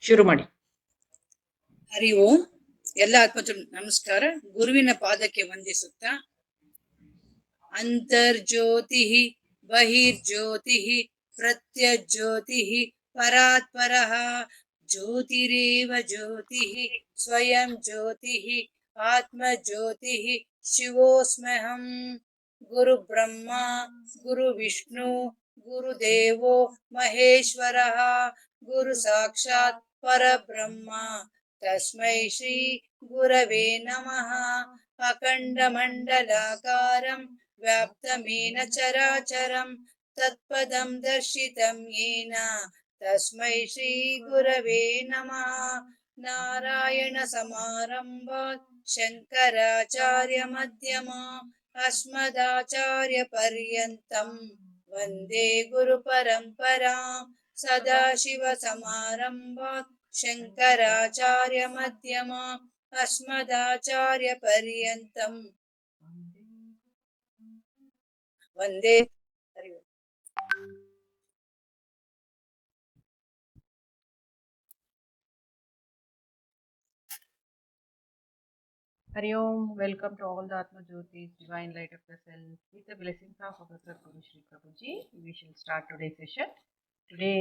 ಶುರು ಮಾಡಿ. ಹರಿ ಓಂ. ಎಲ್ಲ ಆತ್ಮಜ ನಮಸ್ಕಾರ. ಗುರುವಿನ ಪಾದಕ್ಕೆ ವಂದಿಸುತ್ತಾ, ಅಂತರ್ಜ್ಯೋತಿ ಬಹಿರ್ಜ್ಯೋತಿ ಪ್ರತ್ಯಜ್ಯೋತಿ ಪರಾತ್ಪರಃ ಜ್ಯೋತಿರೇವ ಜ್ಯೋತಿ ಸ್ವಯಂ ಜ್ಯೋತಿ ಆತ್ಮಜ್ಯೋತಿ ಶಿವೋಸ್ಮ್ಯಹಂ. ಗುರು ಬ್ರಹ್ಮ ಗುರು ವಿಷ್ಣು ಗುರುದೇವೋ ಮಹೇಶ್ವರಃ ಗುರು ಸಾಕ್ಷಾತ್ ಪರಬ್ರಹ್ಮ ತಸ್ಮೈ ಶ್ರೀ ಗುರವೇ ನಮಃ. ಅಖಂಡಮಂಡಲಾಕಾರಂ ವ್ಯಾಪ್ತಮೇನ ಚರಾಚರಂ ತತ್ಪದಂ ದರ್ಶಿತಂ ಯೇನ ತಸ್ಮೈ ಶ್ರೀ ಗುರವೇ ನಮಃ. ನಾರಾಯಣ ಸಮಾರಂಭಾತ್ ಶಂಕರಾಚಾರ್ಯ ಮಧ್ಯಮಾಂ ಅಸ್ಮದಾಚಾರ್ಯ ಪರ್ಯಂತಂ ವಂದೇ ಗುರು ಪರಂಪರಾಂ. Sadashiva ಸಮಾರಂಭಾತ್ Shankaracharya ಮಧ್ಯಮಾಂ ಅಸ್ಮದಾಚಾರ್ಯ ಪರ್ಯಂತಂ Vande. Hari Om. Welcome to all the Atma Jyotis, divine light of the self. With the blessings of Bhagavad Guru Shri Prabhuji, we shall start today's session. Today,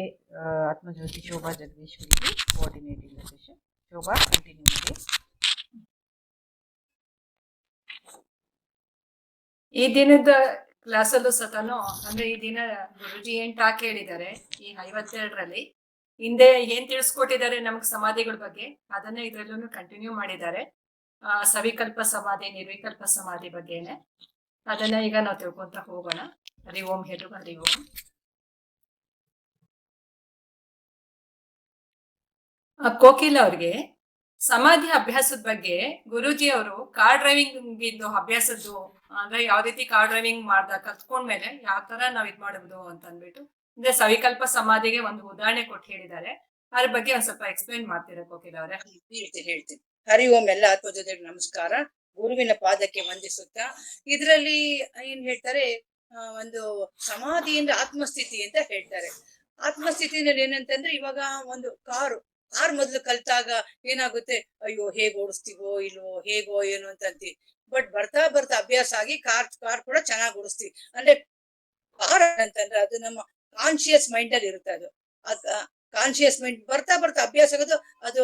Atma Jyoti Shobha Jagdish will be coordinating the session. Shobha, continue today. ಈ ದಿನದ ಕ್ಲಾಸಲ್ಲೂ ಸತನು ಅಂದ್ರೆ ಈ ದಿನ ಗುರುಜಿ ಏನ್ talk ಹೇಳಿದ್ದಾರೆ ಈ 52ರಲ್ಲಿ. ಹಿಂದೆ ಏನ್ ತಿಳಿಸ್ಕೊಟ್ಟಿದ್ದಾರೆ ನಮಗ್ ಸಮಾಧಿಗಳ ಬಗ್ಗೆ, ಅದನ್ನ ಇದ್ರಲ್ಲೂ ಕಂಟಿನ್ಯೂ ಮಾಡಿದ್ದಾರೆ. ಸವಿಕಲ್ಪ ಸಮಾಧಿ, ನಿರ್ವಿಕಲ್ಪ ಸಮಾಧಿ ಬಗ್ಗೆನೆ ಅದನ್ನ ಈಗ ನಾವು ತಿಳ್ಕೊಂತ ಹೋಗೋಣ. ಹರಿ ಓಂ. ಹೆರು ಹರಿ ಓಂ. ಕೋಕಿಲ ಅವ್ರಿಗೆ ಸಮಾಧಿ ಅಭ್ಯಾಸದ ಬಗ್ಗೆ ಗುರೂಜಿ ಅವರು ಕಾರ್ ಡ್ರೈವಿಂಗ್ ಇದ್ದು ಅಭ್ಯಾಸದ್ದು ಅಂದ್ರೆ ಯಾವ ರೀತಿ ಕಾರ್ ಡ್ರೈವಿಂಗ್ ಕಲ್ತ್ಕೊಂಡ್ಮೇಲೆ ಯಾವ ತರ ನಾವ್ ಇದ್ ಮಾಡಬಹುದು ಅಂತ ಅಂದ್ಬಿಟ್ಟು ಅಂದ್ರೆ ಸವಿಕಲ್ಪ ಸಮಾಧಿಗೆ ಒಂದು ಉದಾಹರಣೆ ಕೊಟ್ಟು ಹೇಳಿದ್ದಾರೆ. ಅದ್ರ ಬಗ್ಗೆ ಒಂದ್ ಸ್ವಲ್ಪ ಎಕ್ಸ್ಪ್ಲೈನ್ ಮಾಡ್ತೀರಾ ಕೋಕಿಲ ಅವ್ರೆ? ಹೇಳ್ತೀನಿ. ಹರಿ ಓಂ. ಎಲ್ಲ ಆತ್ಮಜೋತಿ ನಮಸ್ಕಾರ. ಗುರುವಿನ ಪಾದಕ್ಕೆ ವಂದಿಸುತ್ತಾ, ಇದ್ರಲ್ಲಿ ಏನ್ ಹೇಳ್ತಾರೆ, ಒಂದು ಸಮಾಧಿಯಿಂದ ಆತ್ಮಸ್ಥಿತಿ ಅಂತ ಹೇಳ್ತಾರೆ. ಆತ್ಮಸ್ಥಿತಿನಲ್ಲಿ ಏನಂತಂದ್ರೆ, ಇವಾಗ ಒಂದು ಕಾರ್ ಮೊದ್ಲು ಕಲ್ತಾಗ ಏನಾಗುತ್ತೆ, ಅಯ್ಯೋ ಹೇಗ್ ಓಡಿಸ್ತೀವೋ ಇಲ್ವೋ, ಹೇಗೋ ಏನು ಅಂತೀವಿ. ಬಟ್ ಬರ್ತಾ ಬರ್ತಾ ಅಭ್ಯಾಸ ಆಗಿ ಕಾರ್ ಕೂಡ ಚೆನ್ನಾಗಿ ಓಡಿಸ್ತೀವಿ. ಅಂದ್ರೆ ಕಾರ್ ಅಂತಂದ್ರೆ ಅದು ನಮ್ಮ ಕಾನ್ಶಿಯಸ್ ಮೈಂಡ್ ಅಲ್ಲಿ ಇರುತ್ತೆ. ಅದು ಕಾನ್ಶಿಯಸ್ ಮೈಂಡ್ ಬರ್ತಾ ಬರ್ತಾ ಅಭ್ಯಾಸ ಆಗೋದು ಅದು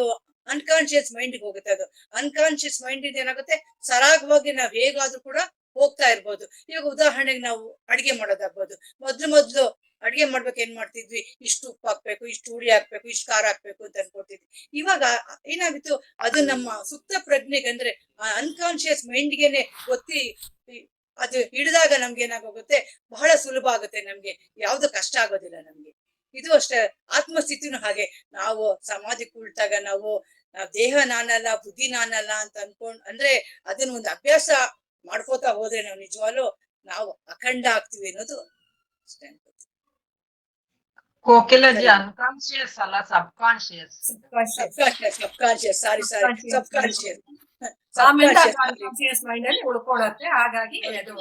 ಅನ್ಕಾನ್ಶಿಯಸ್ ಮೈಂಡ್ ಹೋಗುತ್ತೆ. ಅದು ಅನ್ಕಾನ್ಶಿಯಸ್ ಮೈಂಡ್ ಇಂದ ಏನಾಗುತ್ತೆ, ಸರಾಗವಾಗಿ ನಾವ್ ಹೇಗಾದ್ರೂ ಕೂಡ ಹೋಗ್ತಾ ಇರ್ಬೋದು. ಇವಾಗ ಉದಾಹರಣೆಗೆ ನಾವು ಅಡಿಗೆ ಮಾಡೋದಾಗ್ಬೋದು. ಮೊದ್ಲು ಅಡಿಗೆ ಮಾಡ್ಬೇಕು ಏನ್ ಮಾಡ್ತಿದ್ವಿ, ಇಷ್ಟು ಉಪ್ಪು ಹಾಕ್ಬೇಕು, ಇಷ್ಟು ಹುಳಿ ಹಾಕ್ಬೇಕು, ಇಷ್ಟು ಖಾರ ಹಾಕ್ಬೇಕು ಅಂತ ಅನ್ಕೊಡ್ತಿದ್ವಿ. ಇವಾಗ ಏನಾಗಿತ್ತು, ಅದು ನಮ್ಮ ಸುಪ್ತ ಪ್ರಜ್ಞೆಗೆ ಅಂದ್ರೆ ಅನ್ಕಾನ್ಶಿಯಸ್ ಮೈಂಡ್ಗೆನೆ ಗೊತ್ತಿ ಅದು ಹಿಡಿದಾಗ ನಮ್ಗೆ ಏನಾಗೋಗುತ್ತೆ, ಬಹಳ ಸುಲಭ ಆಗುತ್ತೆ. ನಮ್ಗೆ ಯಾವ್ದು ಕಷ್ಟ ಆಗೋದಿಲ್ಲ ನಮ್ಗೆ. ಇದು ಅಷ್ಟೇ, ಆತ್ಮಸ್ಥಿತಿನೂ ಹಾಗೆ. ನಾವು ಸಮಾಧಿ ಕೂಳ್ತಾಗ ನಾವು ದೇಹ ನಾನಲ್ಲ, ಬುದ್ಧಿ ನಾನಲ್ಲ ಅಂತ ಅಂದ್ರೆ ಅದನ್ನ ಒಂದು ಅಭ್ಯಾಸ ಮಾಡ್ಕೋತಾ ಹೋದ್ರೆ ನಾವು ನಿಜವಾಗ್ಲೂ ನಾವು ಅಖಂಡ ಆಗ್ತೀವಿ ಅನ್ನೋದು ಅಷ್ಟೇ ಅನ್ಕೋತೀನಿ. ಕೋಕಿಲಜಿ ಅನ್ಕಾನ್ಶಿಯಸ್ ಅಲ್ಲ, ಸಬ್ಕಾನ್ಶಿಯಸ್. ಸಾರಿ ಸಬ್ಕಾನ್ಶಿಯಸ್ ಮೈಂಡ್ ಅಲ್ಲಿ ಉಳ್ಕೊಳತ್ತೆ. ಹಾಗಾಗಿ ಅದು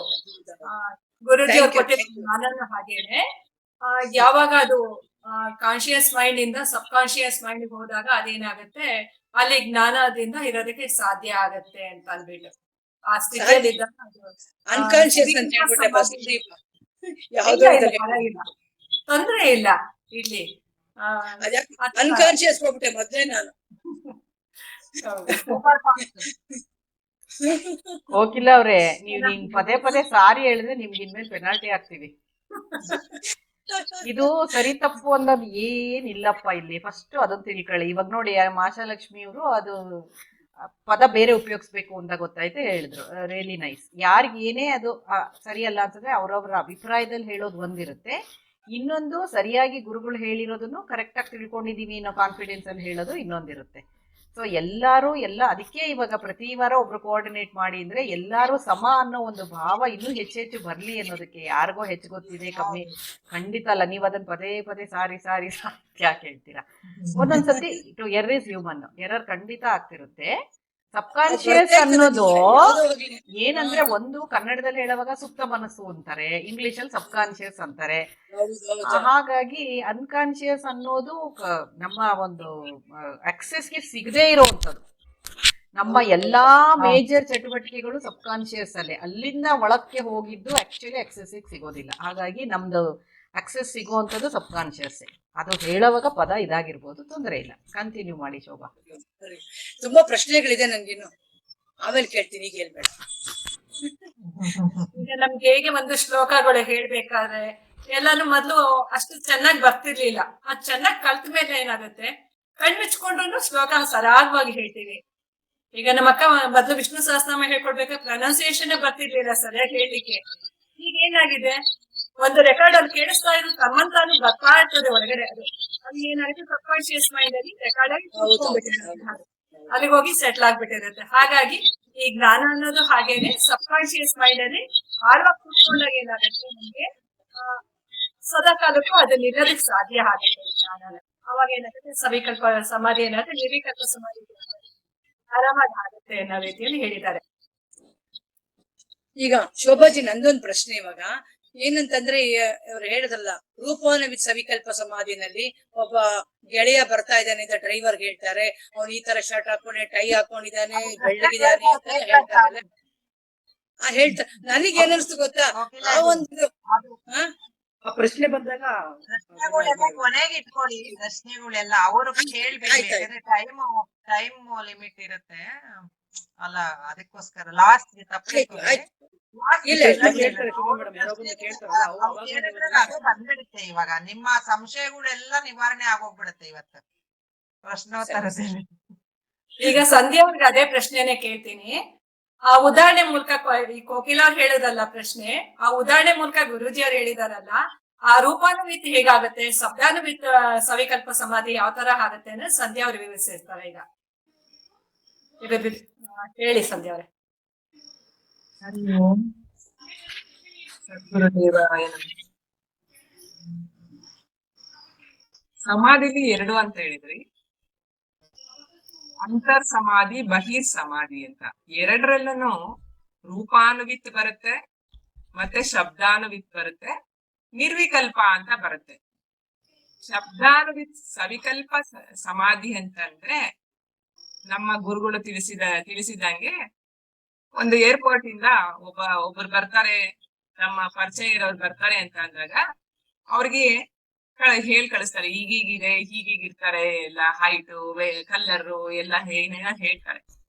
ಗುರುಜಿ ಅವ್ರು ಕೊಟ್ಟಿರೋ ನಾನನ್ನು ಹಾಗೇನೆ ಯಾವಾಗ ಅದು ಕಾನ್ಶಿಯಸ್ ಮೈಂಡ್ ಇಂದ ಸಬ್ ಕಾನ್ಶಿಯಸ್ ಮೈಂಡ್ ಹೋದಾಗ ಅದೇನಾಗುತ್ತೆ, ಅಲ್ಲಿ ಜ್ಞಾನದಿಂದ ಇರೋದಕ್ಕೆ ಸಾಧ್ಯ ಆಗತ್ತೆ ಅಂತ ಅಂದ್ಬಿಟ್ಟು ಆ ಸ್ಥಿತಿಯಲ್ಲಿ ಅನ್ಕಾನ್ಶಿಯಸ್ ಅಂತ ತೊಂದ್ರೆ ಇಲ್ಲ. ಇಲ್ಲಿ ಅನ್ಕಾನ್ಶಿಯಸ್ ಹೋಗ್ಬಿಟ್ಟೆ ಮೊದ್ಲೇ ನಾನು. ಕೋಕಿಲ ಅವ್ರೆ, ನೀವು ಪದೇ ಪದೇ ಸಾರಿ ಹೇಳಿದ್ರೆ ನಿಮ್ಗೆ ಇನ್ಮೇಲೆ ಪೆನಾಲ್ಟಿ ಹಾಕ್ತೀವಿ. ಇದು ಸರಿ ತಪ್ಪು ಅನ್ನೋದು ಏನಿಲ್ಲಪ್ಪ ಇಲ್ಲಿ. ಫಸ್ಟ್ ಅದನ್ನ ತಿಳ್ಕೊಳ್ಳಿ. ಇವಾಗ ನೋಡಿ, ಮಾಷಾಲಕ್ಷ್ಮಿ ಅವರು ಅದು ಪದ ಬೇರೆ ಉಪಯೋಗಿಸ್ಬೇಕು ಅಂತ ಗೊತ್ತಾಯ್ತು ಹೇಳಿದ್ರು. Really nice. ಯಾರಿಗೆ ಏನೇ ಅದು ಸರಿಯಲ್ಲ ಅಂತಂದ್ರೆ ಅವ್ರವ್ರ ಅಭಿಪ್ರಾಯದಲ್ಲಿ ಹೇಳೋದು ಒಂದಿರುತ್ತೆ, ಇನ್ನೊಂದು ಸರಿಯಾಗಿ ಗುರುಗಳು ಹೇಳಿರೋದನ್ನು ಕರೆಕ್ಟಾಗಿ ತಿಳ್ಕೊಂಡಿದೀವಿ ಅನ್ನೋ ಕಾನ್ಫಿಡೆನ್ಸ್ ಅಲ್ಲಿ ಹೇಳೋದು ಇನ್ನೊಂದಿರುತ್ತೆ. ಸೊ ಎಲ್ಲರೂ ಅದಕ್ಕೆ ಇವಾಗ ಪ್ರತಿ ವಾರ ಒಬ್ರು ಕೋಆರ್ಡಿನೇಟ್ ಮಾಡಿ ಅಂದ್ರೆ ಎಲ್ಲರೂ ಸಮ ಅನ್ನೋ ಒಂದು ಭಾವ ಇನ್ನೂ ಹೆಚ್ಚೆಚ್ಚು ಬರ್ಲಿ ಅನ್ನೋದಕ್ಕೆ. ಯಾರಿಗೋ ಹೆಚ್ಚು ಗೊತ್ತಿದೆ ಕಮ್ಮಿ ಖಂಡಿತ ಅಲ್ಲ. ನೀವು ಅದನ್ನ ಪದೇ ಪದೇ ಸಾರಿ ಯಾಕೆ ಹೇಳ್ತೀರಾ? ಒಂದೊಂದ್ಸತಿ ಎರರ್ ಇಸ್ ಹ್ಯೂಮನ್, ಎರರ್ ಖಂಡಿತ ಆಗ್ತಿರುತ್ತೆ. ಸಬ್ಕಾನ್ಶಿಯಸ್ ಬರ್ತಾ ಅನ್ನೋದು ಇರ್ತದೆ ಯಾವ್ದೋ ಆಗ್ಲಿ. ಏನಂದ್ರೆ, ಹಾ. ಒಂದು ಕನ್ನಡದಲ್ಲಿ ಹೇಳುವಾಗ ಸುಪ್ತ ಮನಸ್ಸು ಅಂತಾರೆ, ಇಂಗ್ಲಿಷ್ ಅಲ್ಲಿ ಸಬ್ಕಾನ್ಶಿಯಸ್ ಅಂತಾರೆ. ಹೌದು. ಹಾಗಾಗಿ ಅನ್ಕಾನ್ಶಿಯಸ್ ಅನ್ನೋದು ನಮ್ಮ ಒಂದು ಅಕ್ಸೆಸ್ಗೆ ಸಿಗದೇ ಇರೋವಂಥದ್ದು. ನಮ್ಮ ಎಲ್ಲಾ ಮೇಜರ್ ಚಟುವಟಿಕೆಗಳು ಸಬ್ಕಾನ್ಶಿಯಸ್ ಅಲ್ಲೇ, ಅಲ್ಲಿಂದ ಒಳಕ್ಕೆ ಹೋಗಿದ್ದು ಆಕ್ಚುಲಿ ಅಕ್ಸೆಸ್ಸಿಗೆ ಸಿಗೋದಿಲ್ಲ. ಹಾಗಾಗಿ ನಮ್ದು ಅಕ್ಸೆಸ್ ಸಿಗುವಂಥದ್ದು ಸಬ್ಕಾನ್ಶಿಯಸ್. ಅದು ಹೇಳುವಾಗ ಪದ ಇದಾಗಿರ್ಬೋದು, ತೊಂದರೆ ಇಲ್ಲ. ಕಂಟಿನ್ಯೂ ಮಾಡಿ ಶೋಭಾ. ಸರಿ. ತುಂಬಾ ಪ್ರಶ್ನೆಗಳಿದೆ ನನ್ಗಿನ್ನು, ಆಮೇಲೆ ಕೇಳ್ತೀನಿ, ಈಗ ಹೇಳ್ಬೇಡ. ಈಗ ನಮ್ಗೆ ಹೇಗೆ ಒಂದು ಶ್ಲೋಕಗಳು ಹೇಳ್ಬೇಕಾದ್ರೆ ಎಲ್ಲಾನು ಮೊದ್ಲು ಅಷ್ಟು ಚೆನ್ನಾಗಿ ಬರ್ತಿರ್ಲಿಲ್ಲ. ಅದ್ ಚೆನ್ನಾಗಿ ಕಲ್ತ ಮೇಲೆ ಏನಾಗುತ್ತೆ, ಕಣ್ಮುಚ್ಕೊಂಡ್ರು ಶ್ಲೋಕ ಸರಾಗವಾಗಿ ಹೇಳ್ತೀವಿ. ಈಗ ನಮ್ಮ ಅಕ್ಕ ಮೊದ್ಲು ವಿಷ್ಣು ಸಹಸ್ರನಾಮ ಹೇಳ್ಕೊಡ್ಬೇಕಾದ್ರೆ ಪ್ರೊನೌನ್ಸಿಯೇಷನ್ ಬರ್ತಿರ್ಲಿಲ್ಲ ಸರಿಯಾಗಿ ಹೇಳ್ಲಿಕ್ಕೆ. ಈಗ ಏನಾಗಿದೆ, ಒಂದು ರೆಕಾರ್ಡ್ ಅಲ್ಲಿ ಕೇಳಿಸ್ತಾ ಇದ್ರು ತಮ್ಮಂತಾನು ಬರ್ತಾ ಇರ್ತದೆ ಒಳಗಡೆ. ಅದು ಏನಾಗುತ್ತೆ, ಸಬ್ಕಾನ್ಶಿಯಸ್ ಮೈಂಡ್ ಅಲ್ಲಿ ರೆಕಾರ್ಡ್ ಆಗಿ ಕೂತ್ಕೊಂಡ್ಬಿಟ್ಟಿರುತ್ತೆ. ಅಲ್ಲಿಗೆ ಹೋಗಿ ಸೆಟ್ಲ್ ಆಗ್ಬಿಟ್ಟಿರುತ್ತೆ. ಹಾಗಾಗಿ ಈ ಜ್ಞಾನ ಅನ್ನೋದು ಹಾಗೇನೆ ಸಬ್ಕಾನ್ಶಿಯಸ್ ಮೈಂಡ್ ಅಲ್ಲಿ ಆಳವಾಗಿ ಕೂತ್ಕೊಂಡಾಗ ಏನಾಗುತ್ತೆ, ನಮ್ಗೆ ಸದಾ ಕಾಲಕ್ಕೂ ಅದನ್ನ ಇರೋದಕ್ಕೆ ಸಾಧ್ಯ ಆಗುತ್ತೆ ಜ್ಞಾನ. ಅವಾಗ ಏನಾಗುತ್ತೆ, ಸವಿಕಲ್ಪ ಸಮಾಧಿ ಏನಾಗುತ್ತೆ, ನಿರ್ವಿಕಲ್ಪ ಸಮಾಧಿ ಆರಾಮಾಗಿ ಆಗುತ್ತೆ ಅನ್ನೋ ರೀತಿಯಲ್ಲಿ ಹೇಳಿದ್ದಾರೆ. ಈಗ ಶೋಭಾಜಿ, ನಂದೊಂದು ಪ್ರಶ್ನೆ ಇವಾಗ ಏನಂತಂದ್ರೆ, ಇವ್ರು ಹೇಳಿದ್ರಲ್ಲ ರೂಪವನ ಸವಿಕಲ್ಪ ಸಮಾಧಿನಲ್ಲಿ ಒಬ್ಬ ಗೆಳೆಯ ಬರ್ತಾ ಇದ್ದಾನೆ ಅಂತ ಡ್ರೈವರ್ ಹೇಳ್ತಾರೆ. ಅವ್ನು ಈ ತರ ಶರ್ಟ್ ಹಾಕೊಂಡೆ, ಟೈ ಹಾಕೊಂಡಿದ್ದಾನೆ, ಬೆಳ್ಳಗಿದ್ದಾನೆ ಅಂತ ಹೇಳ್ತಾರೆ. ಹೇಳ್ತಾರೆ. ನನಗೆ ಏನನ್ಸ್ತು ಗೊತ್ತಾ, ಆ ಒಂದು ಪ್ರಶ್ನೆ ಬಂದಾಗ ಪ್ರಶ್ನೆಗಳೆಲ್ಲ ಕೊನೆಗೆ ಇಟ್ಕೊಳ್ಳಿ. ಪ್ರಶ್ನೆಗಳೆಲ್ಲ ಅವರು ಕೇಳ್ಬೇಕು, ಯಾಕಂದ್ರೆ ಟೈಮ್ ಲಿಮಿಟ್ ಇರುತ್ತೆ ಅಲ್ಲ, ಅದಕ್ಕೋಸ್ಕರ ಲಾಸ್ಟ್ ಇಲ್ಲ, ಕೇಳ್ತಾರೆ ಶೋಭಾ ಮೇಡಮ್, ಯಾರೋ ಬಂದು ಕೇಳ್ತಾರಲ್ಲ ಅದು ಬಂದ್ಬಿಡುತ್ತೆ. ಇವಾಗ ನಿಮ್ಮ ಸಂಶಯಗಳೆಲ್ಲ ನಿವಾರಣೆ ಆಗೋಗ್ಬಿಡುತ್ತೆ ಇವತ್ತು ಪ್ರಶ್ನೋತ್ತರದಲ್ಲಿ. ಈಗ ಸಂಧ್ಯಾ ಅವ್ರಿಗೆ ಅದೇ ಪ್ರಶ್ನೆನೆ ಕೇಳ್ತೀನಿ. ಆ ಉದಾಹರಣೆ ಮೂಲಕ ಈ ಕೋಕಿಲ ಅವ್ರು ಹೇಳೋದಲ್ಲ ಪ್ರಶ್ನೆ, ಆ ಉದಾಹರಣೆ ಮೂಲಕ ಗುರೂಜಿ ಅವ್ರು ಹೇಳಿದಾರಲ್ಲ, ಆ ರೂಪಾನುವಿತ್ ಹೇಗಾಗತ್ತೆ, ಶಬ್ದಾನುವಿತ್ ಸವಿಕಲ್ಪ ಸಮಾಧಿ ಯಾವ ತರ ಆಗುತ್ತೆ ಅಂದ್ರೆ ಸಂಧ್ಯಾ ಅವ್ರು ವಿವರಿಸಿರ್ತಾರೆ. ಈಗ ಹೇಳಿ ಸಂಧ್ಯಾ ಅವ್ರೆ. ಹರಿ ಓಂ ಸದ್ಗುರುದೇವಾಯ ನಮಃ. ಸಮಾಧಿಲಿ ಎರಡು ಅಂತ ಹೇಳಿದ್ರಿ, ಅಂತರ್ ಸಮಾಧಿ, ಬಹಿರ್ ಸಮಾಧಿ ಅಂತ. ಎರಡರಲ್ಲೂ ರೂಪಾನುವಿತ್ ಬರುತ್ತೆ, ಮತ್ತೆ ಶಬ್ದಾನುವಿತ್ ಬರುತ್ತೆ, ನಿರ್ವಿಕಲ್ಪ ಅಂತ ಬರುತ್ತೆ. ಶಬ್ದಾನುವಿತ್ ಸವಿಕಲ್ಪ ಸಮಾಧಿ ಅಂತಂದ್ರೆ, ನಮ್ಮ ಗುರುಗಳು ತಿಳಿಸಿದಂಗೆ ಒಂದು ಏರ್ಪೋರ್ಟ್ ಇಂದ ಒಬ್ರು ಬರ್ತಾರೆ, ನಮ್ಮ ಪರಿಚಯ ಇರೋರು ಬರ್ತಾರೆ ಅಂತ ಅಂದಾಗ ಅವ್ರಿಗೆ ಕಳಿಸ್ತಾರೆ, ಹೀಗೀಗಿದೆ, ಹೀಗೀಗಿರ್ತಾರೆ, ಎಲ್ಲ ಹೈಟು, ಕಲ್ಲರು ಎಲ್ಲ ಏನೇನೋ ಹೇಳ್ತಾರೆ.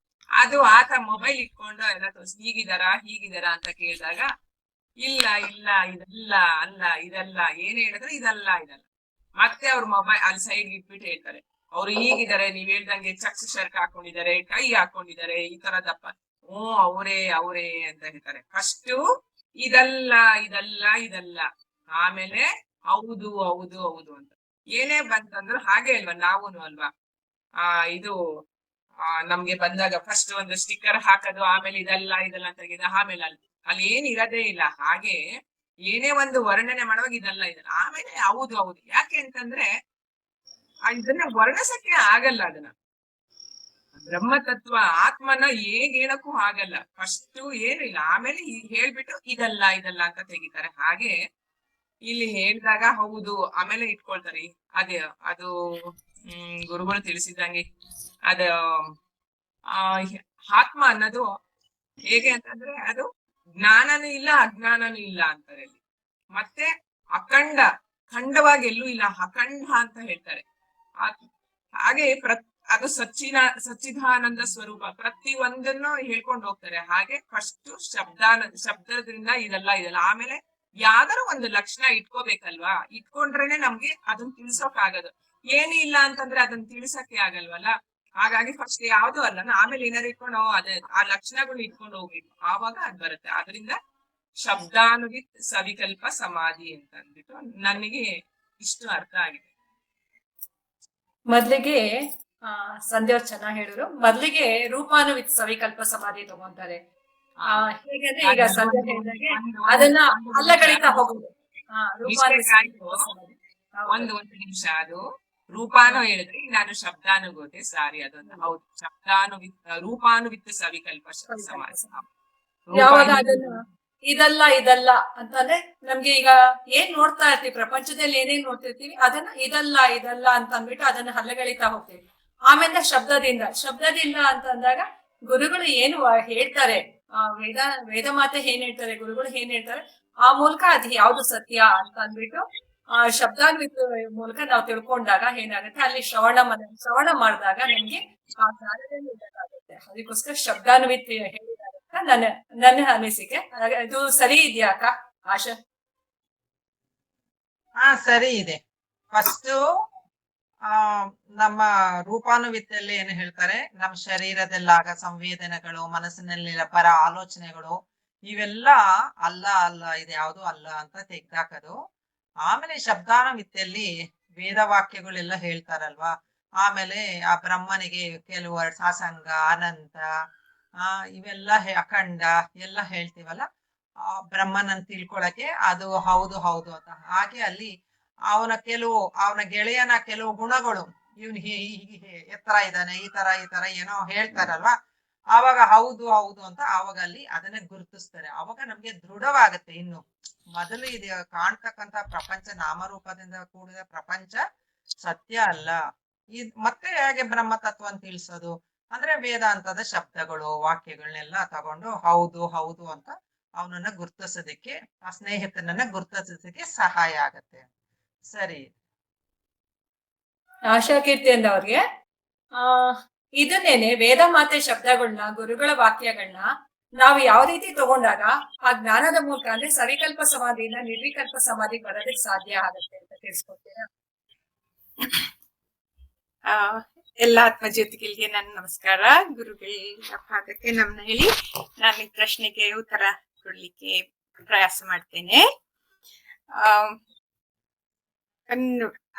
ಅದು ಆತ ಮೊಬೈಲ್ ಇಟ್ಕೊಂಡು ಎಲ್ಲ ಹೀಗಿದಾರ ಅಂತ ಕೇಳಿದಾಗ, ಇಲ್ಲ ಇದಲ್ಲ ಅಲ್ಲ, ಇದಲ್ಲ, ಏನ್ ಹೇಳಿದ್ರೆ ಇದಲ್ಲ. ಮತ್ತೆ ಅವ್ರ ಮೊಬೈಲ್ ಅಲ್ಲಿ ಸೈಡ್ ಇಟ್ಬಿಟ್ಟು ಹೇಳ್ತಾರೆ, ಅವ್ರು ಹೀಗಿದ್ದಾರೆ, ನೀವ್ ಹೇಳ್ದಂಗೆ ಚಕ್ಸ್ ಶರ್ಟ್ ಹಾಕೊಂಡಿದ್ದಾರೆ, ಟೈ ಹಾಕೊಂಡಿದ್ದಾರೆ, ಈ ತರ ದಪ್ಪ, ಅವರೇ ಅಂತ ಹೇಳ್ತಾರೆ. ಫಸ್ಟ್ ಇದಲ್ಲ, ಆಮೇಲೆ ಹೌದು ಅಂತ. ಏನೇ ಬಂತಂದ್ರು ಹಾಗೆ ಅಲ್ವಾ, ನಾವೂನು ಅಲ್ವಾ. ಇದು ನಮ್ಗೆ ಬಂದಾಗ ಫಸ್ಟ್ ಒಂದು ಸ್ಟಿಕ್ಕರ್ ಹಾಕೋದು, ಆಮೇಲೆ ಇದಲ್ಲ ಅಂತ ಆಮೇಲೆ ಅಲ್ಲಿ ಏನ್ ಇರೋದೇ ಇಲ್ಲ. ಹಾಗೆ ಏನೇ ಒಂದು ವರ್ಣನೆ ಮಾಡುವಾಗ ಇದಲ್ಲ, ಆಮೇಲೆ ಹೌದು. ಯಾಕೆ ಅಂತಂದ್ರೆ ಇದನ್ನ ವರ್ಣಿಸಕ್ಕೆ ಆಗಲ್ಲ. ಅದನ್ನ ಬ್ರಹ್ಮ ತತ್ವ ಆತ್ಮನ ಹೇಳಕ್ಕೂ ಆಗಲ್ಲ. ಫಸ್ಟ್ ಏನು ಇಲ್ಲ, ಆಮೇಲೆ ಹೇಳ್ಬಿಟ್ಟು ಇದಲ್ಲ ಅಂತ ತೆಗಿತಾರೆ. ಹಾಗೆ ಇಲ್ಲಿ ಹೇಳಿದಾಗ ಹೌದು, ಆಮೇಲೆ ಇಟ್ಕೊಳ್ತಾರೆ. ಅದು ಗುರುಗಳು ತಿಳಿಸಿದಂಗೆ ಅದ ಆತ್ಮ ಅನ್ನೋದು ಹೇಗೆ ಅಂತಂದ್ರೆ, ಅದು ಜ್ಞಾನನೂ ಇಲ್ಲ ಅಜ್ಞಾನನೂ ಇಲ್ಲ ಅಂತಾರೆ. ಮತ್ತೆ ಖಂಡವಾಗಿ ಎಲ್ಲೂ ಇಲ್ಲ, ಅಖಂಡ ಅಂತ ಹೇಳ್ತಾರೆ. ಹಾಗೆ ಅದು ಸಚ್ಚಿದಾನಂದ ಸ್ವರೂಪ, ಪ್ರತಿ ಒಂದನ್ನು ಹೇಳ್ಕೊಂಡು ಹೋಗ್ತಾರೆ. ಹಾಗೆ ಫಸ್ಟ್ ಶಬ್ದದಿಂದ ಇದಲ್ಲ, ಆಮೇಲೆ ಯಾವ್ದಾರು ಒಂದು ಲಕ್ಷಣ ಇಟ್ಕೋಬೇಕಲ್ವಾ. ಇಟ್ಕೊಂಡ್ರೇನೆ ನಮ್ಗೆ ಅದನ್ನ ತಿಳ್ಸೋಕ್ ಆಗೋದು. ಏನು ಇಲ್ಲ ಅಂತಂದ್ರೆ ಅದನ್ನ ತಿಳ್ಸಕ್ಕೆ ಆಗಲ್ವಲ್ಲ. ಹಾಗಾಗಿ ಫಸ್ಟ್ ಯಾವ್ದು ಅಲ್ಲ, ಆಮೇಲೆ ಏನಾರು ಇಟ್ಕೊಂಡು ಆ ಲಕ್ಷಣಗಳು ಇಟ್ಕೊಂಡು ಹೋಗ್ಬೇಕು, ಆವಾಗ ಅದ್ ಬರುತ್ತೆ. ಆದ್ರಿಂದ ಶಬ್ದಾನುವಿತ್ ಸವಿಕಲ್ಪ ಸಮಾಧಿ ಅಂತ ಅಂದ್ಬಿಟ್ಟು ನನಗೆ ಇಷ್ಟು ಅರ್ಥ ಆಗಿದೆ. ಮೊದ್ಲಿಗೆ ಸಂಧ್ಯಾ ಅವ್ರು ಚೆನ್ನಾಗಿ ಹೇಳಿದ್ರು. ಮೊದ್ಲಿಗೆ ರೂಪಾನುವಿತ್ ಸವಿಕಲ್ಪ ಸಮಾಧಿ ತಗೊಂತಾರೆ. ಹೇಗಂದ್ರೆ ಈಗ ಸಂಧ್ಯಾ ಹೇಳಿದಾಗೆ ಅದನ್ನ ಅಲ್ಲಗಳಿತಾ ಹೋಗುದು. ಒಂದು ನಿಮಿಷ, ಅದು ರೂಪಾನು ಹೇಳಿದ್ರಿ, ನಾನು ಶಬ್ದಾನುಭೂತಿ. ಸಾರಿ, ಅದೊಂದು ಹೌದು. ರೂಪಾನುವಿತ್ ಸವಿಕಲ್ಪ ಸಮಾಸ. ಯಾವಾಗ ಅದನ್ನ ಇದಲ್ಲ ಇದಲ್ಲ ಅಂತಂದ್ರೆ ನಮ್ಗೆ ಈಗ ಏನ್ ನೋಡ್ತಾ ಇರ್ತೀವಿ, ಪ್ರಪಂಚದಲ್ಲಿ ಏನೇನ್ ನೋಡ್ತಿರ್ತೀವಿ ಅದನ್ನ ಇದಲ್ಲ ಇದಲ್ಲ ಅಂತ ಅಂದ್ಬಿಟ್ಟು ಅದನ್ನ ಹಲ್ಲಗಳಿತಾ ಹೋಗ್ತೀವಿ. ಆಮೇಲೆ ಶಬ್ದದಿಂದ ಅಂತ ಅಂದಾಗ ಗುರುಗಳು ಏನು ಹೇಳ್ತಾರೆ, ವೇದ ಮಾತೆ ಏನ್ ಹೇಳ್ತಾರೆ, ಗುರುಗಳು ಏನ್ ಹೇಳ್ತಾರೆ, ಆ ಮೂಲಕ ಅದು ಯಾವ್ದು ಸತ್ಯ ಅಂತ ಅಂದ್ಬಿಟ್ಟು ಶಬ್ದಾನ್ವಿತ ಮೂಲಕ ನಾವು ತಿಳ್ಕೊಂಡಾಗ ಏನಾಗುತ್ತೆ, ಅಲ್ಲಿ ಶ್ರವಣ ಮಾಡಿದಾಗ ನಮ್ಗೆ ಆ ಜ್ಞಾನದಲ್ಲಿ ಇರಬೇಕಾಗುತ್ತೆ. ಅದಕ್ಕೋಸ್ಕರ ಶಬ್ದಾನ್ವಿತ ಹೇಳಿದ್ದಾರೆ ಅಂತ ನನ್ನ ಅನಿಸಿಕೆ. ಇದು ಸರಿ ಇದೆಯಾ ಅಕ್ಕ ಆಶಾ? ಹಾ, ಸರಿ ಇದೆ. ಫಸ್ಟ್ ನಮ್ಮ ರೂಪಾನುವಿದ್ಯಲ್ಲಿ ಏನು ಹೇಳ್ತಾರೆ, ನಮ್ಮ ಶರೀರದಲ್ಲಾಗ ಸಂವೇದನೆಗಳು, ಮನಸ್ಸಿನಲ್ಲಿರೋ ಪರ ಆಲೋಚನೆಗಳು, ಇವೆಲ್ಲ ಅಲ್ಲ ಅಲ್ಲ ಇದು ಯಾವುದು ಅಲ್ಲ ಅಂತ ತೆಗ್ದಾಕದು. ಆಮೇಲೆ ಶಬ್ದಾನುವಿದ್ಯಲ್ಲಿ ವೇದವಾಕ್ಯಗಳೆಲ್ಲ ಹೇಳ್ತಾರಲ್ವಾ. ಆಮೇಲೆ ಆ ಬ್ರಹ್ಮನಿಗೆ ಕೆಲವು ಸಾಸಂಗ, ಅನಂತ, ಇವೆಲ್ಲ ಅಖಂಡ ಎಲ್ಲ ಹೇಳ್ತೀವಲ್ಲ, ಆ ಬ್ರಹ್ಮನನ್ನು ತಿಳ್ಕೊಳಕ್ಕೆ ಅದು ಹೌದು ಹೌದು ಅಂತ. ಹಾಗೆ ಅಲ್ಲಿ ಅವನ ಗೆಳೆಯನ ಕೆಲವು ಗುಣಗಳು, ಇವನ್ ಹೀಗೆ ಎತ್ತರ ಇದ್ದಾನೆ, ಈ ತರ ಏನೋ ಹೇಳ್ತಾರಲ್ವಾ, ಆವಾಗ ಹೌದು ಹೌದು ಅಂತ ಆವಾಗ ಅಲ್ಲಿ ಅದನ್ನ ಗುರುತಿಸ್ತಾರೆ. ಅವಾಗ ನಮ್ಗೆ ದೃಢವಾಗತ್ತೆ. ಇನ್ನು ಮೊದಲು ಇದು ಕಾಣ್ತಕ್ಕಂತ ಪ್ರಪಂಚ ನಾಮರೂಪದಿಂದ ಕೂಡಿದ ಪ್ರಪಂಚ ಸತ್ಯ ಅಲ್ಲ. ಮತ್ತೆ ಹೇಗೆ ಬ್ರಹ್ಮ ತತ್ವ ಅಂತ ತಿಳಿಸೋದು ಅಂದ್ರೆ ವೇದಾಂತದ ಶಬ್ದಗಳು, ವಾಕ್ಯಗಳನ್ನೆಲ್ಲ ತಗೊಂಡು ಹೌದು ಹೌದು ಅಂತ ಅವನನ್ನ ಗುರ್ತಿಸೋದಕ್ಕೆ, ಆ ಸ್ನೇಹಿತನನ್ನ ಗುರ್ತಿಸೋದಕ್ಕೆ ಸಹಾಯ ಆಗತ್ತೆ. ಸರಿ ಆಶಾ ಕೀರ್ತಿ ಅಂದವ್ರಿಗೆ ಇದನ್ನೇನೆ ವೇದ ಮಾತೆ ಶಬ್ದಗಳನ್ನ, ಗುರುಗಳ ವಾಕ್ಯಗಳನ್ನ ನಾವು ಯಾವ ರೀತಿ ತಗೊಂಡಾಗ ಆ ಜ್ಞಾನದ ಮೂಲಕ ಅಂದ್ರೆ ಸವಿಕಲ್ಪ ಸಮಾಧಿಯಿಂದ ನಿರ್ವಿಕಲ್ಪ ಸಮಾಧಿಗೆ ಬರೋದಕ್ಕೆ ಸಾಧ್ಯ ಆಗತ್ತೆ ಅಂತ ತಿಳಿಸ್ಕೊಡ್ತೀರಾ? ಎಲ್ಲ ಆತ್ಮಜ್ಯೋತಿಗಳಿಗೆ ನನ್ನ ನಮಸ್ಕಾರ. ಗುರುಗಳ ಪಾದಕ್ಕೆ ನಮ್ನ ಹೇಳಿ ನಾನು ಈ ಪ್ರಶ್ನೆಗೆ ಉತ್ತರ ಕೊಡ್ಲಿಕ್ಕೆ ಪ್ರಯಾಸ ಮಾಡ್ತೇನೆ.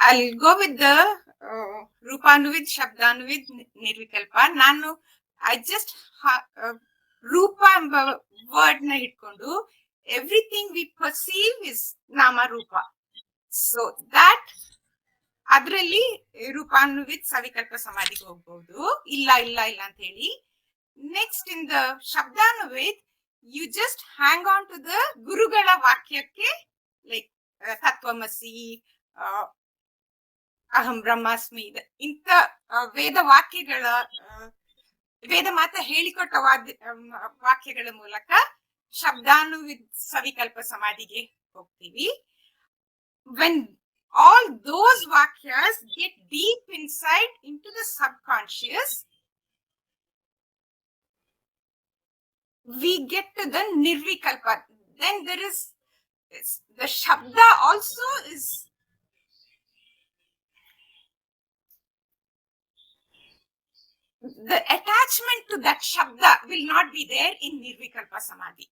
I'll go with the ರೂಪಾನುವಿದ್, ಶಬ್ದಾನುವಿದ್, ನಿರ್ವಿಕಲ್ಪ. ನಾನು just ರೂಪ ಎಂಬ ವರ್ಡ್ ನ ಇಟ್ಕೊಂಡು ಎವ್ರಿಥಿಂಗ್ ವಿ ಪರ್ಸೀವ್ ಇಸ್ ನಾಮ ರೂಪ. ಸೊ ದಟ್ ಅದ್ರಲ್ಲಿ ರೂಪಾನುವಿದ್ ಸವಿಕಲ್ಪ ಸಮಾಧಿಗೆ ಹೋಗ್ಬಹುದು. ಇಲ್ಲ ಇಲ್ಲ ಇಲ್ಲ ಅಂತ ಹೇಳಿ. ನೆಕ್ಸ್ಟ್ ಇನ್ ದ ಶಬ್ದಾನುವಿದ್ you just hang on to the ಗುರುಗಳ ವಾಕ್ಯಕ್ಕೆ, ಲೈಕ್ ತತ್ವಮಸಿ, ಅಹಂ ಬ್ರಹ್ಮಾಸ್ಮಿ, ಇಂಥ ವೇದ ವಾಕ್ಯಗಳ, ವೇದ ಮಾತ ಹೇಳಿಕೊಟ್ಟ ವಾಕ್ಯಗಳ ಮೂಲಕ ಶಬ್ದಾನುವಿದ್ ಸವಿಕಲ್ಪ ಸಮಾಧಿಗೆ ಹೋಗ್ತೀವಿ. When all those vakyas get deep inside into the subconscious, we get to the nirvikalpa. Then there is the shabda also is the attachment to that shabda will not be there in nirvikalpa samadhi.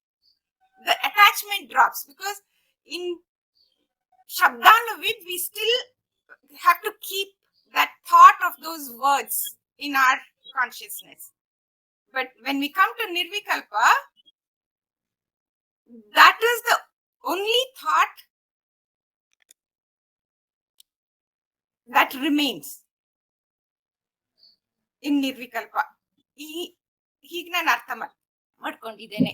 The attachment drops because in Shabdanuvid, we still have to keep that thought of those words in our consciousness. But when we come to Nirvikalpa, that is the only thought that remains in Nirvikalpa. ಹೀಗೆ ನಾನು ಅರ್ಥ ಮಾಡ್ಕೊಂಡಿದ್ದೇನೆ.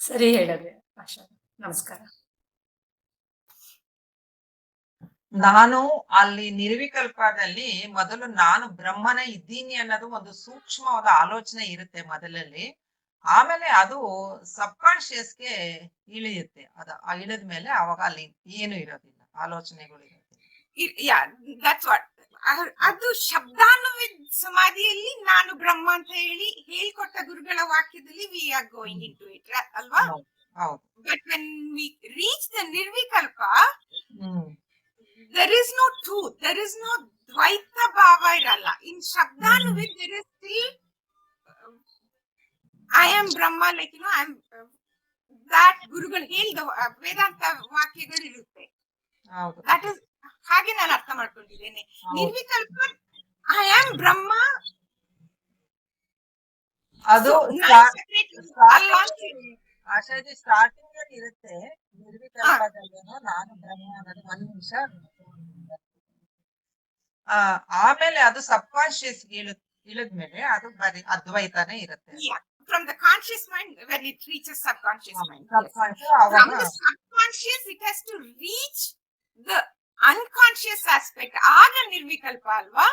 ಸರಿ ಹೇಳಿದ್ರೆ ಆಶಾ, ನಮಸ್ಕಾರ. ನಾನು ಅಲ್ಲಿ ನಿರ್ವಿಕಲ್ಪದಲ್ಲಿ ಮೊದಲು ನಾನು ಬ್ರಹ್ಮನ ಇದ್ದೀನಿ ಅನ್ನೋದು ಒಂದು ಸೂಕ್ಷ್ಮವಾದ ಆಲೋಚನೆ ಇರುತ್ತೆ ಮೊದಲಲ್ಲಿ. ಆಮೇಲೆ ಅದು ಸಬ್ ಕಾನ್ಶಿಯಸ್ಗೆ ಇಳಿಯುತ್ತೆ. ಇಳಿದ ಮೇಲೆ ಅವಾಗ ಅಲ್ಲಿ ಏನು ಇರೋದಿಲ್ಲ, ಆಲೋಚನೆಗಳು ಇರೋದಿಲ್ಲ. ಅದು ಶಬ್ದಾನುವಿದ್ ಸಮಾಧಿಯಲ್ಲಿ ನಾನು ಬ್ರಹ್ಮ ಅಂತ ಹೇಳ್ಕೊಟ್ಟ ಗುರುಗಳ ವಾಕ್ಯದಲ್ಲಿ we are going into it ಅಲ್ವಾ? But when we reach the ನಿರ್ವಿಕಲ್ಪ, there is no truth, there is no dvaita bhava ಇರಲ್ಲ. ಇನ್ ಶಬ್ದಾನುವಿದ್ there is still I am Brahma, like I am that ಗುರುಗಳು ಹೇಳಿದ ವೇದಾಂತ ವಾಕ್ಯಗಳು ಇರುತ್ತೆ. That is ಹಾಗೆ ನಾನು ಅರ್ಥ ಮಾಡ್ಕೊಂಡಿದ್ದೇನೆ. ನಿರ್ವಿಕಲ್ಪ ಐ ಆಮ್ ಬ್ರಹ್ಮ, ಅದು ಆಶಾಜಿ ಸ್ಟಾರ್ಟಿಂಗ್ ಅಲ್ಲಿ ಇರುತ್ತೆ. ನಿರ್ವಿಕಲ್ಪದಲ್ಲೇನೋ ನಾನು ಬ್ರಹ್ಮ ಅನ್ನೋದು ಒಂದ್ ನಿಮಿಷ. ಆಮೇಲೆ ಅದು ಸಬ್ ಕಾನ್ಶಿಯಸ್ ಇಳಿದ್ಮೇಲೆ ಅದು ಬರೀ ಅದ್ವೈತಾನೇ ಇರುತ್ತೆ. Yeah, from the conscious mind when it reaches subconscious mind. Yes. Subconscious From ಅವಾಗ the subconscious, it has to reach the unconscious aspect. ಆಗ ನಿರ್ವಿಕಲ್ಪ ಅಲ್ವಾ?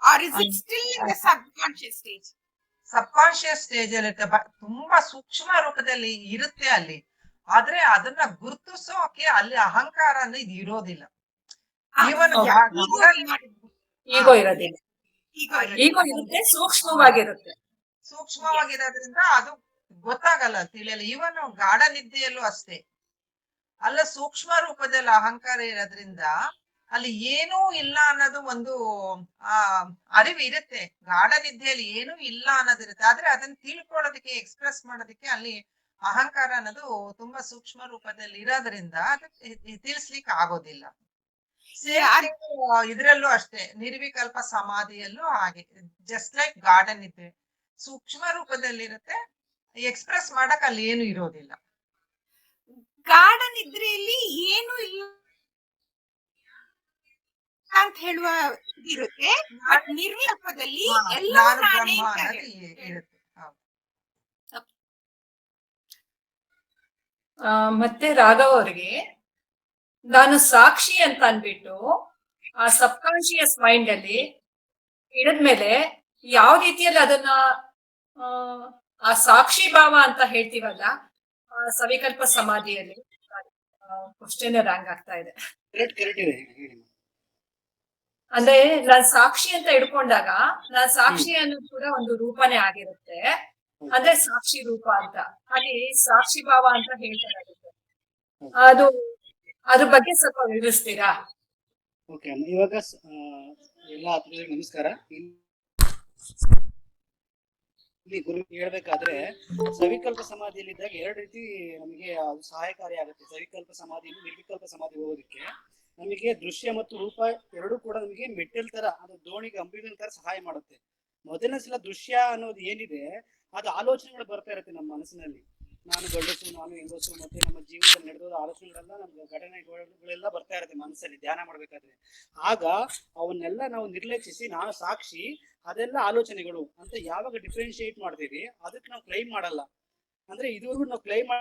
Or is it still in the subconscious stage? Sub conscious stage ಅಲ್ಲಿ ಇರುತ್ತೆ, ತುಂಬಾ ಸೂಕ್ಷ್ಮ ರೂಪದಲ್ಲಿ ಇರುತ್ತೆ ಅಲ್ಲಿ. ಆದ್ರೆ ಅದನ್ನ ಗುರುತಿಸೋಕೆ ಅಲ್ಲಿ ಅಹಂಕಾರ ಅನ್ನೋದು ಇರೋದಿಲ್ಲ. ಈವನ್ ಈಗೋ ಇರೋದಿಲ್ಲ. Ego ಈಗೋ ಇರುತ್ತೆ, ಸೂಕ್ಷ್ಮವಾಗಿರುತ್ತೆ. ಸೂಕ್ಷ್ಮವಾಗಿರೋದ್ರಿಂದ ಅದು ಗೊತ್ತಾಗಲ್ಲ, ತಿಳಿಯಲ್ಲ. ಈವನ್ ಗಾಢ ನಿದ್ದೆಯಲ್ಲೂ ಅಷ್ಟೇ, ಅಲ್ಲ ಸೂಕ್ಷ್ಮ ರೂಪದಲ್ಲಿ ಅಹಂಕಾರ ಇರೋದ್ರಿಂದ ಅಲ್ಲಿ ಏನೂ ಇಲ್ಲ ಅನ್ನೋದು ಒಂದು ಅರಿವು ಇರುತ್ತೆ. ಗಾಢ ನಿದ್ದೆಯಲ್ಲಿ ಏನೂ ಇಲ್ಲ ಅನ್ನೋದಿರುತ್ತೆ, ಆದ್ರೆ ಅದನ್ನ ತಿಳ್ಕೊಳ್ಳೋದಕ್ಕೆ, ಎಕ್ಸ್ಪ್ರೆಸ್ ಮಾಡೋದಕ್ಕೆ ಅಲ್ಲಿ ಅಹಂಕಾರ ಅನ್ನೋದು ತುಂಬಾ ಸೂಕ್ಷ್ಮ ರೂಪದಲ್ಲಿ ಇರೋದ್ರಿಂದ ಅದಕ್ಕೆ ತಿಳಿಸ್ಲಿಕ್ಕೆ ಆಗೋದಿಲ್ಲ. ಇದ್ರಲ್ಲೂ ಅಷ್ಟೇ, ನಿರ್ವಿಕಲ್ಪ ಸಮಾಧಿಯಲ್ಲೂ ಹಾಗೆ, ಜಸ್ಟ್ ಲೈಕ್ ಗಾರ್ಡನ್ ಇದೆ, ಸೂಕ್ಷ್ಮ ರೂಪದಲ್ಲಿರುತ್ತೆ, ಎಕ್ಸ್ಪ್ರೆಸ್ ಮಾಡಕ್ ಅಲ್ಲಿ ಏನು ಇರೋದಿಲ್ಲ. ಗಾಢ ನಿದ್ರೆಯಲ್ಲಿ ಏನು ಇಲ್ಲ ಅಂತ ಹೇಳುವ ಇರುತ್ತೆ, ಬಟ್ ನಿರ್ವಿಕಲ್ಪದಲ್ಲಿ ಎಲ್ಲ ನಾನು ನಾನೇ ಬ್ರಹ್ಮ ಅಂತ ಅನ್ನೋದು ಹೇಳುತ್ತೆ. ಇರುತ್ತೆ. ಹೌದು. ಮತ್ತೆ ರಾಘವ್ ಅವ್ರಿಗೆ ನಾನು ಸಾಕ್ಷಿ ಅಂತ ಅನ್ಬಿಟ್ಟು ಆ ಸಬ್ ಕಾನ್ಶಿಯಸ್ ಮೈಂಡ್ ಅಲ್ಲಿ ಇಡದ್ಮೇಲೆ ಯಾವ ರೀತಿಯಲ್ಲಿ ಅದನ್ನ ಆ ಸಾಕ್ಷಿ ಭಾವ ಅಂತ ಹೇಳ್ತೀವಲ್ಲ, ಆ ಸವಿಕಲ್ಪ ಸಮಾಧಿಯಲ್ಲಿ ಕ್ವಶನ್ ರಾಂಗ್ ಆಗ್ತಾ ಇದೆ. ಅಂದ್ರೆ ನಾನ್ ಸಾಕ್ಷಿ ಅಂತ ಇಡ್ಕೊಂಡಾಗ ನಾನ್ ಸಾಕ್ಷಿ ಅನ್ನೋದು ಕೂಡ ಒಂದು ರೂಪನೇ ಆಗಿರುತ್ತೆ, ಅಂದ್ರೆ ಸಾಕ್ಷಿ ರೂಪ ಅಂತ. ಹಾಗೆ ಸಾಕ್ಷಿ ಭಾವ ಅಂತ ಹೇಳ್ತಾರೆ ಅದಕ್ಕೆ. ಅದು ಅದ್ರ ಬಗ್ಗೆ ಸ್ವಲ್ಪ ವಿವರಿಸ್ತೀರಾ? ಓಕೆ ಅಮ್ಮ, ಇವಾಗ ಎಲ್ಲ ಆತ್ಮೀಯರಿಗೆ ನಮಸ್ಕಾರ. ಇಲ್ಲಿ ಗುರು ಹೇಳ್ಬೇಕಾದ್ರೆ ಸವಿಕಲ್ಪ ಸಮಾಧಿಯಲ್ಲಿದ್ದಾಗ ಎರಡು ರೀತಿ ನಮಗೆ ಅದು ಸಹಾಯಕಾರಿ ಆಗುತ್ತೆ. ಸವಿಕಲ್ಪ ಸಮಾಧಿಯಲ್ಲಿ ನಿರ್ವಿಕಲ್ಪ ಸಮಾಧಿ ಹೋಗೋದಕ್ಕೆ ನಮಗೆ ದೃಶ್ಯ ಮತ್ತು ರೂಪ ಎರಡೂ ಕೂಡ ನಮಗೆ ಮೆಟ್ಟಲ್ ತರ, ಅದು ದೋಣಿಗೆ ಅಂಬಿನ ತರ ಸಹಾಯ ಮಾಡುತ್ತೆ. ಮೊದಲನೇ ಸಲ ದೃಶ್ಯ ಅನ್ನೋದು ಏನಿದೆ ಅದು ಆಲೋಚನೆಗಳು ಬರ್ತಾ ಇರುತ್ತೆ ನಮ್ಮ ಮನಸ್ಸಿನಲ್ಲಿ. ನಾನು ಗಂಡಸು, ನಾನು ಹೆಂಗಸು, ಮತ್ತೆ ನಮ್ಮ ಜೀವನದಲ್ಲಿ ನಡೆದೋದ ಆಲೋಚನೆಗಳೆಲ್ಲ, ನಮ್ಮ ಘಟನೆಗಳೆಲ್ಲ ಬರ್ತಾ ಇರುತ್ತೆ ಮನಸ್ಸಲ್ಲಿ ಧ್ಯಾನ ಮಾಡ್ಬೇಕಾದ್ರೆ. ಆಗ ಅವನ್ನೆಲ್ಲ ನಾವು ನಿರ್ಲಕ್ಷಿಸಿ ನಾನು ಸಾಕ್ಷಿ, ಅದೆಲ್ಲ ಆಲೋಚನೆಗಳು ಅಂತ ಯಾವಾಗ ಡಿಫ್ರೆನ್ಶಿಯೇಟ್ ಮಾಡ್ತೀವಿ ಅದಕ್ಕೆ ನಾವು ಕ್ಲೈಮ್ ಮಾಡಲ್ಲ. ಅಂದ್ರೆ ಇದುವರೆಗೂ ನಾವು ಕ್ಲೈಮ್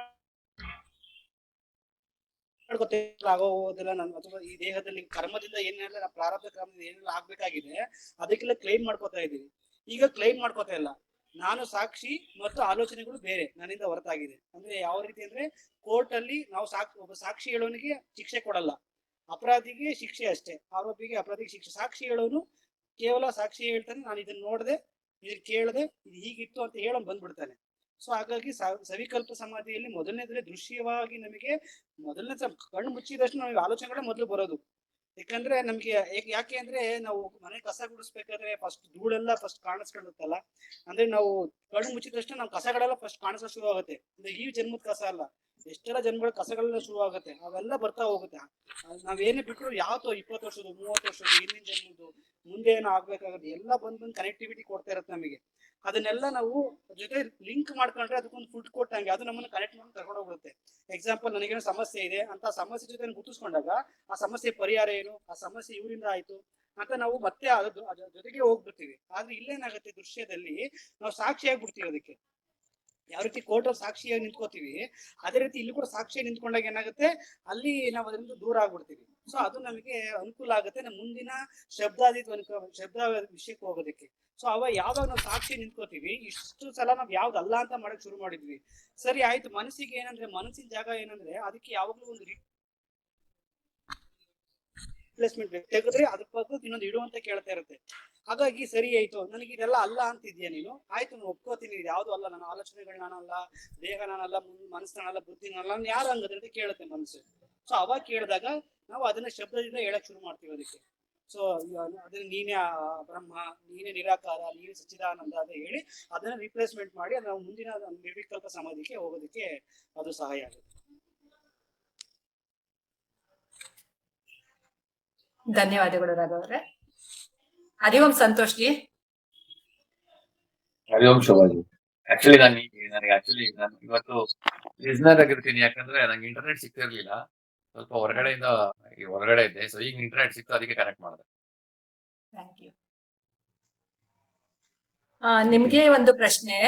ಆಗೋದಿಲ್ಲ ನಾನು, ಅಥವಾ ಈ ದೇಹದಲ್ಲಿ ಕರ್ಮದಿಂದ ಏನೆಲ್ಲ ಪ್ರಾರಬ್ಧ ಕ್ರಮದಿಂದ ಏನೆಲ್ಲ ಆಗ್ಬೇಕಾಗಿದೆ ಅದಕ್ಕೆಲ್ಲ ಕ್ಲೈಮ್ ಮಾಡ್ಕೋತಾ ಇದೀವಿ. ಈಗ ಕ್ಲೈಮ್ ಮಾಡ್ಕೋತಾ ಇಲ್ಲ, ನಾನು ಸಾಕ್ಷಿ ಮತ್ತು ಆಲೋಚನೆಗಳು ಬೇರೆ ನನ್ನಿಂದ ಹೊರತಾಗಿದೆ. ಅಂದ್ರೆ ಯಾವ ರೀತಿ ಅಂದ್ರೆ ಕೋರ್ಟ್ ಅಲ್ಲಿ ನಾವು ಒಬ್ಬ ಸಾಕ್ಷಿ ಹೇಳೋನಿಗೆ ಶಿಕ್ಷೆ ಕೊಡಲ್ಲ, ಅಪರಾಧಿಗೆ ಶಿಕ್ಷೆ ಅಷ್ಟೇ, ಆರೋಪಿಗೆ ಅಪರಾಧಿಗೆ ಶಿಕ್ಷೆ. ಸಾಕ್ಷಿ ಹೇಳೋನು ಕೇವಲ ಸಾಕ್ಷಿ ಹೇಳ್ತಾನೆ, ನಾನು ಇದನ್ನ ನೋಡ್ದೆ, ಇದನ್ನ ಕೇಳದೆ, ಇದು ಹೀಗಿತ್ತು ಅಂತ ಹೇಳೋ ಬಂದ್ಬಿಡ್ತಾನೆ. ಸೊ ಹಾಗಾಗಿ ಸವಿಕಲ್ಪ ಸಮಾಧಿಯಲ್ಲಿ ಮೊದಲನೇದ್ರೆ ದೃಶ್ಯವಾಗಿ ನಮಗೆ ಮೊದಲನೇ ಕಣ್ಣು ಮುಚ್ಚಿದಷ್ಟು ನಮಗೆ ಆಲೋಚನೆಗಳೇ ಮೊದಲು ಬರೋದು. ಯಾಕಂದ್ರೆ ನಮ್ಗೆ ಯಾಕೆ ಅಂದ್ರೆ ನಾವು ಮನೆ ಕಸ ಗುಡಿಸ್ಬೇಕಾದ್ರೆ ಫಸ್ಟ್ ಧೂಳೆಲ್ಲ ಫಸ್ಟ್ ಕಾಣಿಸ್ಕೊಳ್ಳುತ್ತಲ್ಲ, ಅಂದ್ರೆ ನಾವು ಕಣ್ಣು ಮುಚ್ಚಿದಷ್ಟು ನಾವು ಕಸಗಳೆಲ್ಲ ಫಸ್ಟ್ ಕಾಣಿಸೋ ಶುರು ಆಗುತ್ತೆ. ಅಂದ್ರೆ ಈ ಜನ್ಮದ ಕಸ ಅಲ್ಲ, ಎಷ್ಟೆಲ್ಲ ಜನ್ಮಗಳ ಕಸಗಳೆಲ್ಲ ಶುರು ಆಗುತ್ತೆ, ಅವೆಲ್ಲ ಬರ್ತಾ ಹೋಗುತ್ತೆ. ನಾವೇನೇ ಬಿಟ್ಟರು ಯಾವತ್ತೋ 20 ವರ್ಷದ 30 ವರ್ಷದ ಹಿಂದಿನ ಜನ್ಮದ್ದು ಮುಂದೆ ಏನೋ ಆಗ್ಬೇಕಾಗುತ್ತೆ ಎಲ್ಲ ಬಂದು ಕನೆಕ್ಟಿವಿಟಿ ಕೊಡ್ತಾ ಇರುತ್ತೆ ನಮಗೆ. ಅದನ್ನೆಲ್ಲ ನಾವು ಜೊತೆ ಲಿಂಕ್ ಮಾಡ್ಕೊಂಡ್ರೆ ಅದಕ್ಕೊಂದು ಫುಡ್ ಕೊಟ್ಟಂಗೆ ಅದು ನಮ್ಮನ್ನ ಕನೆಕ್ಟ್ ಮಾಡಿ ಕರ್ಕೊಂಡು ಹೋಗುತ್ತೆ. ಎಕ್ಸಾಂಪಲ್, ನನಗೇನೋ ಸಮಸ್ಯೆ ಇದೆ ಅಂತ ಸಮಸ್ಯೆ ಜೊತೆ ಗುರುತಿಸ್ಕೊಂಡಾಗ ಆ ಸಮಸ್ಯೆ ಪರಿಹಾರ ಏನು, ಆ ಸಮಸ್ಯೆ ಇವರಿಂದ ಆಯ್ತು ಅಂತ ನಾವು ಮತ್ತೆ ಅದ್ರ ಜೊತೆಗೆ ಹೋಗ್ಬಿಡ್ತೀವಿ. ಆದ್ರೆ ಇಲ್ಲೇನಾಗುತ್ತೆ, ದೃಶ್ಯದಲ್ಲಿ ನಾವು ಸಾಕ್ಷಿಯಾಗಿ ಬಿಡ್ತೀವಿ ಅದಕ್ಕೆ. ಯಾವ ರೀತಿ ಕೋರ್ಟ್ ಅಲ್ಲಿ ಸಾಕ್ಷಿಯಾಗಿ ನಿಂತ್ಕೋತೀವಿ ಅದೇ ರೀತಿ ಇಲ್ಲಿ ಕೂಡ ಸಾಕ್ಷಿಯಾಗಿ ನಿಂತ್ಕೊಂಡಾಗ ಏನಾಗುತ್ತೆ, ಅಲ್ಲಿ ನಾವು ಅದರಿಂದ ದೂರ ಆಗ್ಬಿಡ್ತೀವಿ. ಸೊ ಅದು ನಮಗೆ ಅನುಕೂಲ ಆಗುತ್ತೆ ನಮ್ಮ ಮುಂದಿನ ಶಬ್ದ ವಿಷಯಕ್ಕೆ ಹೋಗೋದಕ್ಕೆ. ಸೊ ಯಾವಾಗ ನಾವು ಸಾಕ್ಷಿ ನಿಂತ್ಕೋತೀವಿ, ಇಷ್ಟು ಸಲ ನಾವ್ ಯಾವ್ದು ಅಲ್ಲ ಅಂತ ಮಾಡಕ್ ಶುರು ಮಾಡಿದ್ವಿ. ಸರಿ ಆಯ್ತು, ಮನಸ್ಸಿಗೆ ಏನಂದ್ರೆ, ಮನಸ್ಸಿನ ಜಾಗ ಏನಂದ್ರೆ ಅದಕ್ಕೆ ಯಾವಾಗ್ಲೂ ಒಂದು ರಿಪ್ಲೇಸ್ಮೆಂಟ್ ತೆಗೆದ್ರೆ ಅದ್ರ ಪಕ್ಕ ಇನ್ನೊಂದು ಇಡು ಅಂತ ಕೇಳ್ತಾ ಇರುತ್ತೆ. ಹಾಗಾಗಿ ಸರಿ ಆಯ್ತು, ನನಗೆ ಇದೆಲ್ಲ ಅಲ್ಲ ಅಂತಿದ್ಯಾ ನೀನು, ಆಯ್ತು ನಾನು ಒಪ್ಕೋತೀನಿ, ಇದು ಯಾವ್ದು ಅಲ್ಲ, ನನ್ನ ಆಲೋಚನೆಗಳು ನಾನಲ್ಲ, ದೇಹ ನಾನಲ್ಲ, ಮನಸ್ಸು ನಾನಲ್ಲ, ಬುದ್ಧಿ ನಾನಲ್ಲ, ನಾನು ಯಾರು ಹಂಗದ್ರೆ ಅಂತ ಕೇಳುತ್ತೆ ಮನಸ್ಸು. ಸೊ ಅವಾಗ ಕೇಳಿದಾಗ ನಾವು ಅದನ್ನ ಶಬ್ದದಿಂದ ಹೇಳಕ್ ಶುರು ಮಾಡ್ತೀವಿ ಅದಕ್ಕೆ. ಸೊ ಅದನ್ನ ನೀನೇ ಬ್ರಹ್ಮ, ನೀನೇ ನಿರಾಕಾರ, ನೀನೇ ಸಚ್ಚಿದಾನಂದ ಅಂತ ಹೇಳಿ ಅದನ್ನ ರಿಪ್ಲೇಸ್ಮೆಂಟ್ ಮಾಡಿ ಅದು ನಾವು ಮುಂದಿನ ನಿರ್ವಿಕಲ್ಪ ಸಮಾಧಿಗೆ ಹೋಗೋದಕ್ಕೆ ಅದು ಸಹಾಯ ಆಗುತ್ತೆ. ಧನ್ಯವಾದಗಳು ರಾಘವ್ ಅವರೇ. ಹರಿ ಓಂ ಸಂತೋಷ್ ಜಿ. ಹರಿ ಓಂ ಶೋಭಾಜಿ. ಆಕ್ಚುಲಿ ನನಗೆ ಆಕ್ಚುಲಿ ನಾನು ಇವತ್ತು ಲಿಸ್ನರ್ ಆಗಿರ್ತೀನಿ, ಯಾಕಂದ್ರೆ ನಂಗೆ ಇಂಟರ್ನೆಟ್ ಸಿಗ್ತಿರ್ಲಿಲ್ಲ. ಸ್ವಲ್ಪ ಹೊರಗಡೆ ಇದ್ದೆ, ಸೊ ಈಗ ಇಂಟರ್ನೆಟ್ ಸಿಕ್ತು, ಅದಕ್ಕೆ ಕನೆಕ್ಟ್ ಮಾಡಿದೆ. Thank you. ನಿಮ್ಗೆ ಒಂದು ಪ್ರಶ್ನೆ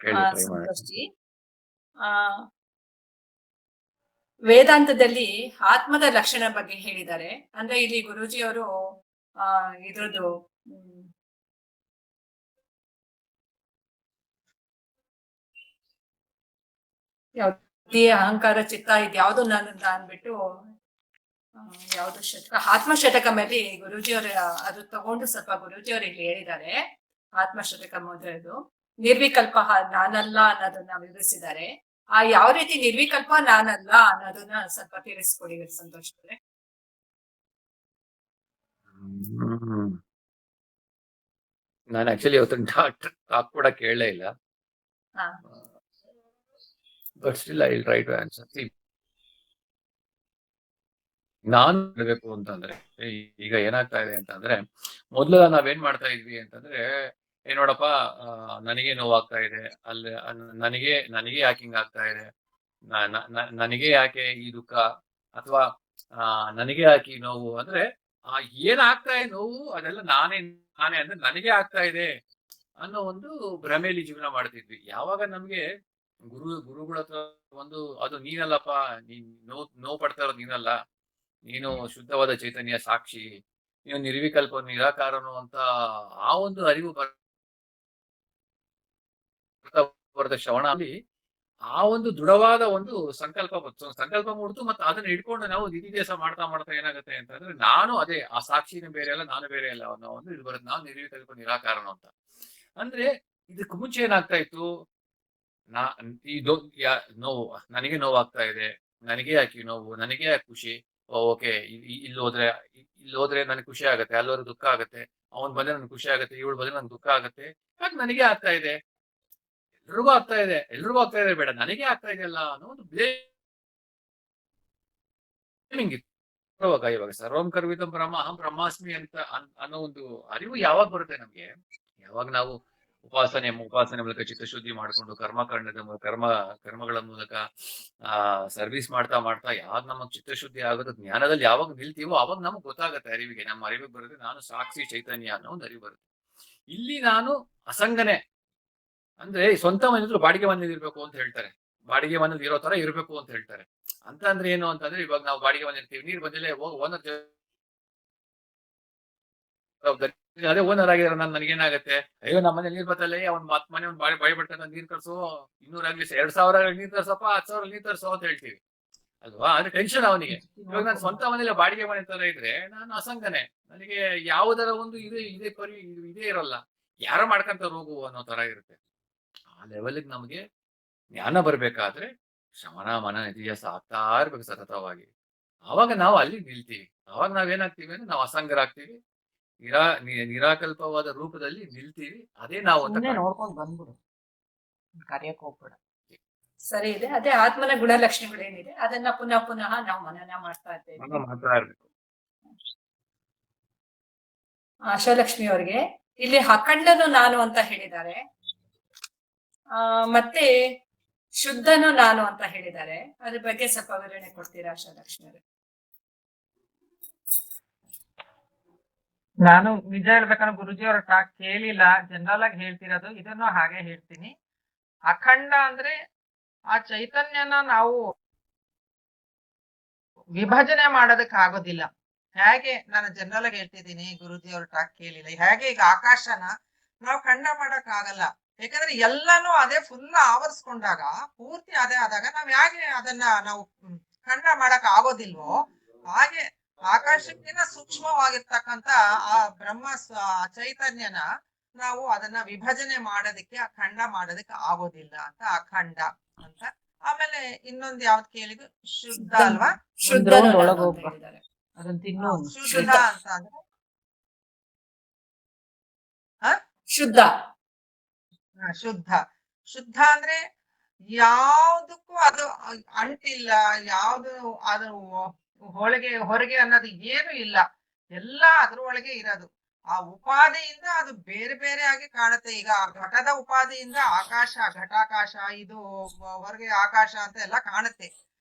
ಕೇಳಿ, ಟ್ರೈ ಮಾಡಿ. ಸಂತೋಷ್ಜಿ. ವೇದಾಂತದಲ್ಲಿ ಆತ್ಮದ ಲಕ್ಷಣ ಬಗ್ಗೆ ಹೇಳಿದ್ದಾರೆ. ಅಂದ್ರೆ ಇಲ್ಲಿ ಗುರೂಜಿ ಅವರು ಇದ್ರದ್ದು ಯಾವ್ದೇ ಅಹಂಕಾರ ಚಿತ್ತ ಇದ್ಯಾವ್ದು ನಾನು ಅಂದ್ಬಿಟ್ಟು ಯಾವ್ದು ಶತಕ, ಆತ್ಮಶತಕ ಮೇಲೆ ಗುರೂಜಿ ಅವರ ಅದು ತಗೊಂಡು ಸ್ವಲ್ಪ ಗುರೂಜಿ ಅವರು ಇಲ್ಲಿ ಹೇಳಿದ್ದಾರೆ. ಆತ್ಮಶತಕ ಮೊದಲದು ನಿರ್ವಿಕಲ್ಪ ನಾನಲ್ಲ ಅನ್ನೋದನ್ನ ವಿವರಿಸಿದ್ದಾರೆ. ಯಾವ ರೀತಿ ನಿರ್ವಿಕಲ್ಪ ನಾನಲ್ಲ ಅನ್ನೋದನ್ನ ಸ್ವಲ್ಪ ತಿಳಿಸ್ಕೊಡಿ ಸಂತೋಷ್ ಅವರೇ. ನಾನು ಆಕ್ಚುಲಿ ಇವತ್ತು ಟಾಕ್ ಕೂಡ ಕೇಳಲೇ ಇಲ್ಲ, ಹಾ. But still I will try to answer. ನಾನು ಹೇಳ್ಬೇಕು ಅಂತಂದ್ರೆ ಈಗ ಏನಾಗ್ತಾ ಇದೆ ಅಂತಂದ್ರೆ, ಮೊದ್ಲು ನಾವೇನ್ ಮಾಡ್ತಾ ಇದ್ವಿ ಅಂತಂದ್ರೆ, ನೋಡಪ್ಪ, ನನಗೆ ನೋವಾಗ್ತಾ ಇದೆ, ಅಲ್ಲಿ ನನಗೆ ಯಾಕೆ ಹಿಂಗ್ ಆಗ್ತಾ ಇದೆ, ನನಗೆ ಯಾಕೆ ಈ ದುಃಖ, ಅಥವಾ ನನಗೆ ಯಾಕೆ ಈ ನೋವು, ಅಂದ್ರೆ ಏನಾಗ್ತಾ ಇದೆ ನೋವು ಅದೆಲ್ಲ ನಾನೇ ಅಂದ್ರೆ ನನಗೆ ಆಗ್ತಾ ಇದೆ ಅನ್ನೋ ಒಂದು ಭ್ರಮೆಯಲ್ಲಿ ಜೀವನ ಮಾಡ್ತಿದ್ವಿ. ಯಾವಾಗ ನಮ್ಗೆ ಗುರುಗಳ ಹತ್ರ ಅದು ನೀನಲ್ಲಪ್ಪ, ನೀನ್ ನೋವು ಪಡ್ತಾ ಇರೋದು ನೀನಲ್ಲ, ನೀನು ಶುದ್ಧವಾದ ಚೈತನ್ಯ ಸಾಕ್ಷಿ, ನೀನು ನಿರ್ವಿಕಲ್ಪ ನಿರಾಕಾರನು ಅಂತ ಆ ಒಂದು ಅರಿವು ಬರದ ಶ್ರವಣದಲ್ಲಿ ಆ ಒಂದು ದೃಢವಾದ ಒಂದು ಸಂಕಲ್ಪ ಮೂಡ್ತು. ಮತ್ತೆ ಅದನ್ನ ಇಟ್ಕೊಂಡು ನಾವು ದಿದಿದೇಶ ಮಾಡ್ತಾ ಏನಾಗುತ್ತೆ ಅಂತಂದ್ರೆ, ನಾನು ಅದೇ ಆ ಸಾಕ್ಷಿನ ಬೇರೆ ಅಲ್ಲ, ನಾನು ಬೇರೆ ಅಲ್ಲ ಅನ್ನೋ ಒಂದು ಇದು ಬರುತ್ತೆ. ನಾವು ನಿರ್ವಿಕಲ್ಪ ನಿರಾಕಾರನು ಅಂತ ಅಂದ್ರೆ, ಇದಕ್ಕೆ ಮುಂಚೆ ಏನಾಗ್ತಾ ಇತ್ತು, ನೋವು ನನಗೆ ನೋವಾಗ್ತಾ ಇದೆ, ನನಗೆ ಯಾಕೆ ನೋವು, ನನಗೆ ಯಾಕೆ ಖುಷಿ, ಓಕೆ ಇಲ್ಲಿ ಹೋದ್ರೆ ನನಗೆ ಖುಷಿ ಆಗತ್ತೆ, ಅಲ್ಲೋದ್ರೆ ದುಃಖ ಆಗತ್ತೆ, ಅವನ್ ಬಂದ್ರೆ ನನ್ಗೆ ಖುಷಿ ಆಗತ್ತೆ, ಇವಳು ಬಂದ್ರೆ ನನ್ಗೆ ದುಃಖ ಆಗತ್ತೆ, ಯಾಕೆ ನನಗೆ ಆಗ್ತಾ ಇದೆ, ಎಲ್ರಿಗೂ ಆಗ್ತಾ ಇದೆ ಬೇಡ, ನನಗೆ ಆಗ್ತಾ ಇದೆಯಲ್ಲ ಅನ್ನೋ ಒಂದು ಬ್ಲೇಮಿಂಗ್ ಇತ್ತು. ಇವಾಗ ಸರ್ವಂ ಕರ್ವಿದಂ ಬ್ರಹ್ಮ ಅಹಂ ಬ್ರಹ್ಮಾಸ್ಮಿ ಅಂತ ಅನ್ನೋ ಒಂದು ಅರಿವು ಯಾವಾಗ ಬರುತ್ತೆ ನಮ್ಗೆ, ಯಾವಾಗ ನಾವು ಉಪಾಸನೆ ಮೂಲಕ ಚಿತ್ತಶುದ್ಧಿ ಮಾಡ್ಕೊಂಡು ಕರ್ಮಗಳ ಮೂಲಕ ಸರ್ವಿಸ್ ಮಾಡ್ತಾ ಯಾವಾಗ ನಮಗ್ ಚಿತ್ತಶುದ್ಧಿ ಆಗೋದು, ಜ್ಞಾನದಲ್ಲಿ ಯಾವಾಗ ನಿಲ್ತೀವೋ ಅವಾಗ ನಮಗ್ ಗೊತ್ತಾಗತ್ತೆ, ನಮ್ಮ ಅರಿವಿಗೆ ಬರುತ್ತೆ, ನಾನು ಸಾಕ್ಷಿ ಚೈತನ್ಯ ಅನ್ನೋ ಒಂದು ಅರಿವು ಬರುತ್ತೆ. ಇಲ್ಲಿ ನಾನು ಅಸಂಗನೆ, ಅಂದ್ರೆ ಸ್ವಂತ ಮನೆಯಲ್ಲೂ ಬಾಡಿಗೆ ಮನೇಲಿ ಇರ್ಬೇಕು ಅಂತ ಹೇಳ್ತಾರೆ, ಬಾಡಿಗೆ ಮನೇಲಿ ಇರೋ ತರ ಇರ್ಬೇಕು ಅಂತ ಹೇಳ್ತಾರೆ. ಅಂತ ಅಂದ್ರೆ ಏನು ಅಂತಂದ್ರೆ, ಇವಾಗ ನಾವು ಬಾಡಿಗೆ ಮನೆ ಇರ್ತೀವಿ, ನೀರ್ ಬಂದಿಲ್ಲ ಓನರ್ ಅದೇ ಓನರ್ ಆಗಿರೋ ನನಗೇನಾಗತ್ತೆ, ಅಯ್ಯೋ ನಮ್ಮ ಮನೆ ನೀರ್ ಬತ್ತಲ್ಲ, ಮನೆ ಬಾಯಿ ಬಿಡ್ತಾನೆ, ನೀರ್ ತರ್ಸೋ, 200 ಆಗ್ಲಿ 2000 ನೀರ್ ತರ್ಸಪ್ಪ, 10,000 ನೀರ್ ತರ್ಸೋ ಅಂತ ಹೇಳ್ತೀವಿ ಅಲ್ವಾ. ಅಂದ್ರೆ ಟೆನ್ಷನ್ ಅವನಿಗೆ. ಇವಾಗ ನಾನು ಸ್ವಂತ ಮನೇಲಿ ಬಾಡಿಗೆ ಮನೆ ತರ ಇದ್ರೆ ನಾನು ಅಸಂಗನೆ, ನನಗೆ ಯಾವುದರ ಒಂದು ಇದೇ ಇರಲ್ಲ, ಯಾರೋ ಮಾಡ್ಕೊಂತ ಹೋಗು ಅನ್ನೋ ತರ ಇರುತ್ತೆ. ಆ ಲೆವೆಲ್ಗೆ ನಮ್ಗೆ ಜ್ಞಾನ ಬರ್ಬೇಕಾದ್ರೆ ಶ್ರವಣ ಮನ ನಿಧಿಯಾಸ ಆಗ್ತಾ ಇರ್ಬೇಕು ಸತತವಾಗಿ. ಅವಾಗ ನಾವು ಅಲ್ಲಿ ನಿಲ್ತೀವಿ. ಅವಾಗ ನಾವೇನಾಗ್ತೀವಿ ಅಂದ್ರೆ ನಾವು ಅಸಂಗರಾಗ್ತೀವಿ, ನಿರಾಕಲ್ಪವಾದ ರೂಪದಲ್ಲಿ ನಿಲ್ತೀವಿ. ಅದೇ ನಾವು ಅಂತ ನೋಡ್ಕೊಂಡು ಬಂದ್ಬಿಡು, ಕರೆಯಕ್ ಹೋಗ್ಬೇಡ. ಸರಿ ಇದೆ. ಅದೇ ಆತ್ಮನ ಗುಣಲಕ್ಷಣಗಳೇನಿದೆ ಅದನ್ನ ಪುನಃ ನಾವು ಮನನ ಮಾಡ್ತಾ ಇರ್ತೇವೆ. ಆಶಾಲಕ್ಷ್ಮಿ ಅವ್ರಿಗೆ ಇಲ್ಲಿ ಅಖಂಡನು ನಾನು ಅಂತ ಹೇಳಿದ್ದಾರೆ, ಮತ್ತೆ ಶುದ್ಧನು ನಾನು ಅಂತ ಹೇಳಿದ್ದಾರೆ. ಅದ್ರ ಬಗ್ಗೆ ಸ್ವಲ್ಪ ವಿವರಣೆ ಕೊಡ್ತೀರಾ ಆಶಾಲಕ್ಷ್ಮಿ ಅವರೇ? ನಾನು ನಿಜ ಹೇಳ್ಬೇಕಂದ್ರೆ ಗುರುಜಿ ಅವರ ಟಾಕ್ ಕೇಳಿಲ್ಲ, ಜನರಲ್ ಆಗಿ ಹೇಳ್ತಿರೋದು, ಇದನ್ನು ಹಾಗೆ ಹೇಳ್ತೀನಿ. ಅಖಂಡ ಅಂದ್ರೆ ಆ ಚೈತನ್ಯನ ನಾವು ವಿಭಜನೆ ಮಾಡೋದಕ್ಕೆ ಆಗೋದಿಲ್ಲ. ಹೇಗೆ ನಾನು ಜನರಲ್ ಆಗಿ ಹೇಳ್ತಿದ್ದೀನಿ, ಗುರುಜಿ ಅವ್ರ ಟಾಕ್ ಕೇಳಿಲ್ಲ. ಹೇಗೆ ಈಗ ಆಕಾಶನ ನಾವು ಖಂಡ ಮಾಡಕ್ ಆಗಲ್ಲ, ಯಾಕಂದ್ರೆ ಎಲ್ಲಾನು ಅದೇ ಫುಲ್ ಆವರಿಸ್ಕೊಂಡಾಗ, ಪೂರ್ತಿ ಅದೇ ಆದಾಗ ನಾವ್ ಹೇಗೆ ಅದನ್ನ ನಾವು ಖಂಡ ಮಾಡಕ್ ಆಗೋದಿಲ್ವೋ, ಹಾಗೆ ಆಕಾಶಕ್ಕಿಂತ ಸೂಕ್ಷ್ಮವಾಗಿರ್ತಕ್ಕಂತ ಆ ಬ್ರಹ್ಮ ಚೈತನ್ಯನ ನಾವು ಅದನ್ನ ವಿಭಜನೆ ಮಾಡೋದಕ್ಕೆ, ಆ ಖಂಡ ಮಾಡೋದಕ್ಕೆ ಆಗೋದಿಲ್ಲ ಅಂತ ಅಖಂಡ ಅಂತ. ಆಮೇಲೆ ಇನ್ನೊಂದು ಯಾವ್ದು ಕೇಳಿದ್ರು, ಶುದ್ಧ ಅಲ್ವಾ? ಶುದ್ಧ ಶುದ್ಧ ಅಂತ ಅಂದ್ರೆ ಶುದ್ಧ ಅಂದ್ರೆ ಯಾವ್ದಕ್ಕೂ ಅದು ಅಂಟಿಲ್ಲ, ಯಾವ್ದು ಅದು ಹೊರಗೆ ಅನ್ನೋದು ಏನು ಇಲ್ಲ, ಎಲ್ಲ ಅದ್ರೊಳಗೆ ಇರೋದು. ಆ ಉಪಾಧಿಯಿಂದ ಅದು ಬೇರೆ ಬೇರೆ ಆಗಿ ಕಾಣುತ್ತೆ. ಈಗ ಆ ಘಟದ ಉಪಾಧಿಯಿಂದ ಆಕಾಶ, ಘಟಾಕಾಶ, ಇದು ಹೊರಗೆ ಆಕಾಶ ಅಂತ ಎಲ್ಲ ಕಾಣುತ್ತೆ.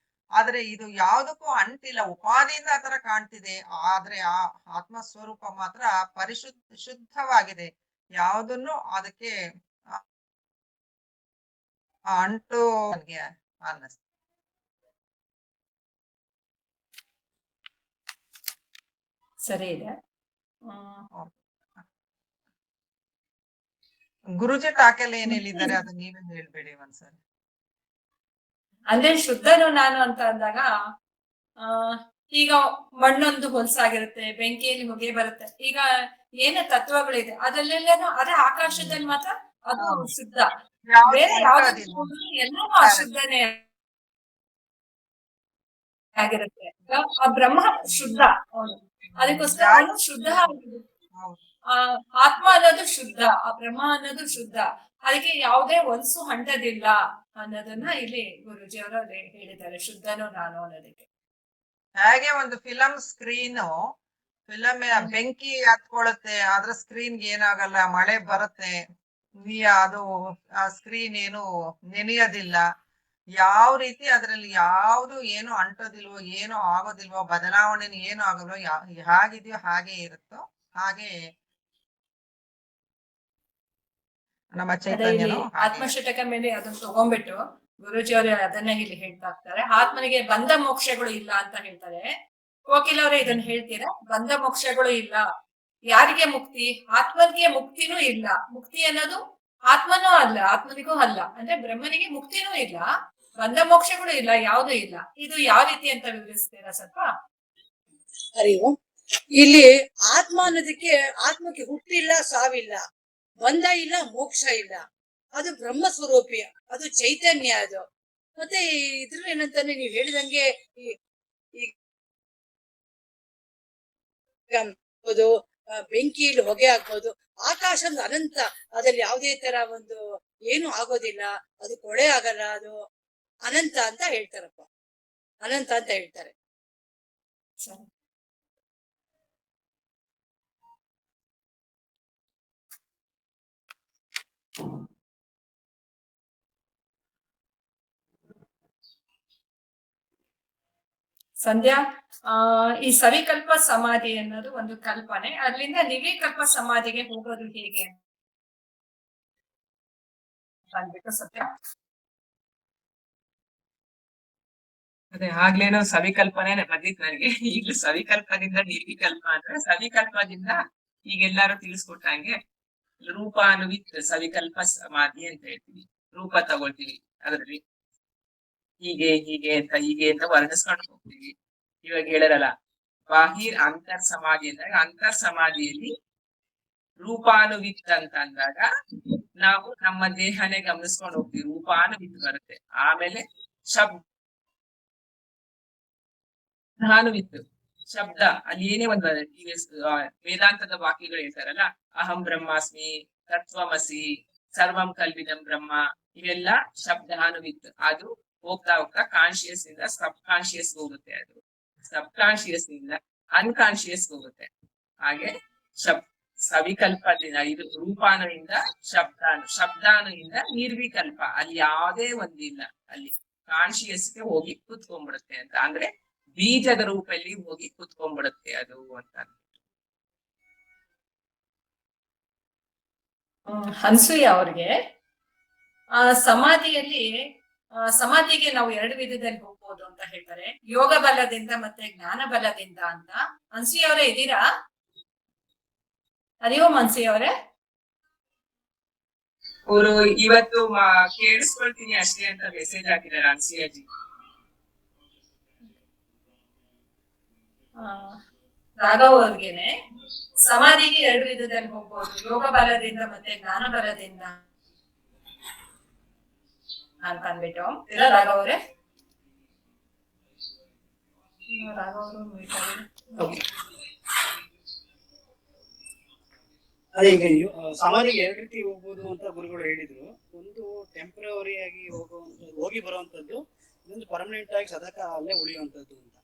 ಆದ್ರೆ ಇದು ಯಾವುದಕ್ಕೂ ಅಂಟಿಲ್ಲ, ಉಪಾಧಿಯಿಂದ ಆತರ ಕಾಣ್ತಿದೆ. ಆದ್ರೆ ಆ ಆತ್ಮಸ್ವರೂಪ ಮಾತ್ರ ಶುದ್ಧವಾಗಿದೆ. ಯಾವುದನ್ನು ಅದಕ್ಕೆ ಅಂಟು ನನಗೆ ಅನ್ನಿಸ್ತು. ಸರಿ ಇದೆ. ಗುರುಜಿ ಟಾಕೆಲ್ ಏನ್ ಹೇಳಿದ್ದಾರೆ ಅದು ನೀವೇ ಹೇಳ್ಬೇಡಿ ಒಂದ್ಸರಿ. ಅಂದ್ರೆ ಶುದ್ಧನು ನಾನು ಅಂತ ಅಂದಾಗ ಈಗ ಮಣ್ಣೊಂದು ಹೊಲಸಾಗಿರುತ್ತೆ, ಬೆಂಕಿಯಲ್ಲಿ ಹೊಗೆ ಬರುತ್ತೆ. ಈಗ ಏನೇ ತತ್ವಗಳಿದೆ ಅದರಲ್ಲೆಲ್ಲನೂ ಅದೇ ಆಕಾಶದಲ್ಲಿ ಮಾತ್ರ ಅದು ಶುದ್ಧ, ಬೇರೆ ಯಾವ್ದು ಎಲ್ಲವೂ ಅಶುದ್ಧನೇ ಆಗಿರುತ್ತೆ. ಆ ಬ್ರಹ್ಮ ಶುದ್ಧ, ಅವನು ಅದಕ್ಕೋಸ್ಕರ ಅವನು ಶುದ್ಧ. ಆ ಆತ್ಮ ಅನ್ನೋದು ಶುದ್ಧ, ಆ ಬ್ರಹ್ಮ ಅನ್ನೋದು ಶುದ್ಧ, ಅದಕ್ಕೆ ಯಾವುದೇ ಹೊಲಸು ಹಂಟದಿಲ್ಲ ಅನ್ನೋದನ್ನ ಇಲ್ಲಿ ಗುರುಜಿ ಅವರು ಹೇಳಿದ್ದಾರೆ, ಶುದ್ಧನು ನಾನು ಅನ್ನೋದಕ್ಕೆ. ಹಾಗೆ ಒಂದು ಫಿಲಂ ಬೆಂಕಿ ಹತ್ಕೊಳ್ಳುತ್ತೆ, ಆದ್ರೆ ಸ್ಕ್ರೀನ್ಗೆ ಏನಾಗಲ್ಲ, ಮಳೆ ಬರುತ್ತೆ, ಅದು ಆ ಸ್ಕ್ರೀನ್ ಏನು ನೆನೆಯೋದಿಲ್ಲ. ಯಾವ ರೀತಿ ಅದ್ರಲ್ಲಿ ಯಾವ್ದು ಏನು ಅಂಟೋದಿಲ್ವೋ, ಏನು ಆಗೋದಿಲ್ವೋ, ಬದಲಾವಣೆ ಏನು ಆಗಲ್ವೋ, ಹೇಗಿದೆಯೋ ಹಾಗೆ ಇರುತ್ತೋ ಹಾಗೆ ನಮ್ಮ ಚೈತನ್ಯನು. ಆತ್ಮಶತಕ ಮೇಲೆ ಅದನ್ನ ತಗೊಂಡ್ಬಿಟ್ಟು ಗುರುಜಿ ಅವರು ಅದನ್ನ ಇಲ್ಲಿ ಹೇಳ್ತಾ ಇರ್ತಾರೆ. ಆತ್ಮನಿಗೆ ಬಂಧ ಮೋಕ್ಷಗಳು ಇಲ್ಲ ಅಂತ ಹೇಳ್ತಾರೆ. ಕೋಕಿಲ್ ಅವರೇ ಇದನ್ನ ಹೇಳ್ತೀರಾ? ಬಂಧ ಮೋಕ್ಷಗಳು ಇಲ್ಲ. ಯಾರಿಗೆ ಮುಕ್ತಿ? ಆತ್ಮನಿಗೆ ಮುಕ್ತಿನೂ ಇಲ್ಲ. ಮುಕ್ತಿ ಅನ್ನೋದು ಆತ್ಮನೂ ಅಲ್ಲ, ಆತ್ಮನಿಗೂ ಅಲ್ಲ. ಅಂದ್ರೆ ಬ್ರಹ್ಮನಿಗೆ ಮುಕ್ತಿನೂ ಇಲ್ಲ, ಬಂಧ ಮೋಕ್ಷಗಳು ಇಲ್ಲ, ಯಾವುದೂ ಇಲ್ಲ. ಇದು ಯಾವ ರೀತಿ ಅಂತ ವಿವರಿಸ್ತೀರಾ ಸ್ವಲ್ಪ? ಅರಿವು ಇಲ್ಲಿ ಆತ್ಮ ಅನ್ನೋದಕ್ಕೆ, ಆತ್ಮಕ್ಕೆ ಹುಟ್ಟಿಲ್ಲ, ಸಾವಿಲ್ಲ, ಬಂಧ ಇಲ್ಲ, ಮೋಕ್ಷ ಇಲ್ಲ. ಅದು ಬ್ರಹ್ಮ ಸ್ವರೂಪಿ, ಅದು ಚೈತನ್ಯ. ಅದು ಮತ್ತೆ ಇದ್ರ ಏನಂತಾನೆ ನೀವು ಹೇಳಿದಂಗೆ ಆಗ್ಬೋದು, ಬೆಂಕಿಯಲ್ಲಿ ಹೊಗೆ ಆಗ್ಬೋದು, ಆಕಾಶ ಒಂದು ಅನಂತ, ಅದ್ರಲ್ಲಿ ಯಾವುದೇ ತರ ಒಂದು ಏನು ಆಗೋದಿಲ್ಲ, ಅದು ಕೊಳೆ ಆಗಲ್ಲ, ಅದು ಅನಂತ ಅಂತ ಹೇಳ್ತಾರಪ್ಪ, ಅನಂತ ಅಂತ ಹೇಳ್ತಾರೆ. ಸಂಧ್ಯಾ, ಈ ಸವಿಕಲ್ಪ ಸಮಾಧಿ ಅನ್ನೋದು ಒಂದು ಕಲ್ಪನೆ, ಅಲ್ಲಿಂದ ನಿರ್ವಿಕಲ್ಪ ಸಮಾಧಿಗೆ ಹೋಗೋದು ಹೇಗೆ ಅಂದ್ಬಿಟ್ಟು ಸತ್ಯ. ಅದೇ ಆಗ್ಲೇನೋ ಸವಿಕಲ್ಪನೆ ಬಂದಿತ್ತು ನನಗೆ. ಈಗಲೂ ಸವಿಕಲ್ಪದಿಂದ ನಿರ್ವಿಕಲ್ಪ ಅಂದ್ರೆ, ಸವಿಕಲ್ಪದಿಂದ ಈಗೆಲ್ಲಾರು ತಿಳಿಸ್ಕೊಟ್ಟಂಗೆ ರೂಪಾನುವಿತ್ ಸವಿಕಲ್ಪ ಸಮಾಧಿ ಅಂತ ಹೇಳ್ತೀವಿ. ರೂಪ ತಗೊಳ್ತೀವಿ, ಅದ್ರಲ್ಲಿ ಹೀಗೆ ಅಂತ ವರ್ಣಿಸ್ಕೊಂಡು ಹೋಗ್ತೀವಿ. ಇವಾಗ ಹೇಳರಲ್ಲ, ಬಾಹಿರ್ ಅಂತರ್ ಸಮಾಧಿ ಅಂದಾಗ, ಅಂತರ್ ಸಮಾಧಿಯಲ್ಲಿ ರೂಪಾನುವಿತ್ ಅಂತ ಅಂದಾಗ ನಾವು ನಮ್ಮ ದೇಹನೇ ಗಮನಿಸ್ಕೊಂಡು ಹೋಗ್ತೀವಿ, ರೂಪಾನುವಿತ್ ಬರುತ್ತೆ. ಆಮೇಲೆ ಶಬ್ದಾನುವಿತ್, ಶಬ್ದ ಅಲ್ಲಿ ಏನೇ ಒಂದು ವೇದಾಂತದ ವಾಕ್ಯಗಳು ಹೇಳ್ತಾರಲ್ಲ, ಅಹಂ ಬ್ರಹ್ಮಾಸ್ಮಿ, ತತ್ವಮಸಿ, ಸರ್ವಂ ಕಲ್ವಿದಂ ಬ್ರಹ್ಮ, ಇವೆಲ್ಲ ಶಬ್ದಾನುವಿತ್. ಅದು ಹೋಗ್ತಾ ಹೋಗ್ತಾ ಕಾನ್ಶಿಯಸ್ ಇಂದ ಸಬ್ ಕಾನ್ಶಿಯಸ್ ಹೋಗುತ್ತೆ, ಅದು ಸಬ್ ಕಾನ್ಶಿಯಸ್ ಇಂದ ಅನ್ಕಾನ್ಶಿಯಸ್ ಹೋಗುತ್ತೆ. ಹಾಗೆ ಸವಿಕಲ್ಪದಿಂದ ಇದು ರೂಪಾನುವಿಂದ ಶಬ್ದಾನುವಿಂದ ನಿರ್ವಿಕಲ್ಪ, ಅಲ್ಲಿ ಯಾವುದೇ ಒಂದಿಲ್ಲ, ಅಲ್ಲಿ ಕಾನ್ಶಿಯಸ್ಗೆ ಹೋಗಿ ಕೂತ್ಕೊಂಡ್ಬಿಡುತ್ತೆ ಅಂತ. ಅಂದ್ರೆ ಬೀಜದ ರೂಪದಲ್ಲಿ ಹೋಗಿ ಕೂತ್ಕೊಂಡ್ಬಿಡುತ್ತೆ ಅದು ಅಂತ. ಅನ್ಸೂಯ ಅವ್ರಿಗೆ ಸಮಾಧಿಗೆ ನಾವು 2 ವಿಧದಲ್ಲಿ ಹೋಗ್ಬೋದು ಅಂತ ಹೇಳ್ತಾರೆ, ಯೋಗ ಬಲದಿಂದ ಮತ್ತೆ ಜ್ಞಾನ ಬಲದಿಂದ ಅಂತ. ಅನ್ಸೂಯ ಅವರೇ ಇದ್ದೀರಾ? ಅರಿವು ಅನ್ಸೂಯ ಅವರೇ? ಅವರು ಇವತ್ತು ಕೇಳಿಸ್ಕೊಳ್ತೀನಿ ಅಷ್ಟೇ ಅಂತ ಮೆಸೇಜ್ ಹಾಕಿದ್ದಾರೆ ಅನ್ಸೂಯಾಜಿ. ರಾಘವ್ ಅವ್ರಿಗೇನೆ ಸಮಾಧಿಗೆ 2 ವಿಧದಲ್ಲಿ ಹೋಗ್ಬೋದು, ಯೋಗ ಬಲದಿಂದ ಮತ್ತೆ ಜ್ಞಾನ ಬಲದಿಂದ ಅಂತ ಅಂದ್ಬಿಟ್ಟು. ರಾಘವ್ ಅವರೇ? ಅದೇ ಈಗ ಸಮಾಧಿಗೆ 2 ರೀತಿ ಹೋಗ್ಬೋದು ಅಂತ ಗುರುಗಳು ಹೇಳಿದ್ರು. ಒಂದು ಟೆಂಪರರಿ ಆಗಿ ಹೋಗಿ ಬರುವಂತದ್ದು, ಇನ್ನೊಂದು ಪರ್ಮನೆಂಟ್ ಆಗಿ ಸದಾಕಾಲ ಅಲ್ಲೇ ಉಳಿಯುವಂತದ್ದು ಅಂತ.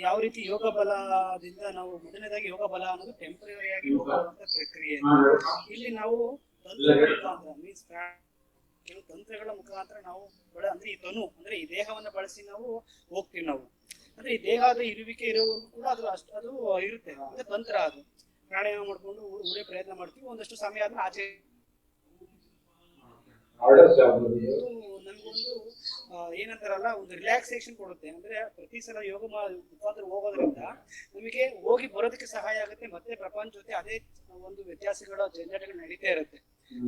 ಯಾವ ರೀತಿ ಯೋಗ ಬಲದಿಂದ ನಾವು ಮೊದಲನೇದಾಗಿ ಯೋಗ ಬಲ ಅನ್ನೋದು ಟೆಂಪರರಿ ಆಗಿ ಹೋಗುವಂತ ಪ್ರಕ್ರಿಯೆ. ಇಲ್ಲಿ ನಾವು ತಂತ್ರಗಳ ಮುಖಾಂತರ ಮೀನ್ಸ್ ಕೆಲವು ತಂತ್ರಗಳ ಮುಖಾಂತರ ನಾವು ಅಂದ್ರೆ ಈ ತನು ಅಂದ್ರೆ ಈ ದೇಹವನ್ನ ಬಳಸಿ ನಾವು ಹೋಗ್ತೀವಿ ನಾವು. ಅಂದ್ರೆ ಈ ದೇಹದ ಇರುವಿಕೆ ಇರೋವರೆಗೂ ಕೂಡ ಅದು ಇರುತ್ತೆ, ಅಂದ್ರೆ ತಂತ್ರ. ಅದು ಪ್ರಾಣಾಯಾಮ ಮಾಡ್ಕೊಂಡು ಉಳಿಯೋ ಪ್ರಯತ್ನ ಮಾಡ್ತೀವಿ. ಒಂದಷ್ಟು ಸಮಯ ಆದ್ಮೇಲೆ ಆಚೆ ನಮಗೊಂದು ಏನಂತಾರಲ್ಲ ಒಂದು ರಿಲ್ಯಾಕ್ಸೇಷನ್ ಕೊಡುತ್ತೆ. ಅಂದ್ರೆ ಪ್ರತಿ ಸಲ ಯೋಗ ಮುಖಾಂತರ ಹೋಗೋದ್ರಿಂದ ನಮಗೆ ಹೋಗಿ ಬರೋದಕ್ಕೆ ಸಹಾಯ ಆಗುತ್ತೆ. ಮತ್ತೆ ಪ್ರಪಂಚ ಜೊತೆ ಅದೇ ಒಂದು ವ್ಯತ್ಯಾಸಗಳ ಜಂಜಾಟಗಳು ನಡೀತಾ ಇರುತ್ತೆ.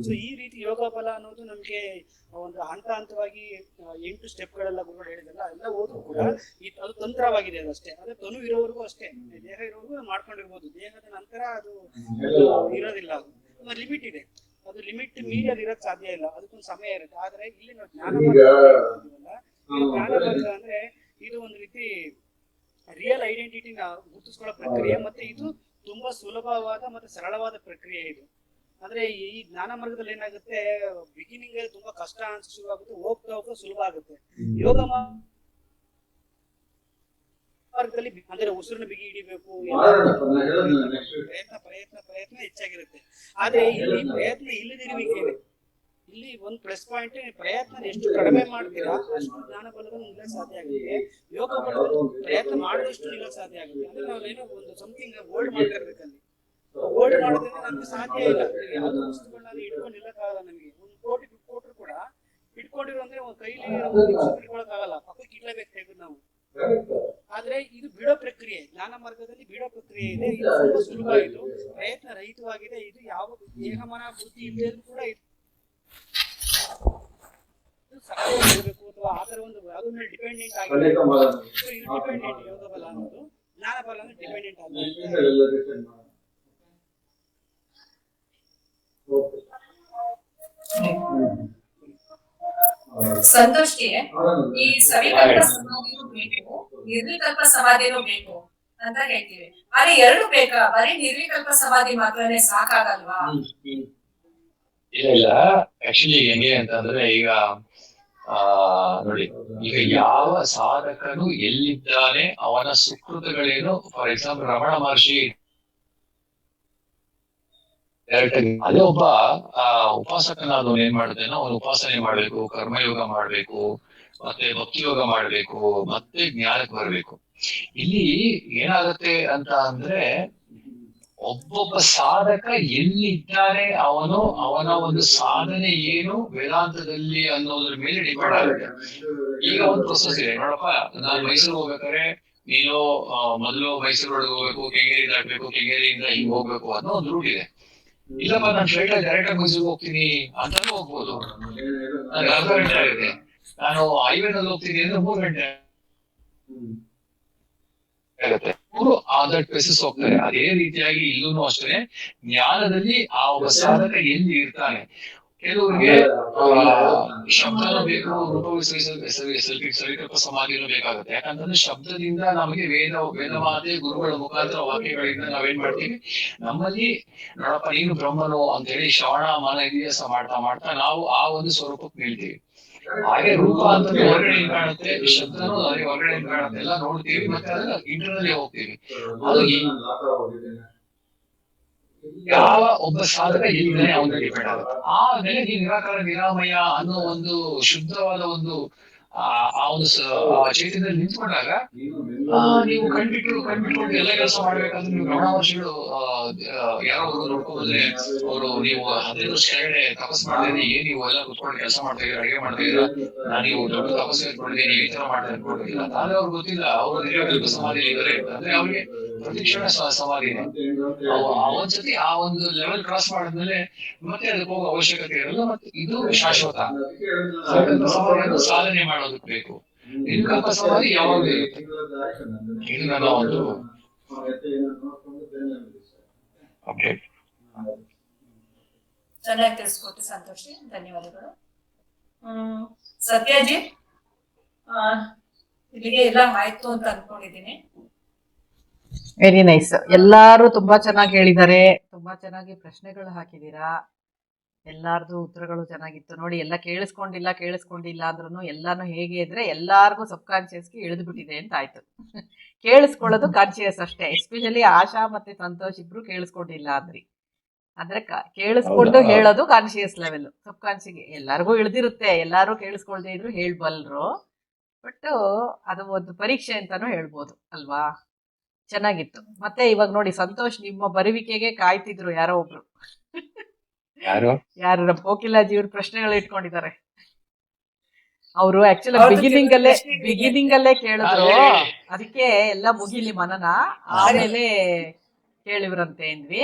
ಸೊ ಈ ರೀತಿ ಯೋಗ ಬಲ ಅನ್ನೋದು ನಮ್ಗೆ ಒಂದು ಹಂತವಾಗಿ 8 ಸ್ಟೆಪ್ಗಳೆಲ್ಲ ಗುರುಗಳು ಹೇಳಿದಲ್ಲ ಎಲ್ಲ ಓದ್ರು ಕೂಡ ಅದು ತಂತ್ರವಾಗಿದೆ. ಅದಷ್ಟೇ, ಅದೇ ತನು ಇರೋವರೆಗೂ ಅಷ್ಟೇ, ದೇಹ ಇರೋವರೆಗೂ ಮಾಡ್ಕೊಂಡಿರ್ಬೋದು. ದೇಹದ ನಂತರ ಅದು ಇರೋದಿಲ್ಲ. ಅದು ಲಿಮಿಟ್ ಇದೆ. ಅದು ಲಿಮಿಟ್ ಮೀರಿ ಅದು ಇರಕ್ ಸಾಧ್ಯ ಇಲ್ಲ. ಅದಕ್ಕೊಂದು ಸಮಯ ಇರುತ್ತೆ. ಆದ್ರೆ ಇಲ್ಲಿ ನಾವು ಜ್ಞಾನ ಮಾರ್ಗ ಅಂದ್ರೆ ಇದು ಒಂದು ರೀತಿ ರಿಯಲ್ ಐಡೆಂಟಿಟಿನ ಗುರುತಿಸ್ಕೊಳ್ಳೋ ಪ್ರಕ್ರಿಯೆ. ಮತ್ತೆ ಇದು ತುಂಬಾ ಸುಲಭವಾದ ಮತ್ತೆ ಸರಳವಾದ ಪ್ರಕ್ರಿಯೆ ಇದು. ಅಂದ್ರೆ ಈ ಜ್ಞಾನ ಮಾರ್ಗದಲ್ಲಿ ಏನಾಗುತ್ತೆ, ಬಿಗಿನಿಂಗ್ ತುಂಬಾ ಕಷ್ಟ ಅನ್ಸ ಶುರು ಆಗುತ್ತೆ, ಹೋಗ್ತಾ ಹೋಗ್ತಾ ಸುಲಭ ಆಗುತ್ತೆ. ಯೋಗ ಮಾರ್ಗದಲ್ಲಿ ಅಂದ್ರೆ ಉಸಿರನ್ನ ಬಿಗಿ ಹಿಡಿಬೇಕು, ಪ್ರಯತ್ನ ಹೆಚ್ಚಾಗಿರುತ್ತೆ. ಆದ್ರೆ ಇಲ್ಲಿ ಪ್ರಯತ್ನ ಇಲ್ಲದಿರುವಿಕೆ ಇದೆ. ಇಲ್ಲಿ ಒಂದು ಪ್ಲಸ್ ಪಾಯಿಂಟ್, ಪ್ರಯತ್ನ ಎಷ್ಟು ಕಡಿಮೆ ಮಾಡ್ತೀರಾ ಅಷ್ಟು ಜ್ಞಾನ ಬಲವನ್ನು ನಿಲ್ಲಕ್ಕೆ ಸಾಧ್ಯ ಆಗುತ್ತೆ. ಯೋಗ ಬಲದಲ್ಲಿ ಪ್ರಯತ್ನ ಮಾಡಿದಷ್ಟು ನಿಲ್ಲಕ್ಕೆ ಸಾಧ್ಯ ಆಗುತ್ತೆ. ಅಂದ್ರೆ ನಾವೇನೋ ಒಂದು ಸಮಥಿಂಗ್ ಹೋಲ್ಡ್ ಮಾಡ್ತಾ ಇರ್ಬೇಕಲ್ಲಿ. ಹೋಲ್ಡ್ ಮಾಡೋದ್ರಿಂದ ನಮ್ಗೆ ಸಾಧ್ಯ ಇಲ್ಲ. ಯಾವ್ದು ವಸ್ತುಗಳನ್ನ ಇಟ್ಕೊಂಡು ನಿಲ್ಲಕ್ಕಾಗಲ್ಲ. ನಮಗೆ ಒಂದು ಕೋಟಿ ದುಡ್ಡು ಕೊಟ್ಟರು ಕೂಡ ಇಟ್ಕೊಂಡಿರೋ ಅಂದ್ರೆ ಒಂದು ಕೈಲಿ ಇಟ್ಕೊಳಕ್ಕಾಗಲ್ಲ, ಪಕ್ಕಕ್ಕೆ ಇಡ್ಲೇಬೇಕು ತೆಗೆದು ನಾವು. ಆದ್ರೆ ಇದು ಬಿಡೋ ಪ್ರಕ್ರಿಯೆ, ಜ್ಞಾನ ಮಾರ್ಗದಲ್ಲಿ ಬಿಡೋ ಪ್ರಕ್ರಿಯೆ ಇದೆ. ಇದು ತುಂಬಾ ಸುಲಭ, ಇದು ಪ್ರಯತ್ನ ರಹಿತವಾಗಿದೆ. ಇದು ಯಾವ ದೇಹಮನ ಬುದ್ಧಿ ಇಲ್ಲದೆ ಕೂಡ ಸಕಾಲಬೇಕು ಅಥವಾ ಆತರ ಒಂದು ಅದ್ರ ಮೇಲೆ ಡಿಪೆಂಡೆಂಟ್ ಆಗಿದೆ. ಇದು ಡಿಪೆಂಡೆಂಟ್ ಯೋಗ ಬಲ ಅನ್ನೋದು. ಜ್ಞಾನ ಬಲ ಅಂದ್ರೆ ಡಿಪೆಂಡೆಂಟ್ ಆಗಿದೆ. ಸಂತೋಷ್ಗೆ ಈ ಸವಿಕಲ್ಪ ಸಮಾಧಿನೂ ಬೇಕು, ನಿರ್ವಿಕಲ್ಪ ಸಮಾಧಿನೂ ಬೇಕು ಅಂತ ಹೇಳ್ತೀವಿ. ಆದ್ರೆ ಎರಡು ಬೇಕಾ? ಬರೀ ನಿರ್ವಿಕಲ್ಪ ಸಮಾಧಿ ಮಾತ್ರನೇ ಸಾಕಾಗಲ್ವಾ? ಇಲ್ಲ, ಆಕ್ಚುಲಿ ಹೆಂಗೆ ಅಂತಂದ್ರೆ ಈಗ ನೋಡಿ, ಈಗ ಯಾವ ಸಾಧಕನು ಎಲ್ಲಿದ್ದಾನೆ ಅವನ ಸುಕೃತಗಳೇನು. ಫಾರ್ ಎಕ್ಸಾಂಪಲ್ ರಮಣ ಮಹರ್ಷಿ ಅದೇ ಒಬ್ಬ ಉಪಾಸಕನಾದವನು ಏನ್ ಮಾಡುತ್ತೇನೋ, ಅವನು ಉಪಾಸನೆ ಮಾಡ್ಬೇಕು, ಕರ್ಮಯೋಗ ಮಾಡ್ಬೇಕು, ಮತ್ತೆ ಭಕ್ತಿ ಯೋಗ ಮಾಡ್ಬೇಕು, ಮತ್ತೆ ಜ್ಞಾನಕ್ಕೆ ಬರ್ಬೇಕು. ಇಲ್ಲಿ ಏನಾಗುತ್ತೆ ಅಂತ ಅಂದ್ರೆ ಒಬ್ಬೊಬ್ಬ ಸಾಧಕ ಎಲ್ಲಿದ್ದಾನೆ ಅವನ ಒಂದು ಸಾಧನೆ ಏನು ವೇದಾಂತದಲ್ಲಿ ಅನ್ನೋದ್ರ ಮೇಲೆ ಡಿಪೆಂಡ್ ಆಗುತ್ತೆ. ಈಗ ಒಂದು ಪ್ರೊಸೆಸ್ ಇದೆ ನೋಡಪ್ಪ, ನಾನ್ ಮೈಸೂರು ಹೋಗ್ಬೇಕಾದ್ರೆ ನೀನು ಮೊದಲು ಮೈಸೂರು ಒಳಗೆ ಹೋಗ್ಬೇಕು, ಕೆಂಗೇರಿ ದಾಟ್ಬೇಕು, ಕೆಂಗೇರಿಯಿಂದ ಹಿಂಗ್ ಹೋಗ್ಬೇಕು ಅನ್ನೋ ಒಂದು ರೂಟ್ ಇದೆ. ಇಲ್ಲಪ್ಪ ನಾನು ಫ್ಲೈಟ್ ಅಲ್ಲಿ ಡೈರೆಕ್ಟ್ ಆಗಿ ಮೈಸೂರಿಗೆ ಹೋಗ್ತೀನಿ ಅಂತಾನು ಹೋಗ್ಬೋದು. ನನ್ಗೆ ಅರ್ಧ ಗಂಟೆ ಆಗುತ್ತೆ. ನಾನು ಹೈವೇನಲ್ಲಿ ಹೋಗ್ತೀನಿ ಅಂದ್ರೆ 3 ಗಂಟೆ ಆಗುತ್ತೆ. 3 ಅದರ್ ಪ್ಲೇಸಸ್ ಹೋಗ್ತಾರೆ. ಅದೇ ರೀತಿಯಾಗಿ ಇಲ್ಲೂ ಅಷ್ಟೇ ಜ್ಞಾನದಲ್ಲಿ ಆ ಒಬ್ಬ ಸಾಧಕ ಎಲ್ಲಿ ಇರ್ತಾನೆ. ಕೆಲವರಿಗೆ ಶಬ್ದನೂ ಬೇಕು, ಸವಿಕಲ್ಪ ಸಮಾಧಿನೂ ಬೇಕಾಗುತ್ತೆ. ಯಾಕಂತಂದ್ರೆ ಶಬ್ದದಿಂದ ನಮಗೆ ವೇದವಾದಿ ಗುರುಗಳ ಮುಖಾಂತರ ವಾಕ್ಯಗಳಿಂದ ನಾವೇನ್ ಮಾಡ್ತೀವಿ, ನಮ್ಮಲ್ಲಿ ನೋಡಪ್ಪ ನೀನು ಬ್ರಹ್ಮನು ಅಂತ ಹೇಳಿ ಶ್ರವಣ ಮನ ಇತಿಹಾಸ ಮಾಡ್ತಾ ನಾವು ಆ ಒಂದು ಸ್ವರೂಪಕ್ಕೆ ನಿಲ್ತೀವಿ. ಹಾಗೆ ರೂಪ ಅಂತ ಹೊರಗಡೆ ಏನ್ ಕಾಣುತ್ತೆ, ಶಬ್ದನೂ ಅದೇ ಹೊರಗಡೆ ಏನ್ ಕಾಣುತ್ತೆ ಎಲ್ಲ ನೋಡ್ತೀವಿ, ಮತ್ತೆ ಅದನ್ನ ಇಂಟರ್ನಲ್ಲಿ ಹೋಗ್ತೀವಿ. ಅದು ಯಾವ ಒಬ್ಬ ಸಾಧಕ ಎಲ್ಲಿದ್ದಾನೆ ಅವನ ಡಿಪೆಂಡ್ ಆಗುತ್ತೆ. ಆಮೇಲೆ ನೀವು ನಿರಾಕಾರ ನಿರಾಮಯ ಅನ್ನೋ ಒಂದು ಶುದ್ಧವಾದ ಒಂದು ಆ ಒಂದು ಚೈತನ್ಯದಲ್ಲಿ ನಿಂತ್ಕೊಂಡಾಗ ನೀವು ಕಣ್ಬಿಟ್ಟು ಎಲ್ಲ ಕೆಲಸ ಮಾಡ್ಬೇಕಂದ್ರೆ ನೀವು ರಮಣ ಮಹರ್ಷಿಗಳು ಯಾರೋ ನೋಡ್ಕೊಂಡ್ರೆ ಅವರು ನೀವು 15 ವರ್ಷ ಕೆಳಗಡೆ ತಪಸ್ ಮಾಡಿದ್ರೆ ಏನ್ ನೀವು ಎಲ್ಲ ಕುತ್ಕೊಂಡು ಕೆಲಸ ಮಾಡ್ತಾ ಇದ್ದೀರಾ, ಅಡಿಗೆ ಮಾಡ್ತಾ ಇದ್ದೀರಾ, ನೀವು ದೊಡ್ಡ ತಪಸ್ಸು ಇಟ್ಕೊಂಡಿದ್ದೀನಿ, ಈ ತರ ಮಾಡ್ತಾ ಇಟ್ಕೊಂಡಿಲ್ಲ. ಆದ್ರೆ ಅವ್ರಿಗೆ ಗೊತ್ತಿಲ್ಲ ಅವರು ನಿರ್ವಿಕಲ್ಪ ಸಮಾಧಿ ಇದ್ದಾರೆ ಅಂದ್ರೆ ಅವ್ರಿಗೆ ಪ್ರತಿಕ್ಷಣ ಸಮಾಧಿನೇ. ಒಂದ್ಸತಿ ಆ ಒಂದು ಲೆವೆಲ್ ಕ್ರಾಸ್ ಮಾಡಿದ್ಮೇಲೆ ಮತ್ತೆ ಅದಕ್ಕೆ ಹೋಗೋ ಅವಶ್ಯಕತೆ ಇರಲ್ಲ. ಮತ್ತೆ ಇದು ಶಾಶ್ವತ. ಸಂಕಲ್ಪ ಸಮಾಧಿಯನ್ನು ಸಾಧನೆ ಮಾಡೋದಕ್ಕೆ ಬೇಕು. ನಿರ್ವಿಕಲ್ಪ ಸಮಾಧಿ ಯಾವಾಗಲೂ ಇರುತ್ತೆ. ಇದು ನನ್ನ ಒಂದು ಅಪ್ಡೇಟ್. ಚೆನ್ನಾಗಿ ತಿಳಿಸ್ಕೊಟ್ಟು ಸಂತೋಷ್, ಧನ್ಯವಾದಗಳು. ಸತ್ಯಜಿ, ಇಲ್ಲಿಗೆ ಎಲ್ಲ ಆಯ್ತು ಅಂತ ಅನ್ಕೊಂಡಿದ್ದೀನಿ. Very nice. ಎಲ್ಲಾರು ತುಂಬಾ ಚೆನ್ನಾಗಿ ಹೇಳಿದ್ದಾರೆ, ತುಂಬಾ ಚೆನ್ನಾಗಿ ಪ್ರಶ್ನೆಗಳು ಹಾಕಿದೀರಾ. ಎಲ್ಲಾರ್ದು ಉತ್ತರಗಳು ಚೆನ್ನಾಗಿತ್ತು ನೋಡಿ. ಎಲ್ಲ ಕೇಳಿಸ್ಕೊಂಡಿಲ್ಲ ಅಂದ್ರೂ ಎಲ್ಲಾನು ಹೇಗೆ ಇದ್ರೆ ಎಲ್ಲಾರ್ಗೂ ಸಬ್ ಕಾನ್ಶಿಯಸ್ಗೆ ಇಳಿದು ಬಿಟ್ಟಿದೆ ಅಂತ ಆಯ್ತು. ಕೇಳಿಸ್ಕೊಳ್ಳೋದು ಕಾನ್ಶಿಯಸ್ ಅಷ್ಟೇ. ಎಸ್ಪೆಷಲಿ ಆಶಾ ಮತ್ತೆ ಸಂತೋಷ್ ಇಬ್ರು ಕೇಳಿಸ್ಕೊಂಡಿಲ್ಲ ಅಂದ್ರಿ. ಅಂದ್ರೆ ಕೇಳಿಸ್ಕೊಂಡು ಹೌದಾ? ಹೇಳೋದು ಕಾನ್ಶಿಯಸ್ ಲೆವೆಲ್. ಸಬ್ ಕಾನ್ಶಿಯಸ್ಗೆ ಎಲ್ಲಾರ್ಗೂ ಇಳಿದಿರುತ್ತೆ, ಎಲ್ಲಾರು ಕೇಳಿಸ್ಕೊಳ್ದೇ ಇದ್ರು ಹೇಳ್ಬಲ್ರು. ಬಟ್ ಅದು ಒಂದು ಪರೀಕ್ಷೆ ಅಂತಾನು ಹೇಳ್ಬೋದು ಅಲ್ವಾ. ಚೆನ್ನಾಗಿತ್ತು. ಮತ್ತೆ ಇವಾಗ ನೋಡಿ ಸಂತೋಷ್ ನಿಮ್ಮ ಬರುವಿಕೆಗೆ ಕಾಯ್ತಿದ್ರು ಯಾರೋ ಒಬ್ರು. ಯಾರು? ಯಾರು ನಮ್ಮ ಕೋಕಿಲಾಜಿಯವ್ರ ಪ್ರಶ್ನೆಗಳು ಇಟ್ಕೊಂಡಿದ್ದಾರೆ. ಅವರು ಆಕ್ಚುಲಿ ಅವ್ರ್ದು ಬಿಗಿನಿಂಗ್ ಕೆಲವು ಅಲ್ಲೇ ಕೇಳಿದ್ರು. ಹೇಳಿ, ಹೇಳಿ. ಅದಕ್ಕೆ ಎಲ್ಲ ಮುಗಿಲಿ ಮನನ, ಆಮೇಲೆ ಕೇಳಿವ್ರಂತೆ ಅಂದ್ವಿ.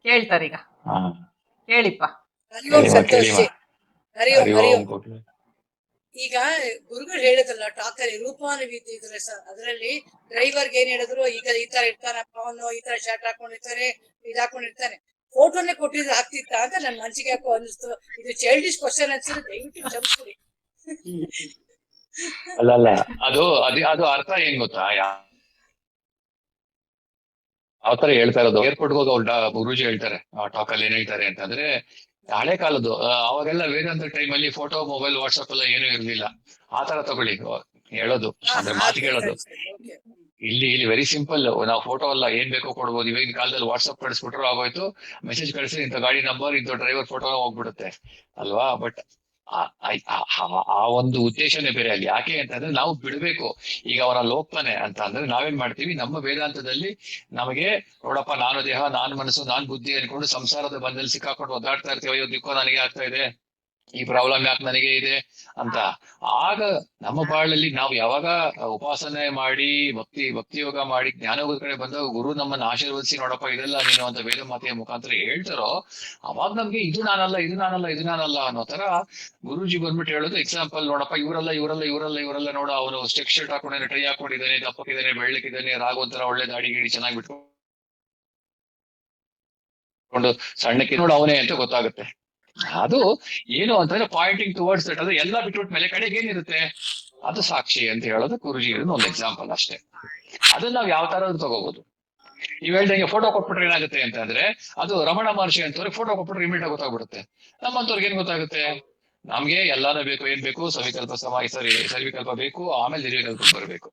ಕೇಳ್ತಾರೀಗ, ಹಾ. ಕೇಳಿಪ್ಪ. ಹರಿಓಂ ಕೇಳಿಮ್ಮ, ಸಂತೋಷ್ ಜಿ. ಹರಿಓಂ ಹರಿ ಹರಿಓಂ. ಓಂ ಕೋಟಿ. ಈಗ ಗುರುಗಳು ಹೇಳಿದ್ರಲ್ಲ ಟಾಕಲ್ಲಿ ರೂಪಾನುವಿದ್ಯೆ ಇದ್ರೆ ಅದರಲ್ಲಿ ಡ್ರೈವರ್ಗೆ ಏನ್ ಹೇಳಿದ್ರು, ಈಗ ಈ ತರ ಇರ್ತಾನಪ್ಪ ಅವನು, ಈ ತರ ಶರ್ಟ್ ಹಾಕೊಂಡಿರ್ತಾನೆ, ಇದ್ ಹಾಕೊಂಡಿರ್ತಾನೆ, ಫೋಟೋನೇ ಕೊಟ್ಟಿದ್ರೆ ಆಗ್ತಿತ್ತ ಅಂತ ನನ್ ಮನ್ಸಿಗೆ ಯಾಕೋ ಅನಿಸ್ತು. ಇದು ಚೈಲ್ಡಿಶ್ ಕ್ವಶನ್ ಅನ್ಸಿದ್ರೆ ದಯವಿಟ್ಟು ಕ್ಷಮಿಸ್ಬಿಡಿ. ಅಲ್ಲ ಅದು ಅರ್ಥ ಏನ್ ಗೊತ್ತಾ? ಯಾವ ತರ ಹೇಳ್ತಾ ಇರೋದು, ಏರ್ಪೋರ್ಟ್ ಹೋಗಿ ಅವ್ರು ಗುರೂಜಿ ಹೇಳ್ತಾರೆ ಟಾಕ್ ಅಲ್ಲಿ ಏನ್ ಹೇಳ್ತಾರೆ ಅಂತಂದ್ರೆ, ಹಳೆ ಕಾಲದ್ದು ಅವಾಗೆಲ್ಲ ವೇದಾಂತ ಟೈಮಲ್ಲಿ ಫೋಟೋ, ಮೊಬೈಲ್, ವಾಟ್ಸ್ಆಪ್ ಎಲ್ಲ ಏನೂ ಇರ್ಲಿಲ್ಲ. ಆ ತರ ತಗೊಳ್ಳಿ ಹೇಳೋದು, ಅಂದ್ರೆ ಮಾತು ಕೇಳೋದು. ಇಲ್ಲಿ ವೆರಿ ಸಿಂಪಲ್. ನಾವು ಫೋಟೋ ಎಲ್ಲ ಏನ್ ಬೇಕೋ ಕೊಡ್ಬೋದು. ಇವಾಗಿನ ಕಾಲದಲ್ಲಿ ವಾಟ್ಸ್ಆಪ್ ಕಳಿಸ್ಬಿಟ್ರು ಆಗೋಯ್ತು, ಮೆಸೇಜ್ ಕಳಿಸಿ ಇಂಥ ಗಾಡಿ ನಂಬರ್, ಇಂಥ ಡ್ರೈವರ್ ಫೋಟೋ ಹೋಗ್ಬಿಡುತ್ತೆ ಅಲ್ವಾ. ಬಟ್ ಆ ಒಂದು ಉದ್ದೇಶನೇ ಬೇರೆ ಅಲ್ಲಿ. ಯಾಕೆ ಅಂತಂದ್ರೆ ನಾವು ಬಿಡ್ಬೇಕು. ಈಗ ಅವನಲ್ಲಿ ಹೋಗ್ತಾನೆ ಅಂತ ಅಂದ್ರೆ ನಾವೇನ್ ಮಾಡ್ತೀವಿ, ನಮ್ಮ ವೇದಾಂತದಲ್ಲಿ ನಮಗೆ ನೋಡಪ್ಪ, ನಾನು ದೇಹ, ನಾನು ಮನಸ್ಸು, ನಾನು ಬುದ್ಧಿ ಅನ್ಕೊಂಡು ಸಂಸಾರದ ಬಂದಲ್ಲಿ ಸಿಕ್ಕಾಕೊಂಡು ಒದ್ದಾಡ್ತಾ ಇರ್ತೀವಿ. ಅಯ್ಯೋ ದಿಕ್ಕೋ ನನಗೆ ಆಗ್ತಾ ಇದೆ, ಈ ಪ್ರಾಬ್ಲಮ್ ಯಾಕೆ ನನಗೆ ಇದೆ ಅಂತ. ಆಗ ನಮ್ಮ ಬಾಳಲ್ಲಿ ನಾವು ಯಾವಾಗ ಉಪಾಸನೆ ಮಾಡಿ ಭಕ್ತಿ ಯೋಗ ಮಾಡಿ ಜ್ಞಾನೋಗದ ಕಡೆ ಬಂದಾಗ ಗುರು ನಮ್ಮನ್ನ ಆಶೀರ್ವದಿಸಿ, ನೋಡಪ್ಪ ಇದೆಲ್ಲ ನೀನು ಅಂತ ವೇದ ಮಾತೆಯ ಮುಖಾಂತರ ಹೇಳ್ತಾರೋ, ಅವಾಗ ನಮ್ಗೆ ಇದು ನಾನಲ್ಲ ಅನ್ನೋ ತರ ಗುರುಜಿ ಬಂದ್ಬಿಟ್ಟು ಹೇಳೋದು. ಎಕ್ಸಾಂಪಲ್ ನೋಡಪ್ಪ, ಇವರೆಲ್ಲ ನೋಡ, ಅವನು ಸ್ಟೆಕ್ ಶರ್ಟ್ ಹಾಕೊಂಡಿದ್ದಾನೆ, ಟೈ ಹಾಕೊಂಡಿದ್ದಾನೆ, ದಪ್ಪಕ್ಕಿದ್ದಾನೆ, ಬೆಳ್ಳಕ್ಕಿದ್ದಾನೆ, ರಾಘವಂತರ ಒಳ್ಳೆ ದಾಡಿ ಗಿಡಿ ಚೆನ್ನಾಗಿ ಬಿಟ್ಕೊಂಡು ಸಣ್ಣಕ್ಕೆ ನೋಡು ಅವನೇ ಅಂತ ಗೊತ್ತಾಗುತ್ತೆ. ಅದು ಏನು ಅಂತಂದ್ರೆ ಪಾಯಿಂಟಿಂಗ್ ಟುವರ್ಡ್ಸ್ ದಟ್. ಅದು ಎಲ್ಲ ಬಿಟ್ಬಿಟ್ ಮೇಲೆ ಕಡೆಗೆ ಏನಿರುತ್ತೆ, ಅದು ಸಾಕ್ಷಿ ಅಂತ ಹೇಳೋದು ಗುರುಜಿ ಒಂದು ಎಕ್ಸಾಂಪಲ್ ಅಷ್ಟೇ. ಅದನ್ನ ನಾವ್ ಯಾವ ತರ ತಗೋಬಹುದು. ನೀವ್ ಹೇಳ್ದಂಗೆ ಫೋಟೋ ಕೊಟ್ಬಿಟ್ರೆ ಏನಾಗುತ್ತೆ ಅಂತಂದ್ರೆ, ಅದು ರಮಣ ಮಹರ್ಷಿ ಅಂತವ್ರಿಗೆ ಫೋಟೋ ಕೊಟ್ಬಿಟ್ರೆ ಇಮಿಡಿಯೇಟ್ ಆಗಿ ಗೊತ್ತಾಗ್ಬಿಡುತ್ತೆ. ನಮ್ಮಂತವ್ರಿಗೆ ಏನ್ ಗೊತ್ತಾಗುತ್ತೆ, ನಮ್ಗೆ ಎಲ್ಲಾನು ಬೇಕು. ಏನ್ ಬೇಕು? ಸವಿಕಲ್ಪ ಬೇಕು, ಆಮೇಲೆ ನಿರ್ವಿಕಲ್ಪ ಬರಬೇಕು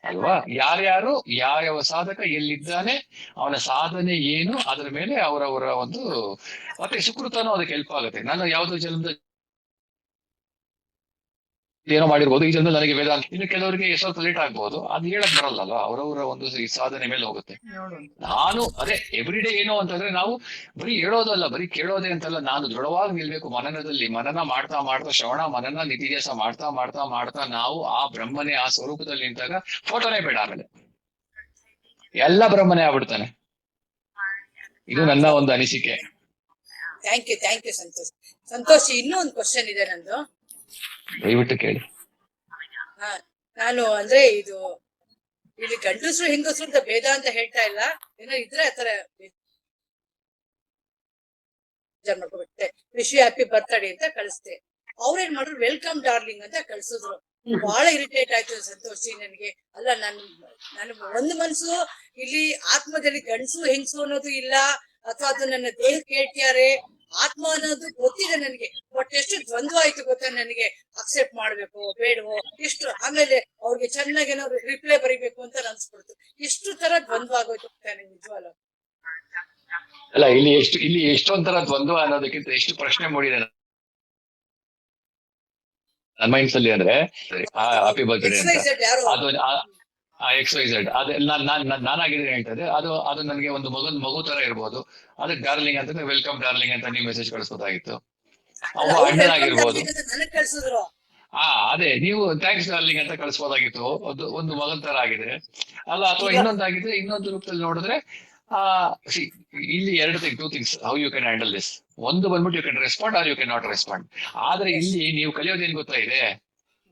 ಅಲ್ವಾ. ಯಾರ್ಯಾರು ಯಾವ ಸಾಧಕ ಎಲ್ಲಿದ್ದಾನೆ, ಅವನ ಸಾಧನೆ ಏನು, ಅದ್ರ ಮೇಲೆ ಅವರವರ ಒಂದು ಮತ್ತೆ ಸುಕೃತನೂ ಅದಕ್ಕೆ ಹೆಲ್ಪ್ ಆಗುತ್ತೆ. ನಾನು ಯಾವ್ದೋ ಜನ್ಮದ ಏನೋ ಮಾಡಿರ್ಬೋದು, ಈ ಜನ್ಮದಲ್ಲಿ ನನಗೆ ವೇದಾಂತ. ಇನ್ನು ಕೆಲವರಿಗೆ ಸ್ವಲ್ಪ ಲೇಟ್ ಆಗ್ಬಹುದು, ಅದು ಹೇಳಕ್ ಬರಲ್ಲ. ಅವರವರ ಒಂದು ಈ ಸಾಧನೆ ಮೇಲೆ ಹೋಗುತ್ತೆ. ನಾನು ಅದೇ ಎವ್ರಿಡೇ ಏನು ಅಂತಂದ್ರೆ, ನಾವು ಬರೀ ಹೇಳೋದಲ್ಲ, ಬರೀ ಕೇಳೋದೇ ಅಂತಲ್ಲ, ನಾನು ದೃಢವಾಗಿ ನಿಲ್ಬೇಕು ಮನನದಲ್ಲಿ. ಮನನ ಮಾಡ್ತಾ ಶ್ರವಣ ಮನನ ನಿಧಿಧ್ಯಾಸ ಮಾಡ್ತಾ ನಾವು ಆ ಬ್ರಹ್ಮನೇ, ಆ ಸ್ವರೂಪದಲ್ಲಿ ನಿಂತಾಗ ಫೋಟೋನೇ ಬೇಡ, ಆಮೇಲೆ ಎಲ್ಲ ಬ್ರಹ್ಮನೇ ಆಗ್ಬಿಡ್ತಾನೆ. ಇದು ನನ್ನ ಒಂದು ಅನಿಸಿಕೆ. Thank you Santosh. ಇನ್ನೂ ಒಂದು ಕ್ವಶನ್ ಇದೆ ನಂದು, ದಯವಿಟ್ಟು ಕೇಳಿ. ನಾನು ಅಂದ್ರೆ ಇದು ಇಲ್ಲಿ ಗಂಡಸರು ಹೆಂಗಸರು ಅಂತ ಭೇದ ಅಂತ ಹೇಳ್ತಾ ಇಲ್ಲ, ಏನೋ ಇದ್ರೆ ಆತರ ಮಾಡ್ಕೊಬಿಟ್ಟೆ. ವಿಶ್ ಹ್ಯಾಪಿ ಬರ್ತ್ಡೇ ಅಂತ ಕಳಿಸ್ತೆ. ಅವ್ರೇನ್ ಮಾಡ್ರು, ವೆಲ್ಕಮ್ ಡಾರ್ಲಿಂಗ್ ಅಂತ ಕಳ್ಸಿದ್ರು. ಬಹಳ ಇರಿಟೇಟ್ ಆಯ್ತು ಸಂತೋಷಿ ನನಗೆ. ಅಲ್ಲ, ನಾನು ಒಂದು ಮನ್ಸು ಇಲ್ಲಿ ಆತ್ಮದಲ್ಲಿ ಗಂಡಸು ಹೆಂಗಸು ಅನ್ನೋದು ಇಲ್ಲ, ಅಥವಾ ಅದು ನನ್ನ ದೇಹ ಕೇಳ್ತಿಯಾರೆ, ಆತ್ಮ ಅನ್ನೋದು ಗೊತ್ತಿದೆ ನನಗೆ. ಬಟ್ ಎಷ್ಟು ದ್ವಂದ್ವ ಆಯ್ತು ಗೊತ್ತಾ ನನಗೆ, ಅಕ್ಸೆಪ್ಟ್ ಮಾಡ್ಬೇಕು ಬೇಡವೋ ಎಷ್ಟು. ಆಮೇಲೆ ಅವ್ರಿಗೆ ಚೆನ್ನಾಗಿ ಏನೋ ರಿಪ್ಲೈ ಬರೀಬೇಕು ಅಂತ ಅನ್ಸ್ಬಿಡ್ತು. ಎಷ್ಟು ತರ ದ್ವಂದ್ವ ಆಗೋಯ್ತು ನನಗೆ ನಿಜವಾಗ್ಲೂ. ಅಲ್ಲ, ಇಲ್ಲಿ ಎಷ್ಟೊಂಥರ ದ್ವಂದ್ವ ಅನ್ನೋದಕ್ಕಿಂತ ಎಷ್ಟು ಪ್ರಶ್ನೆ ಮೂಡಿದೆ ನನ್ನ ಮೈಂಡ್ಸ್ ಅಲ್ಲಿ. ಅಂದ್ರೆ ಹ್ಯಾಪಿ ಬರ್ತ್ಡೇ ಅಂತ, ಅದು XYZ ಅದೇ ನಾನಾಗಿದ್ರೆ ಹೇಳ್ತದೆ, ಅದು ನನಗೆ ಒಂದು ಮಗು ತರ ಇರ್ಬೋದು. ಅದಕ್ಕೆ ಡಾರ್ಲಿಂಗ್ ಅಂತಂದ್ರೆ ವೆಲ್ಕಮ್ ಡಾರ್ಲಿಂಗ್ ಅಂತ ನೀವು ಮೆಸೇಜ್ ಕಳಿಸ್ಬೋದಾಗಿತ್ತು. ಅಣ್ಣನಾಗಿರ್ಬೋದು. ಅದೇ ನೀವು ಥ್ಯಾಂಕ್ಸ್ ಡಾರ್ಲಿಂಗ್ ಅಂತ ಕಳಿಸ್ಬೋದಾಗಿತ್ತು. ಒಂದು ಮಗನ್ ತರ ಆಗಿದೆ ಅಲ್ಲ. ಅಥವಾ ಇನ್ನೊಂದಾಗಿದೆ, ಇನ್ನೊಂದು ರೂಪದಲ್ಲಿ ನೋಡಿದ್ರೆ ಇಲ್ಲಿ two things how you can handle this. ಒಂದು ಬಂದ್ಬಿಟ್ಟು you can respond or you can not respond. ಆದ್ರೆ ಇಲ್ಲಿ ನೀವು ಕಲಿಯೋದೇನ್ ಗೊತ್ತಾ ಇದೆ,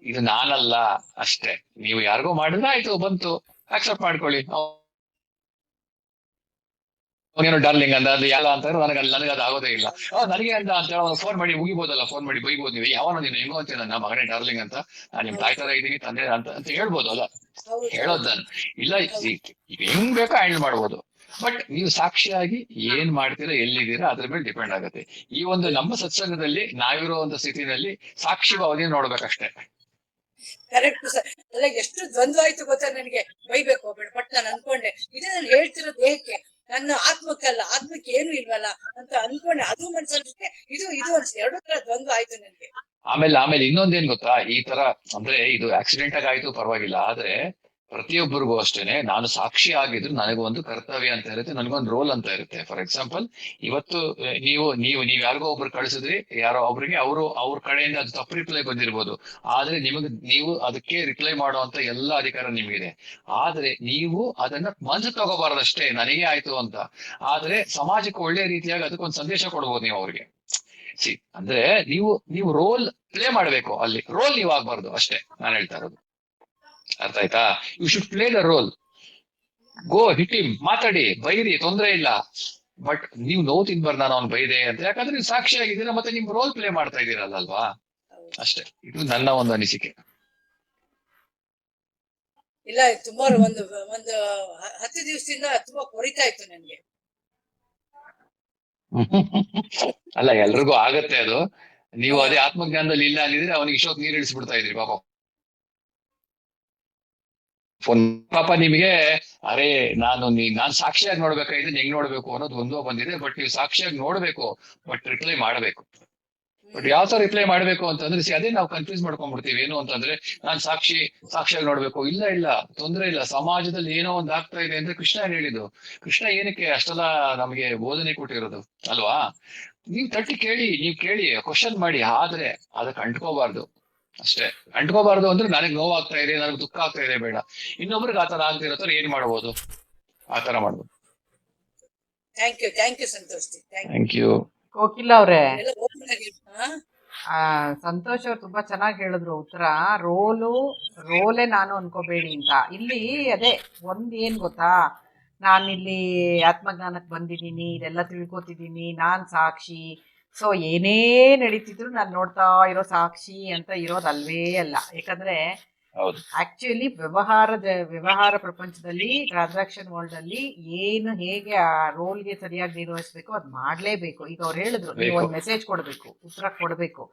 ಇದು ನಾನಲ್ಲ ಅಷ್ಟೇ. ನೀವು ಯಾರಿಗೋ ಮಾಡಿದ್ರೆ ಆಯ್ತು, ಬಂತು, ಅಕ್ಸೆಪ್ಟ್ ಮಾಡ್ಕೊಳ್ಳಿ. ಅವನೇನೋ ಡಾರ್ಲಿಂಗ್ ಅಂತ ಅದು ಎಲ್ಲ ಅಂತ ನನಗೆ ಅದು ಆಗೋದೇ ಇಲ್ಲ. ನನಗೆ ಅಂತ ಫೋನ್ ಮಾಡಿ ಮುಗಿಬೋದಲ್ಲ, ಫೋನ್ ಮಾಡಿ ಬೈಬೋದು. ನೀವು ಯಾವನೋ ನೀನು ಹೆಂಗೋ ಅಂತೀರ, ನನ್ನ ಮಗನೇ ಡಾರ್ಲಿಂಗ್ ಅಂತ, ನಾನು ನಿಮ್ ತಾಯಿ ತರ ಇದೀನಿ, ತಂದೆ ಅಂತ ಹೇಳ್ಬೋದು ಅಲ್ಲ. ಹೇಳೋದ್ ನಾನು ಇಲ್ಲ, ಹೆಂಗ್ ಬೇಕೋ ಹ್ಯಾಂಡಲ್ ಮಾಡ್ಬೋದು. ಬಟ್ ನೀವು ಸಾಕ್ಷಿಯಾಗಿ ಏನ್ ಮಾಡ್ತೀರಾ, ಎಲ್ಲಿದ್ದೀರಾ ಅದ್ರ ಮೇಲೆ ಡಿಪೆಂಡ್ ಆಗುತ್ತೆ. ಈ ಒಂದು ನಮ್ಮ ಸತ್ಸಂಗದಲ್ಲಿ ನಾವಿರೋ ಒಂದು ಸ್ಥಿತಿನಲ್ಲಿ ಸಾಕ್ಷಿ ಭಾವನೆ ನೋಡ್ಬೇಕಷ್ಟೇ. Correct sir. ಅಲ್ಲ ಎಷ್ಟು ದ್ವಂದ್ವ ಆಯ್ತು ಗೊತ್ತಾ ನನಗೆ, ಬೈಬೇಕು ಹೋಗ್ಬೇಡ. ಬಟ್ ನಾನು ಅನ್ಕೊಂಡೆ ಇದು ನಾನು ಹೇಳ್ತಿರೋ ದೇಹಕ್ಕೆ, ನನ್ನ ಆತ್ಮಕ್ಕಲ್ಲ, ಆತ್ಮಕ್ಕೆ ಏನು ಇಲ್ವಲ್ಲ ಅಂತ ಅನ್ಕೊಂಡೆ. ಅದು ಮನ್ಸನ್ಸುತ್ತೆ, ಇದು ಇದು ಅನ್ಸುತ್ತೆ. ಎರಡು ತರ ದ್ವಂದ್ವ ಆಯ್ತು ನನ್ಗೆ. ಆಮೇಲೆ ಇನ್ನೊಂದೇನ್ ಗೊತ್ತಾ, ಈ ತರ ಅಂದ್ರೆ ಇದು ಆಕ್ಸಿಡೆಂಟ್ ಆಗಿ ಆಯ್ತು ಪರವಾಗಿಲ್ಲ, ಆದ್ರೆ ಪ್ರತಿಯೊಬ್ಬರಿಗೂ ಅಷ್ಟೇನೆ ನಾನು ಸಾಕ್ಷಿ ಆಗಿದ್ರು ನನಗೊಂದು ಕರ್ತವ್ಯ ಅಂತ ಇರುತ್ತೆ, ನನಗೊಂದು ರೋಲ್ ಅಂತ ಇರುತ್ತೆ. ಫಾರ್ ಎಕ್ಸಾಂಪಲ್, ಇವತ್ತು ನೀವು ಯಾರಿಗೋ ಒಬ್ರು ಕಳಿಸಿದ್ರಿ, ಯಾರೋ ಒಬ್ರಿಗೆ ಅವ್ರ ಕಡೆಯಿಂದ ಅದು ತಪ್ಪು ರಿಪ್ಲೈ ಬಂದಿರ್ಬೋದು, ಆದ್ರೆ ನೀವು ಅದಕ್ಕೆ ರಿಪ್ಲೈ ಮಾಡುವಂತ ಎಲ್ಲ ಅಧಿಕಾರ ನಿಮಗಿದೆ. ಆದ್ರೆ ನೀವು ಅದನ್ನ ಮನಸ್ಸು ತಗೋಬಾರ್ದಷ್ಟೇ, ನನಗೆ ಆಯ್ತು ಅಂತ. ಆದ್ರೆ ಸಮಾಜಕ್ಕೆ ಒಳ್ಳೆ ರೀತಿಯಾಗಿ ಅದಕ್ಕೊಂದು ಸಂದೇಶ ಕೊಡ್ಬೋದು ನೀವು ಅವ್ರಿಗೆ. ಅಂದ್ರೆ ನೀವು ರೋಲ್ ಪ್ಲೇ ಮಾಡ್ಬೇಕು, ಅಲ್ಲಿ ರೋಲ್ ನೀವು ಆಗ್ಬಾರ್ದು ಅಷ್ಟೇ ನಾನು ಹೇಳ್ತಾ ಇರೋದು. ಅರ್ಥ ಆಯ್ತಾ? You should play the role. Go hit him, ಮಾತಾಡಿ, ಬೈರಿ, ತೊಂದ್ರೆ ಇಲ್ಲ. ಬಟ್ ನೀವು ನೋವು ತಿನ್ಬಾರ್ದು ನಾನು ಅವ್ನು ಬೈದೆ ಅಂತ, ಯಾಕಂದ್ರೆ ನೀವು ಸಾಕ್ಷಿಯಾಗಿದ್ದೀರಾ, ಮತ್ತೆ ನಿಮ್ ರೋಲ್ ಪ್ಲೇ ಮಾಡ್ತಾ ಇದ್ದೀರಲ್ವಾ, ಅಷ್ಟೇ. ಇದು ನನ್ನ ಒಂದು ಅನಿಸಿಕೆ. ಇಲ್ಲ, ತುಂಬಾ ಒಂದು 10 ದಿವಸದಿಂದ ತುಂಬಾ ಕೊರಿತಾ ಇತ್ತು ನನ್ಗೆ. ಅಲ್ಲ, ಎಲ್ರಿಗೂ ಆಗತ್ತೆ ಅದು. ನೀವು ಅದೇ ಆತ್ಮಜ್ಞಾನದಲ್ಲಿ ಇಲ್ಲ ಅಂದಿದ್ರೆ ಅವನಿಗೆ ಇಷ್ಟೊತ್ತು ನೀರು ಇಳಿಸ್ಬಿಡ್ತಾ ಇದ್ರಿ ಪಾಪ. ಪಾಪ ನಿಮಗೆ ಅರೆ ನಾನ್ ಸಾಕ್ಷಿಯಾಗಿ ನೋಡ್ಬೇಕಾಯ್ತು, ಹೆಂಗ್ ನೋಡ್ಬೇಕು ಅನ್ನೋದು ಒಂದೋ ಬಂದಿದೆ. ಬಟ್ ನೀವು ಸಾಕ್ಷಿಯಾಗಿ ನೋಡ್ಬೇಕು, ಬಟ್ ರಿಪ್ಲೈ ಮಾಡ್ಬೇಕು. ಬಟ್ ಯಾವ ತರ ರಿಪ್ಲೈ ಮಾಡ್ಬೇಕು ಅಂತಂದ್ರೆ, ಅದೇ ನಾವು ಕನ್ಫ್ಯೂಸ್ ಮಾಡ್ಕೊಂಡ್ಬಿಡ್ತೀವಿ. ಏನು ಅಂತಂದ್ರೆ, ನಾನ್ ಸಾಕ್ಷಿಯಾಗಿ ನೋಡ್ಬೇಕು. ಇಲ್ಲ, ತೊಂದ್ರೆ ಇಲ್ಲ. ಸಮಾಜದಲ್ಲಿ ಏನೋ ಒಂದ್ ಆಗ್ತಾ ಇದೆ ಅಂದ್ರೆ ಕೃಷ್ಣ ಹೇಳಿದ್ದು. ಕೃಷ್ಣ ಏನಕ್ಕೆ ಅಷ್ಟೆಲ್ಲ ನಮ್ಗೆ ಬೋಧನೆ ಕೊಟ್ಟಿರೋದು ಅಲ್ವಾ? ನೀವ್ ಕೇಳಿ ಕ್ವಶನ್ ಮಾಡಿ, ಆದ್ರೆ ಅದಕ್ಕೆ ಅಂಟ್ಕೋಬಾರ್ದು ಅಷ್ಟೇ. ಅಂಟ್ಕೋಬಾರ್ದು ಅಂದ್ರೆ ನನಗ್ ನೋವಾಗ್ತಾ ಇದೆ, ನನಗ್ ದುಃಖ ಆಗ್ತಾ ಇದೆ, ಬೇಡ. ಇನ್ನೊಬ್ರಿಗೆ ಆತರ ಆಗ್ತಿರೋ ತರ ಏನ್ ಮಾಡ್ಬೋದು, ಆತರ ಮಾಡ್ಬೋದು. Thank you Santosh. Thank you. Kokila ಅವ್ರೆ, ಹಾ, ಸಂತೋಷ್ ಅವ್ರು ತುಂಬಾ ಚೆನ್ನಾಗಿ ಹೇಳಿದ್ರು ಉತ್ತರ. ರೋಲೇ ನಾನು ಅನ್ಕೋಬೇಡಿ ಅಂತ. ಇಲ್ಲಿ ಅದೇ ಏನ್ ಗೊತ್ತಾ, ನಾನಿಲ್ಲಿ ಆತ್ಮಜ್ಞಾನಕ್ಕೆ ಬಂದಿದ್ದೀನಿ, ಇದೆಲ್ಲ ತಿಳ್ಕೊತಿದ್ದೀನಿ, ನಾನ್ ಸಾಕ್ಷಿ. ಸೊ ಏನೇ ನಡೀತಿದ್ರು ನಾನು ನೋಡ್ತಾ ಇರೋ ಸಾಕ್ಷಿ ಅಂತ ಇರೋದಲ್ವೇ ಅಲ್ಲ. ಯಾಕಂದ್ರೆ ಹೌದು. ಆಕ್ಚುಲಿ ವ್ಯವಹಾರ ಪ್ರಪಂಚದಲ್ಲಿ, ಟ್ರಾನ್ಸಾಕ್ಷನ್ ವರ್ಲ್ಡ್ ಅಲ್ಲಿ ಹೇಗೆ ಆ ರೋಲ್ಗೆ ಸರಿಯಾಗಿ ನಿರ್ವಹಿಸ್ಬೇಕು ಅದ್ ಮಾಡ್ಲೇಬೇಕು. ಈಗ ಅವ್ರು ಹೇಳಿದ್ರು, ನೀವು ಒಂದು ಮೆಸೇಜ್ ಕೊಡ್ಬೇಕು, ಉತ್ತರ ಕೊಡ್ಬೇಕು.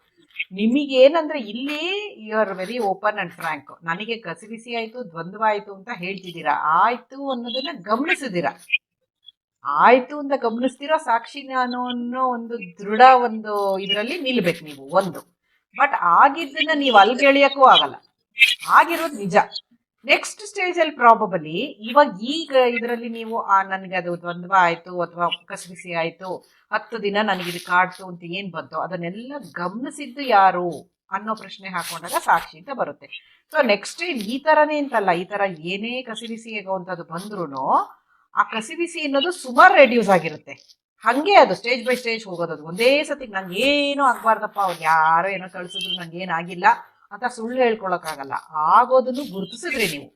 ನಿಮಗೇನಂದ್ರೆ ಇಲ್ಲಿ you are very open and frank. ನನಗೆ ಕಸಿಬಿಸಿ ಆಯ್ತು, ದ್ವಂದ್ವ ಆಯ್ತು ಅಂತ ಹೇಳ್ತಿದ್ದೀರಾ. ಆಯ್ತು ಅನ್ನೋದನ್ನ ಗಮನಿಸಿದಿರಾ, ಆಯ್ತು ಅಂತ ಗಮನಿಸ್ತಿರೋ ಸಾಕ್ಷಿ ನಾನು ಅನ್ನೋ ಒಂದು ದೃಢ ಒಂದು ಇದರಲ್ಲಿ ನಿಲ್ಬೇಕು ನೀವು ಒಂದು. ಬಟ್ ಆಗಿದ್ದನ್ನ ನೀವು ಅಲ್ಗೆಳಿಯಕ್ಕೂ ಆಗಲ್ಲ, ಆಗಿರೋದು ನಿಜ. ನೆಕ್ಸ್ಟ್ ಸ್ಟೇಜ್ ಅಲ್ಲಿ ಪ್ರಾಬಬಲಿ ಈಗ ಇದರಲ್ಲಿ ನೀವು ನನ್ಗೆ ಅದು ದ್ವಂದ್ವ ಆಯ್ತು ಅಥವಾ ಕಸಿಬಿಸಿ ಆಯ್ತು, 10 ದಿನ ನನಗೆ ಇದು ಕಾಡ್ತು ಅಂತ ಏನ್ ಬಂತು, ಅದನ್ನೆಲ್ಲ ಗಮನಿಸಿದ್ದು ಯಾರು ಅನ್ನೋ ಪ್ರಶ್ನೆ ಹಾಕೊಂಡಾಗ ಸಾಕ್ಷಿ ಅಂತ ಬರುತ್ತೆ. ಸೊ ನೆಕ್ಸ್ಟ್ ಈ ತರನೇ ಅಂತಲ್ಲ, ಈ ತರ ಏನೇ ಕಸಿಬಿಸಿ ಆಗುವಂಥದ್ದು ಬಂದ್ರೂ ಆ ಕಸಿಬಿಸಿ ಅನ್ನೋದು ಸುಮಾರು ರೆಡ್ಯೂಸ್ ಆಗಿರುತ್ತೆ. ಹಂಗೆ ಅದು ಸ್ಟೇಜ್ ಬೈ ಸ್ಟೇಜ್ ಹೋಗೋದು. ಒಂದೇ ಸತಿ ನಂಗೆ ಏನೂ ಆಗ್ಬಾರ್ದಪ್ಪ, ಅವ್ರು ಯಾರೋ ಏನೋ ಕಳ್ಸಿದ್ರು ನಂಗೆ ಏನಾಗಿಲ್ಲ ಅಂತ ಸುಳ್ಳು ಹೇಳ್ಕೊಳಕ್ಕಾಗಲ್ಲ. ಆಗೋದನ್ನು ಗುರುತಿಸಿದ್ರಿ ನೀವು.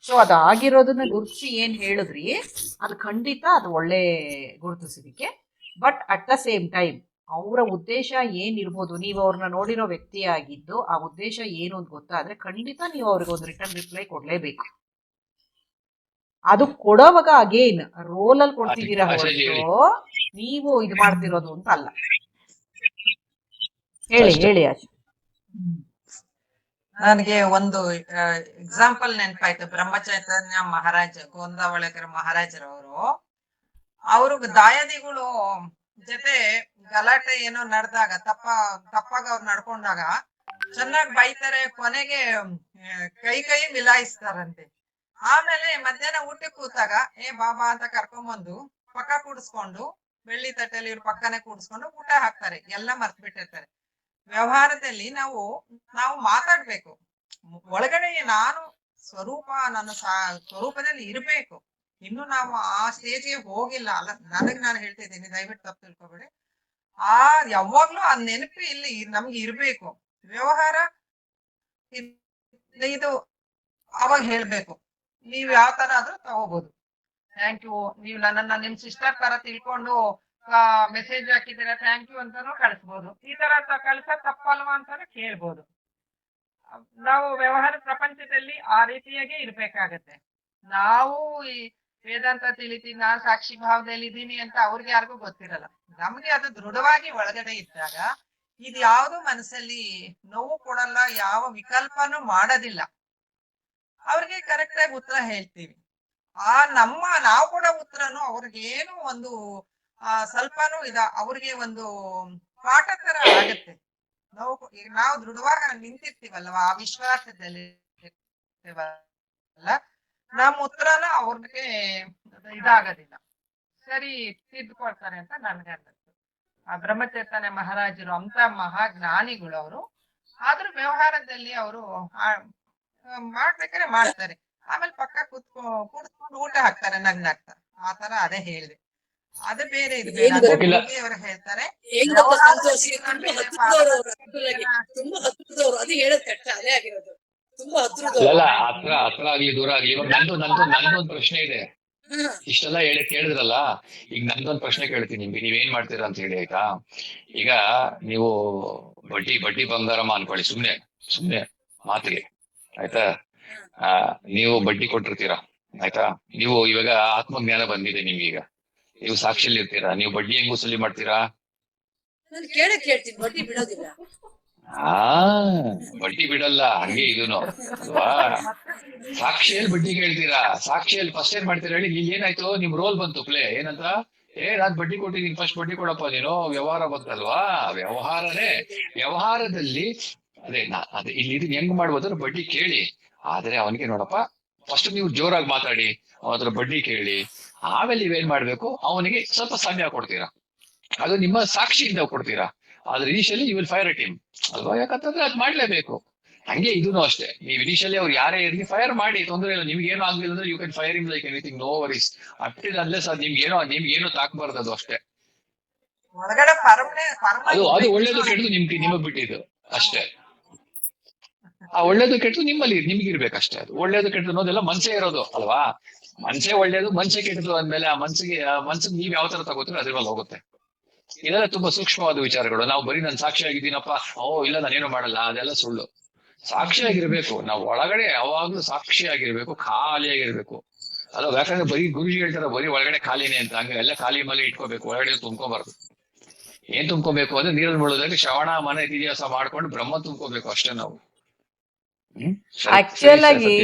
ಸೊ ಅದು ಆಗಿರೋದನ್ನ ಗುರುತಿಸಿ ಏನ್ ಹೇಳಿದ್ರಿ, ಅದು ಖಂಡಿತ ಅದು ಒಳ್ಳೆ ಗುರುತಿಸೋದಿಕ್ಕೆ. But at the same time ಅವರ ಉದ್ದೇಶ ಏನಿರ್ಬೋದು, ನೀವು ಅವ್ರನ್ನ ನೋಡಿರೋ ವ್ಯಕ್ತಿ ಆಗಿದ್ದು ಆ ಉದ್ದೇಶ ಏನು ಅಂತ ಗೊತ್ತಾದ್ರೆ ಖಂಡಿತ ನೀವು ಅವ್ರಿಗೆ ಒಂದು ರಿಟರ್ನ್ ರಿಪ್ಲೈ ಕೊಡ್ಲೇಬೇಕು. ಅದು ಕೊಡೋವಾಗ ಅಗೇನ್ ರೋಲಲ್ಲಿ ಕೊಡ್ತಿದ್ದೀರಾ ಹೊರತು ನೀವು ಇದು ಮಾಡ್ತಿರೋದು ಅಂತ ಅಲ್ಲ. ಹೇಳಿ ಆಶಾ. ನನಗೆ ಒಂದು ಎಕ್ಸಾಂಪಲ್ ನೆನಪಾಯ್ತು. ಬ್ರಹ್ಮಚೈತನ್ಯ ಮಹಾರಾಜ, ಗೋಂದಾವಳಕರ ಮಹಾರಾಜರವರು, ಅವರು ದಾಯಾದಿಗಳು ಜೊತೆ ಗಲಾಟೆ ಏನೋ ನಡೆದಾಗ, ತಪ್ಪಾಗ ಅವ್ರು ನಡ್ಕೊಂಡಾಗ ಚೆನ್ನಾಗಿ ಬೈತಾರೆ, ಕೊನೆಗೆ ಕೈ ಮಿಲಾಯಿಸ್ತಾರಂತೆ. ಆಮೇಲೆ ಮಧ್ಯಾಹ್ನ ಊಟಕ್ಕೆ ಕೂತಾಗ ಬಾಬಾ ಅಂತ ಕರ್ಕೊಂಬಂದು ಪಕ್ಕ ಕೂಡಿಸ್ಕೊಂಡು, ಬೆಳ್ಳಿ ತಟ್ಟೆಯಲ್ಲಿ ಇವ್ರ ಪಕ್ಕನೆ ಕೂಡಿಸ್ಕೊಂಡು ಊಟ ಹಾಕ್ತಾರೆ. ಎಲ್ಲ ಮರ್ತ್ ಬಿಟ್ಟಿರ್ತಾರೆ. ವ್ಯವಹಾರದಲ್ಲಿ ನಾವು ಮಾತಾಡ್ಬೇಕು. ಒಳಗಡೆ ನಾನು ನನ್ನ ಸ್ವರೂಪದಲ್ಲಿ ಇರ್ಬೇಕು. ಇನ್ನು ನಾವು ಆ ಸ್ಟೇಜ್ಗೆ ಹೋಗಿಲ್ಲ ಅಲ್ಲ. ನಾನು ಹೇಳ್ತಿದ್ದೀನಿ, ದಯವಿಟ್ಟು ತಪ್ಪು ತಿಳ್ಕೊಬೇಡಿ. ಯಾವಾಗ್ಲೂ ಆ ನೆನಪು ಇಲ್ಲಿ ನಮ್ಗೆ ಇರ್ಬೇಕು. ವ್ಯವಹಾರ ಇದು ಅವಾಗ ಹೇಳ್ಬೇಕು. ನೀವ್ ಯಾವ ತರ ಆದ್ರೂ ತಗೋಬಹುದು. ಥ್ಯಾಂಕ್ ಯು, ನೀವು ನನ್ನನ್ನ ನಿಮ್ ಸಿಸ್ಟರ್ ತರ ತಿಳ್ಕೊಂಡು ಮೆಸೇಜ್ ಹಾಕಿದ್ದೀರಾ, ಥ್ಯಾಂಕ್ ಯು ಅಂತಾನು ಕಳಿಸ್ಬೋದು. ಈ ತರ ಕಳ್ಸ ತಪ್ಪಲ್ವಾ ಅಂತಾನು ಕೇಳ್ಬೋದು. ನಾವು ವ್ಯವಹಾರ ಪ್ರಪಂಚದಲ್ಲಿ ಆ ರೀತಿಯಾಗಿ ಇರ್ಬೇಕಾಗತ್ತೆ. ನಾವು ಈ ವೇದಾಂತ ತಿಳಿತೀನಿ, ನಾನ್ ಸಾಕ್ಷಿ ಭಾವದಲ್ಲಿ ಇದ್ದೀನಿ ಅಂತ ಅವ್ರಿಗೆ ಯಾರಿಗೂ ಗೊತ್ತಿರಲ್ಲ. ನಮ್ಗೆ ಅದು ದೃಢವಾಗಿ ಒಳಗಡೆ ಇದ್ದಾಗ ಇದು ಯಾವ್ದು ಮನಸ್ಸಲ್ಲಿ ನೋವು ಕೊಡಲ್ಲ, ಯಾವ ವಿಕಲ್ಪನೂ ಮಾಡೋದಿಲ್ಲ. ಅವ್ರಿಗೆ ಕರೆಕ್ಟ್ ಆಗಿ ಉತ್ತರ ಹೇಳ್ತೀವಿ. ನಾವು ಕೊಡೋ ಉತ್ತರನು ಅವ್ರಿಗೇನು ಒಂದು ಸ್ವಲ್ಪನೂ ಅವ್ರಿಗೆ ಒಂದು ಪಾಠ ತರ ಆಗತ್ತೆ. ನಾವು ದೃಢವಾಗಿ ನಿಂತಿರ್ತೀವಲ್ವಾ, ಆ ವಿಶ್ವಾಸದಲ್ಲಿ ನಮ್ಮ ಉತ್ತರನ ಅವ್ರಿಗೆ ಇದಾಗೋದಿಲ್ಲ, ಸರಿ ತಿದ್ದುಕೊಳ್ತಾರೆ ಅಂತ ನನ್ಗೆ ಅನ್ನಿಸ್ತು. ಆ ಬ್ರಹ್ಮಚೈತನ್ಯ ಮಹಾರಾಜರು ಅಂತ ಮಹಾಜ್ಞಾನಿಗಳು ಅವರು. ಆದ್ರೂ ವ್ಯವಹಾರದಲ್ಲಿ ಅವರು ಮಾಡ್ಬೇಕಾದ್ರೆ ಮಾಡ್ತಾರೆ, ಆಮೇಲೆ ಪಕ್ಕ ಕುಡಿಸ್ಕೊಂಡು ಊಟ ಹಾಕ್ತಾರೆ ನಗ್ನಾಗ್ತಾ. ಆತರ ಅದೇ ಹೇಳಿದೆ, ಅದು ಬೇರೆ ಇದು ಬೇರೆ. ಅವರು ಹೇಳ್ತಾರೆ ಹೆಂಗ್ ಗೊತ್ತಾ ಸಂತೋಷ್, ತುಂಬಾ ಹತ್ರದವ್ರು ಅವ್ರು, ತುಂಬಾ ಹತ್ರದವ್ರು. ಅದು ಹೇಳೋದ್ ಕಷ್ಟ, ಅದೇ ಆಗಿರೋದು. ತುಂಬಾ ಹತ್ರದವ್ರು. ಅಲ್ಲ, ಹತ್ರ ಆಗ್ಲಿ ದೂರ ಆಗ್ಲಿ. ಇವಾಗ ನಂದೊಂದು ಪ್ರಶ್ನೆ ಇದೆ. ಇಷ್ಟೆಲ್ಲ ಕೇಳಿದ್ರಲ್ಲ, ಈಗ ನಂದೊಂದು ಪ್ರಶ್ನೆ ಕೇಳ್ತೀನಿ ನಿಮ್ಗೆ, ನೀವೇನ್ ಮಾಡ್ತೀರಾ ಅಂತ ಹೇಳಿ, ಆಯ್ತಾ? ಈಗ ನೀವು ಬಡ್ಡಿ ಬಂಗಾರಮ್ಮ ಅನ್ಕೊಳ್ಳಿ, ಸುಮ್ನೆ ಮಾತಿಗೆ, ಆಯ್ತಾ? ನೀವು ಬಡ್ಡಿ ಕೊಟ್ಟಿರ್ತೀರಾ, ಆಯ್ತಾ? ನೀವು ಇವಾಗ ಆತ್ಮಜ್ಞಾನ ಬಂದಿದೆ ನಿಮ್ಗೀಗ, ನೀವು ಸಾಕ್ಷಿಯಲ್ಲಿ ಇರ್ತೀರಾ, ನೀವು ಬಡ್ಡಿ ಹೆಂಗ್ ವಸೂಲಿ ಮಾಡ್ತೀರಾ? ನಾನು ಕೇಳ್ತೀನಿ, ಬಡ್ಡಿ ಬಿಡೋದಿಲ್ಲ. ಬಡ್ಡಿ ಬಿಡಲ್ಲ, ಹಂಗೆ ಇದೂನು ಅಲ್ವಾ? ಸಾಕ್ಷಿಯಲ್ಲಿ ಬಡ್ಡಿ ಕೇಳ್ತೀರಾ. ಸಾಕ್ಷಿಯಲ್ಲಿ ಫಸ್ಟ್ ಏನ್ ಮಾಡ್ತೀರಾ ಹೇಳಿ? ಇಲ್ಲಿ ಏನಾಯ್ತು, ನಿಮ್ ರೋಲ್ ಬಂತು ಪ್ಲೇ, ಏನಂತ? ನಾನ್ ಬಡ್ಡಿ ಕೊಟ್ಟಿದ್ದೀನಿ, ಫಸ್ಟ್ ಬಡ್ಡಿ ಕೊಡಪ್ಪ ನೀನು. ವ್ಯವಹಾರ ಬಂತಲ್ವಾ? ವ್ಯವಹಾರದಲ್ಲಿ ಅದೇ ಇಲ್ಲಿ ಇದನ್ನ ಹೆಂಗ್ ಮಾಡ್ಬೋದು, ಬಡ್ಡಿ ಕೇಳಿ. ಆದ್ರೆ ಅವನಿಗೆ ನೋಡಪ್ಪ, ಫಸ್ಟ್ ನೀವು ಜೋರಾಗಿ ಮಾತಾಡಿ, ಅವನ ಬಡ್ಡಿ ಕೇಳಿ, ಆಮೇಲೆ ನೀವೇನ್ ಮಾಡ್ಬೇಕು, ಅವನಿಗೆ ಸ್ವಲ್ಪ ಸಮಯ ಕೊಡ್ತೀರಾ, ಅದು ನಿಮ್ಮ ಸಾಕ್ಷಿಯಿಂದ ಕೊಡ್ತೀರಾ. ಆದ್ರೆ initially you will fire a team ಅಲ್ವಾ? ಯಾಕಂತಂದ್ರೆ ಅದ್ ಮಾಡ್ಲೇಬೇಕು. ಹಂಗೆ ಇದೂನು ಅಷ್ಟೇ, ನೀವು ಇನಿಷಿಯಲಿ ಅವ್ರು ಯಾರೇ ಇರಲಿ ಫೈರ್ ಮಾಡಿ, ತೊಂದರೆ ಇಲ್ಲ. ನಿಮ್ಗೆ ಏನೋ ಆಗ್ಲಿಲ್ಲ ಅಂದ್ರೆ you can fire him like anything, no worries. ಅಟ್ಟಿದ್ ಅನ್ಲೆಸ್ ಅದು ನಿಮ್ಗೇನೋ ತಾಕ್ಬಾರ್ದು, ಅದು ಅಷ್ಟೇ. ಒಳಗಡೆ ಅದು ಒಳ್ಳೇದು ಕೆಟ್ಟದು ನಿಮಗ್ ಬಿಟ್ಟಿದ್ದು ಅಷ್ಟೇ. ಆ ಒಳ್ಳೇದು ಕೆಟ್ಟದು ನಿಮ್ಗಿರ್ಬೇಕಷ್ಟೇ. ಅದು ಒಳ್ಳೇದು ಕೆಟ್ಟದು ಅನ್ನೋದೆಲ್ಲ ಮನ್ಸೇ ಇರೋದು ಅಲ್ವಾ? ಮನ್ಸೇ ಒಳ್ಳೇದು, ಮನ್ಸೇ ಕೆಟ್ಟದು ಅಂದ್ಮೇಲೆ ಆ ಮನ್ಸಿಗೆ ನೀವ್ ಯಾವ ತರ ತಗೋತೀರೋ ಅದ್ರ ಮೇಲೆ ಹೋಗುತ್ತೆ. ಇದೆಲ್ಲ ತುಂಬಾ ಸೂಕ್ಷ್ಮವಾದ ವಿಚಾರಗಳು. ನಾವು ಬರೀ ನಾನು ಸಾಕ್ಷಿಯಾಗಿದ್ದೀನಪ್ಪ, ಇಲ್ಲ ನಾನೇನು ಮಾಡಲ್ಲ, ಅದೆಲ್ಲ ಸುಳ್ಳು. ಸಾಕ್ಷಿಯಾಗಿರ್ಬೇಕು, ನಾವು ಒಳಗಡೆ ಯಾವಾಗ್ಲೂ ಸಾಕ್ಷಿಯಾಗಿರ್ಬೇಕು, ಖಾಲಿಯಾಗಿರ್ಬೇಕು ಅಲ್ವಾ? ಯಾಕಂದ್ರೆ ಬರೀ ಗುರುಜಿ ಹೇಳ್ತಾರೆ ಬರೀ ಒಳಗಡೆ ಖಾಲಿನೇ ಅಂತ, ಹಂಗ ಎಲ್ಲ ಖಾಲಿ ಮೇಲೆ ಇಟ್ಕೋಬೇಕು, ಒಳಗಡೆ ತುಂಬ್ಕೋಬಾರ್ದು. ಏನ್ ತುಂಬ್ಕೋಬೇಕು ಅಂದ್ರೆ ನೀರಲ್ಲಿ ಮುಳುಗೋದಾಗಿ ಶ್ರವಣ ಮನ ಇತಿಹಾಸ ಮಾಡ್ಕೊಂಡು ಬ್ರಹ್ಮ ತುಂಬ್ಕೋಬೇಕು ಅಷ್ಟೇ ನಾವು. ಆಕ್ಚುಲ್ ಆಗಿ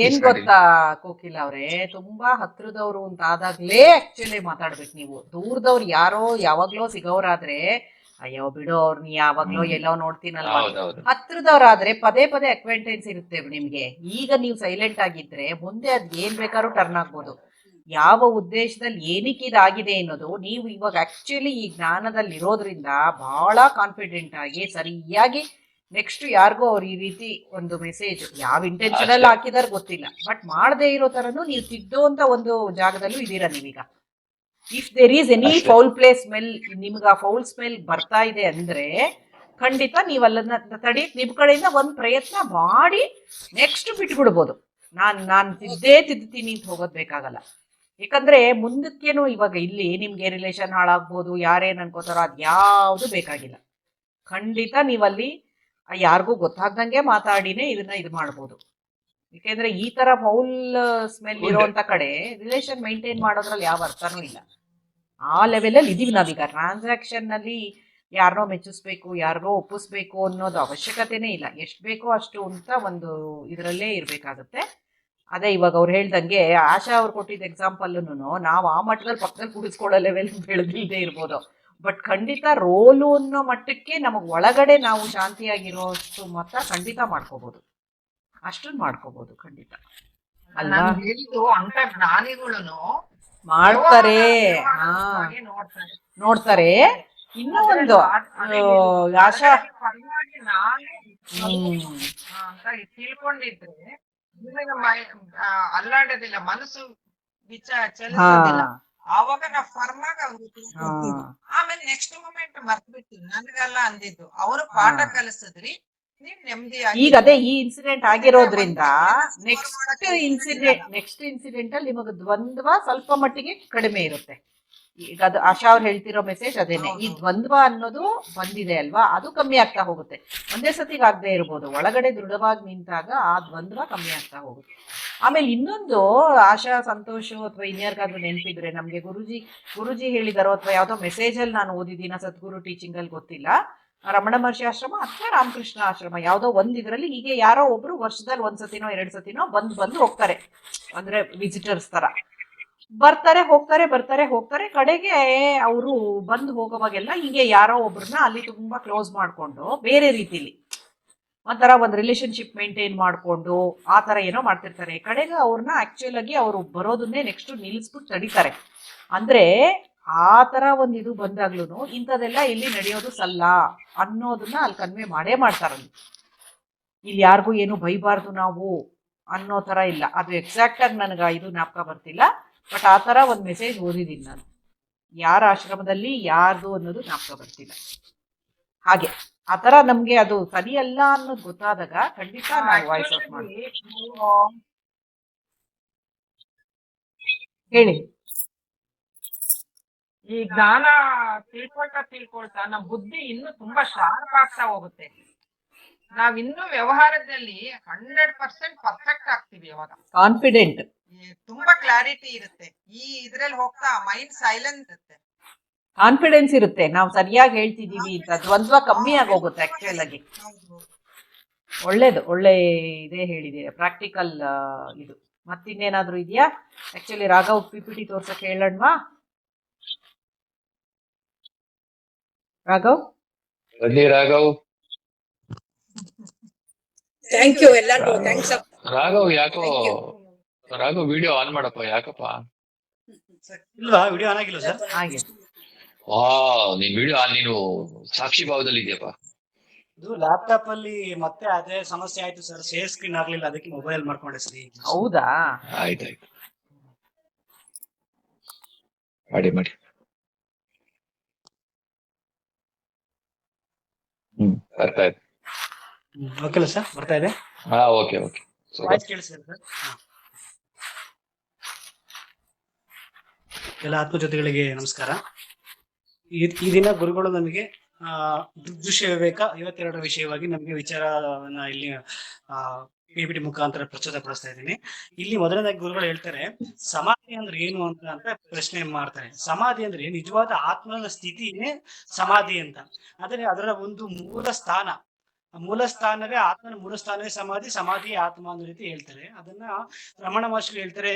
ಏನ್ ಗೊತ್ತಾ ಕೋಕಿಲ ಅವ್ರೆ, ತುಂಬಾ ಹತ್ರದವ್ರು ಅಂತ ಆದಾಗ್ಲೇ ಆಕ್ಚುಲಿ ಮಾತಾಡ್ಬೇಕು ನೀವು. ದೂರದವ್ರು ಯಾರೋ ಯಾವಾಗ್ಲೋ ಸಿಗೋರಾದ್ರೆ ಅಯ್ಯೋ ಬಿಡೋ ಅವ್ರನ್ನ ಯಾವಾಗ್ಲೋ ಎಲ್ಲೋ ನೋಡ್ತೀನಲ್ವಾ. ಹತ್ರದವ್ರಾದ್ರೆ ಪದೇ ಅಕ್ವೆಂಟೆನ್ಸ್ ಇರುತ್ತೆ ನಿಮ್ಗೆ. ಈಗ ನೀವು ಸೈಲೆಂಟ್ ಆಗಿದ್ರೆ ಮುಂದೆ ಅದ್ ಏನ್ ಬೇಕಾದ್ರೂ ಟರ್ನ್ ಆಗ್ಬೋದು. ಯಾವ ಉದ್ದೇಶದಲ್ಲಿ ಏನಕ್ಕೆ ಇದಾಗಿದೆ ಅನ್ನೋದು ನೀವು ಇವಾಗ ಆಕ್ಚುಲಿ ಈ ಜ್ಞಾನದಲ್ಲಿ ಇರೋದ್ರಿಂದ ಬಹಳ ಕಾನ್ಫಿಡೆಂಟ್ ಆಗಿ ಸರಿಯಾಗಿ ನೆಕ್ಸ್ಟ್ ಯಾರಿಗೋ ಅವ್ರು ಈ ರೀತಿ ಒಂದು ಮೆಸೇಜ್ ಯಾವ ಇಂಟೆನ್ಷನಲ್ ಹಾಕಿದಾರ ಗೊತ್ತಿಲ್ಲ, ಬಟ್ ಮಾಡದೇ ಇರೋ ತರನು ನೀವು ತಿದ್ದೋಂತ ಒಂದು ಜಾಗದಲ್ಲೂ ಇದೀರಾ ನೀವೀಗ. If there is any foul play smell, ನಿಮ್ಗೆ ಆ ಫೌಲ್ ಸ್ಮೆಲ್ ಬರ್ತಾ ಇದೆ ಅಂದ್ರೆ ಖಂಡಿತ ನೀವು ಅಲ್ಲನ್ನ ತಡಿಯಕ್ ನಿಮ್ ಕಡೆಯಿಂದ ಒಂದು ಪ್ರಯತ್ನ ಮಾಡಿ ನೆಕ್ಸ್ಟ್ ಬಿಟ್ಬಿಡ್ಬೋದು. ನಾನು ತಿದ್ತೀನಿ ಅಂತ ಹೋಗೋದ್ ಬೇಕಾಗಲ್ಲ. ಯಾಕಂದ್ರೆ ಮುಂದಕ್ಕೇನು ಇವಾಗ ಇಲ್ಲಿ ನಿಮ್ಗೆ ರಿಲೇಷನ್ ಹಾಳಾಗ್ಬೋದು, ಯಾರೇನ್ ಅನ್ಕೋತಾರೋ ಅದ್ ಯಾವ್ದು ಬೇಕಾಗಿಲ್ಲ. ಖಂಡಿತ ನೀವಲ್ಲಿ ಯಾರಿಗೂ ಗೊತ್ತಾಗ್ದಂಗೆ ಮಾತಾಡಿನೇ ಇದು ಮಾಡ್ಬೋದು. ಯಾಕೆಂದ್ರೆ ಈ ತರ ಫೌಲ್ ಸ್ಮೆಲ್ ಇರೋಂತ ಕಡೆ ರಿಲೇಷನ್ ಮೈಂಟೈನ್ ಮಾಡೋದ್ರಲ್ಲಿ ಯಾವ ಅರ್ಥನೂ ಇಲ್ಲ. ಆ ಲೆವೆಲಲ್ಲಿ ಇದೀವಿ ನಾವೀಗ. ಟ್ರಾನ್ಸಾಕ್ಷನ್ ನಲ್ಲಿ ಯಾರನ್ನೋ ಮೆಚ್ಚಿಸ್ಬೇಕು, ಯಾರಿಗೋ ಒಪ್ಪಿಸ್ಬೇಕು ಅನ್ನೋದು ಅವಶ್ಯಕತೆನೇ ಇಲ್ಲ. ಎಷ್ಟು ಬೇಕೋ ಅಷ್ಟು ಅಂತ ಒಂದು ಇದರಲ್ಲೇ ಇರ್ಬೇಕಾಗತ್ತೆ. ಅದೇ ಇವಾಗ ಅವ್ರು ಹೇಳ್ದಂಗೆ ಆಶಾ ಅವ್ರು ಕೊಟ್ಟಿದ್ದ ಎಕ್ಸಾಂಪಲ್ನು ನಾವು ಆ ಮಟ್ಟದಲ್ಲಿ ಪಕ್ಕದಲ್ಲಿ ಕುಡಿಸ್ಕೊಳ್ಳೋ ಲೆವೆಲ್ ಬೆಳೆದಿಲ್ಲದೆ ಇರ್ಬೋದು, ಬಟ್ ಖಂಡಿತ ರೋಲು ಅನ್ನೋ ಮಟ್ಟಕ್ಕೆ ನಮಗ್ ಒಳಗಡೆ ನಾವು ಶಾಂತಿಯಾಗಿರೋಷ್ಟು ಮಾತ್ರ ಖಂಡಿತ ಮಾಡ್ಕೋಬಹುದು, ಅಷ್ಟನ್ನು ಮಾಡ್ಕೋಬಹುದು ಖಂಡಿತ ಅಲ್ವಾ? ಅಂತ ಜ್ಞಾನಿಗಳನ್ನು ಮಾಡ್ತಾರೆ, ನೋಡ್ತಾರೆ. ಇನ್ನೂ ಒಂದು ಆಶಾ ಅಂತ ತಿಳ್ಕೊಂಡಿದ್ರೆ ಅಲ್ಲಾಡೋದಿಲ್ಲ, ಮನಸ್ಸು ಚಲಿಸೋದಿಲ್ಲ. ಆವಾಗ ನಾವು ಫರ್ಮ್ ಆಗಿ ಆಮೇಲೆ ನೆಕ್ಸ್ಟ್ ಮೂಮೆಂಟ್ ಮರ್ತ್ ಬಿಡ್ತೀವಿ. ನನ್ಗಲ್ಲ ಅಂದಿದ್ದು ಅವರು ಪಾಠ ಕಲಿಸಿದ್ರಿ, ನೀವ್ ನೆಮ್ಮದಿಯಾಗಿ. ಈಗ ಅದೇ ಈ ಇನ್ಸಿಡೆಂಟ್ ಆಗಿರೋದ್ರಿಂದ ನೆಕ್ಸ್ಟ್ ಇನ್ಸಿಡೆಂಟ್ ಅಲ್ಲಿ ನಿಮಗೆ ದ್ವಂದ್ವ ಸ್ವಲ್ಪ ಮಟ್ಟಿಗೆ ಕಡಿಮೆ ಇರುತ್ತೆ. ಈಗ ಅದು ಆಶಾ ಅವ್ರು ಹೇಳ್ತಿರೋ ಮೆಸೇಜ್ ಅದೇನೆ, ಈ ದ್ವಂದ್ವ ಅನ್ನೋದು ಬಂದಿದೆ ಅಲ್ವಾ, ಅದು ಕಮ್ಮಿ ಆಗ್ತಾ ಹೋಗುತ್ತೆ. ಒಂದೇ ಸತಿಗೆ ಆಗದೆ ಇರ್ಬೋದು, ಒಳಗಡೆ ದೃಢವಾಗಿ ನಿಂತಾಗ ಆ ದ್ವಂದ್ವ ಕಮ್ಮಿ ಆಗ್ತಾ ಹೋಗುತ್ತೆ. ಆಮೇಲೆ ಇನ್ನೊಂದು ಆಶಾ ಸಂತೋಷ್ ಅಥವಾ ಇನ್ಯಾರಿಗಾದ್ರೂ ನೆನಪಿದ್ರೆ, ನಮ್ಗೆ ಗುರುಜಿ ಹೇಳಿದಾರೋ ಅಥವಾ ಯಾವ್ದೋ ಮೆಸೇಜ್ ಅಲ್ಲಿ ನಾನು ಓದಿದ್ದೀನ ಸದ್ಗುರು ಟೀಚಿಂಗ್ ಅಲ್ಲಿ ಗೊತ್ತಿಲ್ಲ, ರಮಣ ಮಹರ್ಷಿ ಆಶ್ರಮ ಅಥವಾ ರಾಮಕೃಷ್ಣ ಆಶ್ರಮ ಯಾವ್ದೋ ಒಂದ್ ಇದ್ರಲ್ಲಿ ಹೀಗೆ ಯಾರೋ ಒಬ್ರು ವರ್ಷದಲ್ಲಿ 1 ಸತಿನೋ 2 ಸತಿನೋ ಬಂದು ಹೋಗ್ತಾರೆ, ಅಂದ್ರೆ ವಿಸಿಟರ್ಸ್ ತರ ಬರ್ತಾರೆ ಕಡೆಗೆ ಅವರು ಬಂದು ಹೋಗೋವಾಗೆಲ್ಲ ಹೀಗೆ ಯಾರೋ ಒಬ್ರನ್ನ ಅಲ್ಲಿ ತುಂಬಾ ಕ್ಲೋಸ್ ಮಾಡ್ಕೊಂಡು ಬೇರೆ ರೀತಿಲಿ ಒಂಥರ ಒಂದು ರಿಲೇಶನ್ಶಿಪ್ ಮೇಂಟೈನ್ ಮಾಡ್ಕೊಂಡು ಆ ತರ ಏನೋ ಮಾಡ್ತಿರ್ತಾರೆ. ಕಡೆಗೆ ಅವ್ರನ್ನ ಆಕ್ಚುಯಲ್ ಆಗಿ ಅವರು ಬರೋದನ್ನೇ ನೆಕ್ಸ್ಟ್ ನಿಲ್ಲಿಸ್ಬಿಟ್ಟು ತಡಿತಾರೆ. ಅಂದ್ರೆ ಆ ತರ ಒಂದು ಇದು ಬಂದಾಗ್ಲೂ ಇಂಥದೆಲ್ಲ ಇಲ್ಲಿ ನಡೆಯೋದು ಸಲ್ಲ ಅನ್ನೋದನ್ನ ಅಲ್ಲಿ ಕನ್ವೆ ಮಾಡ್ತಾರಲ್ಲಿ. ಇಲ್ಲಿ ಯಾರಿಗೂ ಏನು ಬೈಬಾರ್ದು ನಾವು ಅನ್ನೋ ತರ ಇಲ್ಲ. ಅದು ಎಕ್ಸಾಕ್ಟ್ ಆಗಿ ನನಗೆ ಇದು ಜ್ಞಾಪಕ ಬರ್ತಿಲ್ಲ, ಬಟ್ ಆ ತರ ಒಂದು ಮೆಸೇಜ್ ಓದಿದ್ದೀನಿ ನಾನು. ಯಾರ ಆಶ್ರಮದಲ್ಲಿ ಯಾರ್ದು ಅನ್ನೋದು ಜ್ಞಾಪಕ ಬರ್ತಿಲ್ಲ. ಹಾಗೆ ಆ ತರ ನಮ್ಗೆ ಅದು ಸರಿಯಲ್ಲ ಅನ್ನೋದು ಗೊತ್ತಾದಾಗ ಖಂಡಿತ ನಾವು ವಾಯ್ಸ್ ಔಟ್ ಮಾಡ್ತೀವಿ. ಹೇಳಿ. ಈ ಜ್ಞಾನ ತಿಳ್ಕೊಳ್ತಾ ನಮ್ಮ ಬುದ್ಧಿ ಇನ್ನು ತುಂಬಾ ಶಾರ್ಪ್ ಆಗ್ತಾ ಹೋಗುತ್ತೆ. ನಾವಿನ್ನು ವ್ಯವಹಾರದಲ್ಲಿ 100% ಪರ್ಫೆಕ್ಟ್ ಆಗ್ತೀವಿ ಅವಾಗ. ಕಾನ್ಫಿಡೆಂಟ್, ತುಂಬಾ ಕ್ಲಾರಿಟಿ ಇರುತ್ತೆ. ಈ ಇದ್ರಲ್ಲಿ ಹೋಗ್ತಾ ಮೈಂಡ್ ಸೈಲೆಂಟ್ ಇರುತ್ತೆ, ಕಾನ್ಫಿಡೆನ್ಸ್ ಇರುತ್ತೆ, ನಾವು ಸರಿಯಾಗಿ ಹೇಳ್ತಿದೀವಿ ಅಂತ ದ್ವಂದ್ವ ಕಮ್ಮಿ ಆಗೋಗುತ್ತೆ ಆಕ್ಚುಯಲ್ ಆಗಿ. ಒಳ್ಳೆ ಇದೇ ಹೇಳಿದೆ, ಪ್ರಾಕ್ಟಿಕಲ್ ಇದು. ಮತ್ತಿನ್ನೇನಾದ್ರೂ ಇದೆಯಾ? ಆಕ್ಚುಲಿ ರಾಘವ್ PPT ತೋರ್ಸಕ್ಕೆ ಹೇಳಣ್ವಾ? ರಾಘವ್ ಥ್ಯಾಂಕ್ ಯು ಎಲ್ಲರಿಗೂ, ಥ್ಯಾಂಕ್ಸ್. ರಾಘವ್ ಯಾಕೋ ರಾಘವ್ ವಿಡಿಯೋ ಆನ್ ಮಾಡಪ್ಪ. ಯಾಕಪ್ಪ ಇಲ್ವಾ? ವಿಡಿಯೋ ಆನ್ ಆಗಿಲ್ಲ ಸರ್. ಹಾಗೆ ನೀನ್ ವಿಡಿಯೋ ನೀನು ಸಾಕ್ಷಿ ಭಾವದಲ್ಲಿ ಇದೆಯಪ್ಪ. ಇದು ಲ್ಯಾಪ್ಟಾಪ್ ಅಲ್ಲಿ ಮತ್ತೆ ಅದೇ ಸಮಸ್ಯೆ ಆಯ್ತು ಸರ್, ಶೇರ್ ಸ್ಕ್ರೀನ್ ಆಗ್ಲಿಲ್ಲ, ಅದಕ್ಕೆ ಮೊಬೈಲ್ ಮಾಡ್ಕೊಂಡೆ ಸರ್. ಹೌದಾ? ಆಯ್ತಾಯ್ತು, ಮಾಡಿ. ಬರ್ತಾ ಇದೆ. ಓಕೆ ಸರ್, ಬರ್ತಾ ಇದೆ. ಓಕೆ ವಾಯ್ಸ್ ಕೇಳಿಸ್ತಿದೆ ಸರ್? ಎಲ್ಲ ಆತ್ಮಜ್ಯೋತಿಗಳಿಗೆ ನಮಸ್ಕಾರ. ಈ ದಿನ ಗುರುಗಳು ನಮಗೆ ದೃಶ್ಯ ವಿವೇಕ 52ರ ವಿಷಯವಾಗಿ ನಮಗೆ ವಿಚಾರವನ್ನ ಇಲ್ಲಿ PPT ಮುಖಾಂತರ ಪ್ರಸ್ತುತಪಡಿಸ್ತಾ ಇದ್ದೀನಿ. ಇಲ್ಲಿ ಮೊದಲನೇದಾಗಿ ಗುರುಗಳು ಹೇಳ್ತಾರೆ, ಸಮಾಧಿ ಅಂದ್ರೆ ಏನು ಅಂತ ಪ್ರಶ್ನೆ ಮಾಡ್ತಾರೆ. ಸಮಾಧಿ ಅಂದ್ರೆ ನಿಜವಾದ ಆತ್ಮನ ಸ್ಥಿತಿನೇ ಸಮಾಧಿ ಅಂತ. ಅಂದ್ರೆ ಅದರ ಒಂದು ಮೂಲ ಸ್ಥಾನವೇ ಆತ್ಮನ ಮೂಲ ಸ್ಥಾನವೇ ಸಮಾಧಿಯೇ ಆತ್ಮ ಅನ್ನೋ ರೀತಿ ಹೇಳ್ತಾರೆ. ಅದನ್ನ ರಮಣ ಮಹರ್ಷಿಗಳು ಹೇಳ್ತಾರೆ,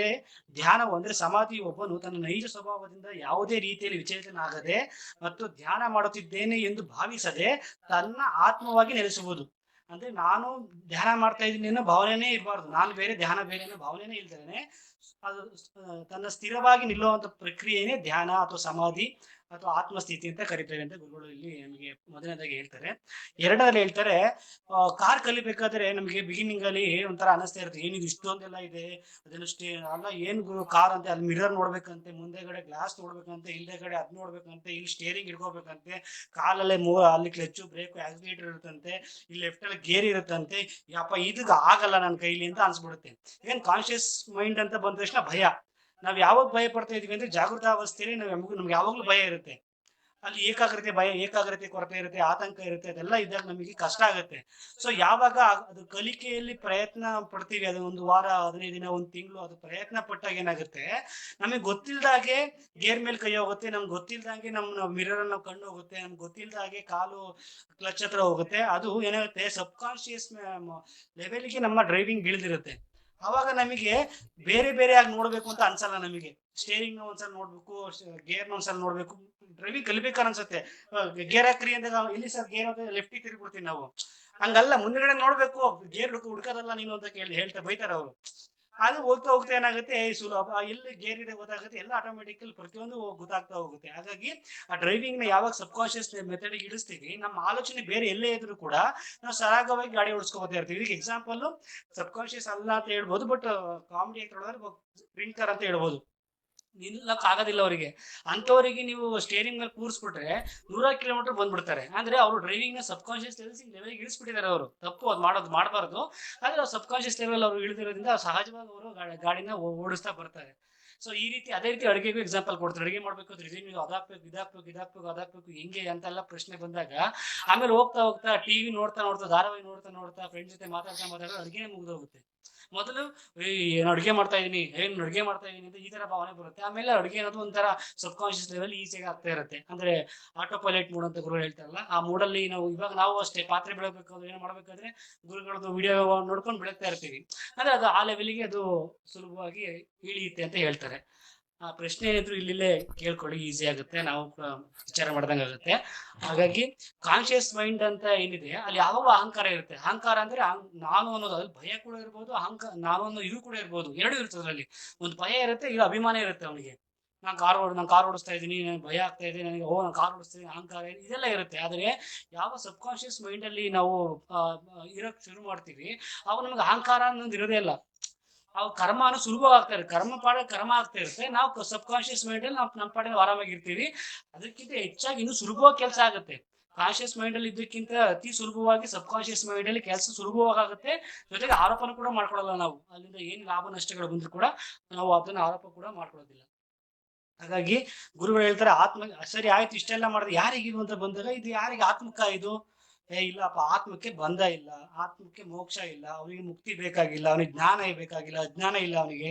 ಧ್ಯಾನವು ಅಂದ್ರೆ ಸಮಾಧಿ ಒಬ್ಬನು ತನ್ನ ನೈಜ ಸ್ವಭಾವದಿಂದ ಯಾವುದೇ ರೀತಿಯಲ್ಲಿ ವಿಚಲಿತನಾಗದೆ ಮತ್ತು ಧ್ಯಾನ ಮಾಡುತ್ತಿದ್ದೇನೆ ಎಂದು ಭಾವಿಸದೆ ತನ್ನ ಆತ್ಮವಾಗಿ ನೆಲೆಸುವುದು. ಅಂದ್ರೆ ನಾನು ಧ್ಯಾನ ಮಾಡ್ತಾ ಇದ್ದೀನಿ ಅನ್ನೋ ಭಾವನೆನೇ ಇರಬಾರ್ದು, ನಾನು ಬೇರೆ ಧ್ಯಾನ ಬೇರೆ ಅನ್ನೋ ಭಾವನೆನೇ ಇಲ್ದೇನೆ ಅದು ತನ್ನ ಸ್ಥಿರವಾಗಿ ನಿಲ್ಲುವಂತ ಪ್ರಕ್ರಿಯೆನೇ ಧ್ಯಾನ ಅಥವಾ ಸಮಾಧಿ ಅಥವಾ ಆತ್ಮಸ್ಥಿತಿ ಅಂತ ಕರೀತಾರೆ ಅಂತ ಗುರುಗಳು ಇಲ್ಲಿ ನಮಗೆ ಮೊದಲನೇದಾಗಿ ಹೇಳ್ತಾರೆ. ಎರಡರಲ್ಲಿ ಹೇಳ್ತಾರೆ, ಕಾರ್ ಕಲಿಬೇಕಾದ್ರೆ ನಮಗೆ ಬಿಗಿನಿಂಗ್ ಅಲ್ಲಿ ಒಂಥರ ಅನಿಸ್ತಾ ಇರುತ್ತೆ, ಏನಿದು ಇಷ್ಟೊಂದೆಲ್ಲ ಇದೆ, ಅದನ್ನಷ್ಟೇ ಅಲ್ಲ, ಏನ್ ಕಾರ್ ಅಂತ ಅಲ್ಲಿ ಮಿರರ್ ನೋಡ್ಬೇಕಂತೆ, ಮುಂದೆಗಡೆ ಗ್ಲಾಸ್ ನೋಡ್ಬೇಕಂತೆ, ಹಿಂದೆಗಡೆ ಅದ್ ನೋಡ್ಬೇಕಂತೆ, ಇಲ್ಲಿ ಸ್ಟೇರಿಂಗ್ ಇಟ್ಕೋಬೇಕಂತೆ, ಕಾಲಲ್ಲೇ ಅಲ್ಲಿ ಕ್ಲಚ್ ಬ್ರೇಕ್ ಆಕ್ಸಿಲೇಟರ್ ಇರುತ್ತಂತೆ, ಇಲ್ಲಿ ಲೆಫ್ಟ್ ಅಲ್ಲಿ ಗೇರ್ ಇರುತ್ತಂತೆ, ಯಪ್ಪ ಇದಕ್ಕೆ ಆಗಲ್ಲ ನನ್ನ ಕೈಲಿ ಅಂತ ಅನ್ಸ್ಬಿಡುತ್ತೆ. ಏನ್ ಕಾನ್ಶಿಯಸ್ ಮೈಂಡ್ ಅಂತ ಬಂದ ತಕ್ಷಣ ಭಯ. ನಾವ್ ಯಾವಾಗ ಭಯ ಪಡ್ತಾ ಇದೀವಿ ಅಂದ್ರೆ ಜಾಗೃತ ಅವಸ್ಥೆಯಲ್ಲಿ ನಮ್ಗೆ ಯಾವಾಗ್ಲೂ ಭಯ ಇರುತ್ತೆ. ಅಲ್ಲಿ ಏಕಾಗ್ರತೆ ಕೊರತೆ ಇರುತ್ತೆ, ಆತಂಕ ಇರುತ್ತೆ, ಅದೆಲ್ಲ ಇದ್ದಾಗ ನಮಗೆ ಕಷ್ಟ ಆಗುತ್ತೆ. ಸೊ ಯಾವಾಗ ಅದು ಕಲಿಕೆಯಲ್ಲಿ ಪ್ರಯತ್ನ ಪಡ್ತೀವಿ, ಅದು 1 ವಾರ 15 ದಿನ 1 ತಿಂಗಳು ಅದು ಪ್ರಯತ್ನ ಪಟ್ಟಾಗ ಏನಾಗುತ್ತೆ, ನಮಗೆ ಗೊತ್ತಿಲ್ದಾಗೆ ಗೇರ್ ಮೇಲೆ ಕೈ ಹೋಗುತ್ತೆ, ನಮ್ಗೆ ಗೊತ್ತಿಲ್ದಾಗೆ ನಮ್ಮ ಮಿರರ್ ನಾವು ಕಣ್ಣು ಹೋಗುತ್ತೆ, ನಮ್ಗೆ ಗೊತ್ತಿಲ್ದಾಗೆ ಕಾಲು ಕ್ಲಚ್ ಹತ್ರ ಹೋಗುತ್ತೆ. ಅದು ಏನಾಗುತ್ತೆ, ಸಬ್ ಕಾನ್ಶಿಯಸ್ ಲೆವೆಲ್ಗೆ ನಮ್ಮ ಡ್ರೈವಿಂಗ್ ಬೀಳ್ದಿರುತ್ತೆ. ಅವಾಗ ನಮಗೆ ಬೇರೆ ಆಗಿ ನೋಡ್ಬೇಕು ಅಂತ ಅನ್ಸಲ್ಲ. ನಮಗೆ ಸ್ಟೇರಿಂಗ್ ಒಂದ್ಸಲ ನೋಡ್ಬೇಕು, ಗೇರ್ನ ಒಂದ್ಸಲ ನೋಡ್ಬೇಕು, ಡ್ರೈವಿಂಗ್ ಕಲಿಬೇಕಾದ್ರೆ ಅನ್ಸುತ್ತೆ. ಗೇರ್ ಹಾಕ್ರಿ ಅಂತ ಇಲ್ಲಿ ಸರ್ ಗೇರ್ ಅಂತ ಲೆಫ್ಟಿಗೆ ತಿರುಗ್ಬಿಡ್ತೀವಿ ನಾವು. ಹಂಗಲ್ಲ, ಮುಂದ್ಗಡೆ ನೋಡ್ಬೇಕು, ಗೇರ್ ಹುಡ್ಕೋದಲ್ಲ ನೀನು ಅಂತ ಹೇಳ್ತಾ ಬೈತಾರೆ ಅವರು. ಅದು ಹೋಗ್ತಾ ಏನಾಗುತ್ತೆ, ಸುಲಭ ಎಲ್ಲಿ ಗೇರ್ ಇದೆ ಗೊತ್ತಾಗುತ್ತೆ, ಎಲ್ಲ ಆಟೋಮೆಟಿಕಲ್ ಪ್ರತಿಯೊಂದು ಗೊತ್ತಾಗ್ತಾ ಹೋಗುತ್ತೆ. ಹಾಗಾಗಿ ಆ ಡ್ರೈವಿಂಗ್ ನ ಯಾವಾಗ ಸಬ್ ಕಾನ್ಶಿಯಸ್ ಮೆಥಡ್ ಇಡಿಸ್ತೀವಿ, ನಮ್ಮ ಆಲೋಚನೆ ಬೇರೆ ಎಲ್ಲೇ ಇದ್ರು ಕೂಡ ನಾವು ಸರಾಗವಾಗಿ ಗಾಡಿ ಓಡಿಸ್ಕೋತಾ ಇರ್ತೀವಿ. ಇದಕ್ಕೆ ಎಕ್ಸಾಂಪಲ್ ಸಬ್ ಕಾನ್ಶಿಯಸ್ ಅಲ್ಲ ಅಂತ ಹೇಳ್ಬೋದು, ಬಟ್ ಕಾಮಿಡಿ ಪ್ರಿಂಟರ್ ಅಂತ ಹೇಳ್ಬೋದು. ನಿಲ್ಲಕ್ ಆಗೋದಿಲ್ಲ ಅವರಿಗೆ. ಅಂತವರಿಗೆ ನೀವು ಸ್ಟೇರಿಂಗ್ ಮೇಲೆ ಕೂರಿಸ್ಬಿಟ್ರೆ 100 ಕಿಲೋಮೀಟರ್ ಬಂದ್ಬಿಡ್ತಾರೆ. ಅಂದ್ರೆ ಅವರು ಡ್ರೈವಿಂಗ್ ನ ಸಬ್ ಕಾನ್ಶಿಯಸ್ ಲೆವೆಲ್ ಇಳಿಸ್ಬಿಟ್ಟಿದ್ದಾರೆ. ಅವರು ತಪ್ಪು ಅದು ಮಾಡಬಾರ್ದು. ಆದ್ರೆ ಸಬ್ ಕಾನ್ಶಿಯಸ್ ಲೆವೆಲ್ ಅವರು ಇಳಿದಿರೋದ್ರಿಂದ ಸಹಜವಾಗಿ ಅವರು ಗಾಡಿನ ಓಡಿಸ್ತಾ ಬರ್ತಾರೆ. ಸೊ ಈ ರೀತಿ ಅದೇ ರೀತಿ ಅಡುಗೆಗೂ ಎಕ್ಸಾಂಪಲ್ ಕೊಡ್ತಾರೆ. ಅಡುಗೆ ಮಾಡ್ಬೇಕು, ಅದಾಕ್ಬೇಕು, ಇದಾಕ್ಬೇಕು ಹೆಂಗೆ ಅಂತೆಲ್ಲ ಪ್ರಶ್ನೆ ಬಂದಾಗ ಆಮೇಲೆ ಹೋಗ್ತಾ ಟಿವಿ ನೋಡ್ತಾ ಧಾರಾವಾಹಿ ನೋಡ್ತಾ ಫ್ರೆಂಡ್ಸ್ ಜೊತೆ ಮಾತಾಡ್ತಾ ಅಡುಗೆನೇ ಮುಗಿದೋಗುತ್ತೆ. ಮೊದಲು ಏನು ಅಡುಗೆ ಮಾಡ್ತಾ ಇದೀನಿ ಅಂತ ಈ ತರ ಭಾವನೆ ಬರುತ್ತೆ. ಆಮೇಲೆ ಅಡುಗೆ ಅನ್ನೋದು ಒಂಥರ ಸಬ್ ಕಾನ್ಶಿಯಸ್ ಲೆವೆಲ್ ಈಸಿಯಾಗಿ ಆಗ್ತಾ ಇರುತ್ತೆ. ಅಂದ್ರೆ ಆಟೋ ಪೈಲಟ್ ಮೂಡ್ ಅಂತ ಗುರು ಹೇಳ್ತಾರಲ್ಲ, ಆ ಮೂಡಲ್ಲಿ ನಾವು ಅಷ್ಟೇ ಪಾತ್ರೆ ಬೆಳಬೇಕಾದ್ರೆ ಏನು ಮಾಡ್ಬೇಕಾದ್ರೆ ಗುರುಗಳದ್ದು ವಿಡಿಯೋ ನೋಡ್ಕೊಂಡು ಬೆಳಗ್ತಾ ಇರ್ತೀವಿ. ಅಂದ್ರೆ ಅದು ಆ ಲೆವೆಲ್ಗೆ ಅದು ಸುಲಭವಾಗಿ ಇಳಿಯುತ್ತೆ ಅಂತ ಹೇಳ್ತಾರೆ. ಆ ಪ್ರಶ್ನೆ ಏನಿದ್ರು ಇಲ್ಲಿಲ್ಲೇ ಕೇಳ್ಕೊಳ್ಳಿ, ಈಸಿ ಆಗುತ್ತೆ, ನಾವು ವಿಚಾರ ಮಾಡ್ದಂಗೆ ಆಗುತ್ತೆ. ಹಾಗಾಗಿ ಕಾನ್ಶಿಯಸ್ ಮೈಂಡ್ ಅಂತ ಏನಿದೆ ಅಲ್ಲಿ ಯಾವಾಗ ಅಹಂಕಾರ ಇರುತ್ತೆ. ಅಹಂಕಾರ ಅಂದ್ರೆ ನಾನು ಅನ್ನೋದು, ಅದ್ರಲ್ಲಿ ಭಯ ಕೂಡ ಇರ್ಬೋದು, ನಾನು ಅನ್ನೋ ಇದು ಕೂಡ ಇರ್ಬೋದು, ಎರಡೂ ಇರ್ತದೆ ಅದರಲ್ಲಿ. ಒಂದು ಭಯ ಇರುತ್ತೆ, ಇಲ್ಲ ಅಭಿಮಾನ ಇರುತ್ತೆ ಅವನಿಗೆ. ನಾನು ಕಾರ್ ಓಡಿಸ್ತಾ ಇದ್ದೀನಿ, ನನಗೆ ಭಯ ಆಗ್ತಾ ಇದೆ, ನನಗೆ ನಾನು ಕಾರ್ ಓಡಿಸ್ತೀನಿ, ಅಹಂಕಾರ ಇದೆಲ್ಲ ಇರುತ್ತೆ. ಆದ್ರೆ ಯಾವ ಸಬ್ ಕಾನ್ಶಿಯಸ್ ಮೈಂಡ್ ಅಲ್ಲಿ ನಾವು ಇರೋಕ್ ಶುರು ಮಾಡ್ತೀವಿ, ಅವಾಗ ನಮ್ಗೆ ಅಹಂಕಾರ ಅನ್ನೋದು ಇರೋದೇ ಇಲ್ಲ. ಅವು ಕರ್ಮನು ಸುಲಭವಾಗ್ತಾ ಇರುತ್ತೆ, ಕರ್ಮ ಆಗ್ತಾ ಇರುತ್ತೆ. ನಾವು ಸಬ್ ಕಾನ್ಶಿಯಸ್ ಮೈಂಡ್ ಅಲ್ಲಿ ನಾವು ನಮ್ಮ ಪಾಡಿಗೆ ಆರಾಮಾಗಿರ್ತೀವಿ. ಅದಕ್ಕಿಂತ ಹೆಚ್ಚಾಗಿ ಇನ್ನೂ ಸುಲಭವಾಗಿ ಕೆಲಸ ಆಗುತ್ತೆ. ಕಾನ್ಶಿಯಸ್ ಮೈಂಡ್ ಅಲ್ಲಿ ಇದ್ದಕ್ಕಿಂತ ಅತಿ ಸುಲಭವಾಗಿ ಸಬ್ ಕಾನ್ಶಿಯಸ್ ಮೈಂಡ್ ಅಲ್ಲಿ ಕೆಲಸ ಸುಲಭವಾಗುತ್ತೆ. ಜೊತೆಗೆ ಆರೋಪನ ಕೂಡ ಮಾಡ್ಕೊಳ್ಳಲ್ಲ ನಾವು. ಅಲ್ಲಿಂದ ಏನ್ ಲಾಭ ನಷ್ಟಗಳು ಬಂದ್ರು ಕೂಡ ನಾವು ಅದನ್ನ ಆರೋಪ ಕೂಡ ಮಾಡ್ಕೊಳ್ಳೋದಿಲ್ಲ. ಹಾಗಾಗಿ ಗುರುಗಳು ಹೇಳ್ತಾರೆ, ಸರಿ ಆಯ್ತು ಇಷ್ಟೆಲ್ಲ ಮಾಡಿದ್ರೆ ಯಾರಿಗಿದು ಅಂತ ಬಂದಾಗ, ಇದು ಯಾರಿಗೆ ಆತ್ಮಕ್ಕ ಇದು? ಇಲ್ಲಪ್ಪ, ಆತ್ಮಕ್ಕೆ ಬಂಧ ಇಲ್ಲ, ಆತ್ಮಕ್ಕೆ ಮೋಕ್ಷ ಇಲ್ಲ, ಅವನಿಗೆ ಮುಕ್ತಿ ಬೇಕಾಗಿಲ್ಲ, ಅವನಿಗೆ ಜ್ಞಾನ ಬೇಕಾಗಿಲ್ಲ, ಅಜ್ಞಾನ ಇಲ್ಲ ಅವನಿಗೆ.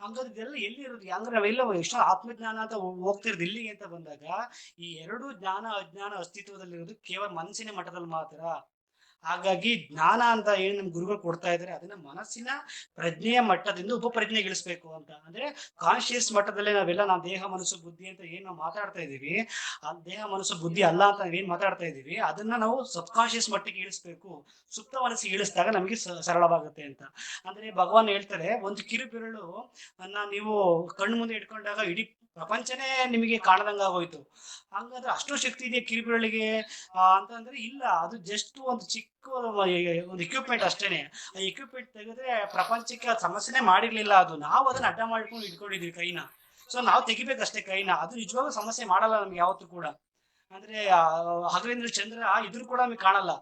ಹಂಗಾದ್ರೆ ಇದೆಲ್ಲ ಎಲ್ಲಿ ಇರೋದು? ಹಂಗಾರೆ ನಾವೆಲ್ಲ ಎಷ್ಟೋ ಆತ್ಮಜ್ಞಾನ ಅಂತ ಹೋಗ್ತಿರೋದು ಇಲ್ಲಿಗೆ ಅಂತ ಬಂದಾಗ, ಈ ಎರಡು ಜ್ಞಾನ ಅಜ್ಞಾನ ಅಸ್ತಿತ್ವದಲ್ಲಿರೋದು ಕೇವಲ ಮನಸ್ಸಿನ ಮಟ್ಟದಲ್ಲಿ ಮಾತ್ರ. ಹಾಗಾಗಿ ಜ್ಞಾನ ಅಂತ ಏನ್ ನಮ್ ಗುರುಗಳು ಕೊಡ್ತಾ ಇದಾರೆ, ಅದನ್ನ ಮನಸ್ಸಿನ ಪ್ರಜ್ಞೆಯ ಮಟ್ಟದಿಂದ ಉಪಪ್ರಜ್ಞೆಗಿಳಿಸ್ಬೇಕು ಅಂತ. ಅಂದ್ರೆ ಕಾನ್ಶಿಯಸ್ ಮಟ್ಟದಲ್ಲೇ ನಾವು ದೇಹ ಮನಸ್ಸು ಬುದ್ಧಿ ಅಂತ ಏನ್ ನಾವು ಮಾತಾಡ್ತಾ ಇದೀವಿ, ಆ ದೇಹ ಮನಸ್ಸು ಬುದ್ಧಿ ಅಲ್ಲ ಅಂತ ಏನ್ ಮಾತಾಡ್ತಾ ಇದೀವಿ, ಅದನ್ನ ನಾವು ಸಬ್ ಕಾನ್ಶಿಯಸ್ ಮಟ್ಟಿಗೆ ಇಳಿಸ್ಬೇಕು. ಸುಪ್ತ ಮನಸ್ಸಿಗೆ ಇಳಿಸಿದಾಗ ನಮಗೆ ಸರಳವಾಗುತ್ತೆ ಅಂತ. ಅಂದ್ರೆ ಭಗವಾನ್ ಹೇಳ್ತಾರೆ, ಒಂದು ಕಿರು ಬೆರಳು ನೀವು ಕಣ್ಣು ಮುಂದೆ ಇಟ್ಕೊಂಡಾಗ ಇಡೀ ಪ್ರಪಂಚನೇ ನಿಮಗೆ ಕಾಣದಂಗ ಆಗೋಯ್ತು. ಹಂಗಾದ್ರೆ ಅಷ್ಟು ಶಕ್ತಿ ಇದೆ ಕಿರುಬೆರಳಿಗೆ ಅಂತಂದ್ರೆ ಇಲ್ಲ. ಅದು ಜಸ್ಟ್ ಒಂದು ಚಿಕ್ಕ ಒಂದು ಎಕ್ವಿಪ್ಮೆಂಟ್ ಅಷ್ಟೇನೆ. ಆ ಎಕ್ವಿಪ್ಮೆಂಟ್ ತೆಗೆದ್ರೆ ಪ್ರಪಂಚಕ್ಕೆ ಅದು ಸಮಸ್ಯೆನೇ ಮಾಡಿರ್ಲಿಲ್ಲ. ಅದು ನಾವು ಅದನ್ನ ಅಡ್ಡ ಮಾಡ್ಕೊಂಡು ಇಟ್ಕೊಂಡಿದೀವಿ ಕೈನ. ಸೊ ನಾವು ತೆಗಿಬೇಕಷ್ಟೇ ಕೈನ. ಅದು ನಿಜವಾಗೂ ಸಮಸ್ಯೆ ಮಾಡಲ್ಲ ನಮ್ಗೆ ಯಾವತ್ತೂ ಕೂಡ. ಅಂದ್ರೆ ಹಗಲಿಂದ ಚಂದ್ರ ಇದ್ರು ಕೂಡ ನಮ್ಗೆ ಕಾಣಲ್ಲ.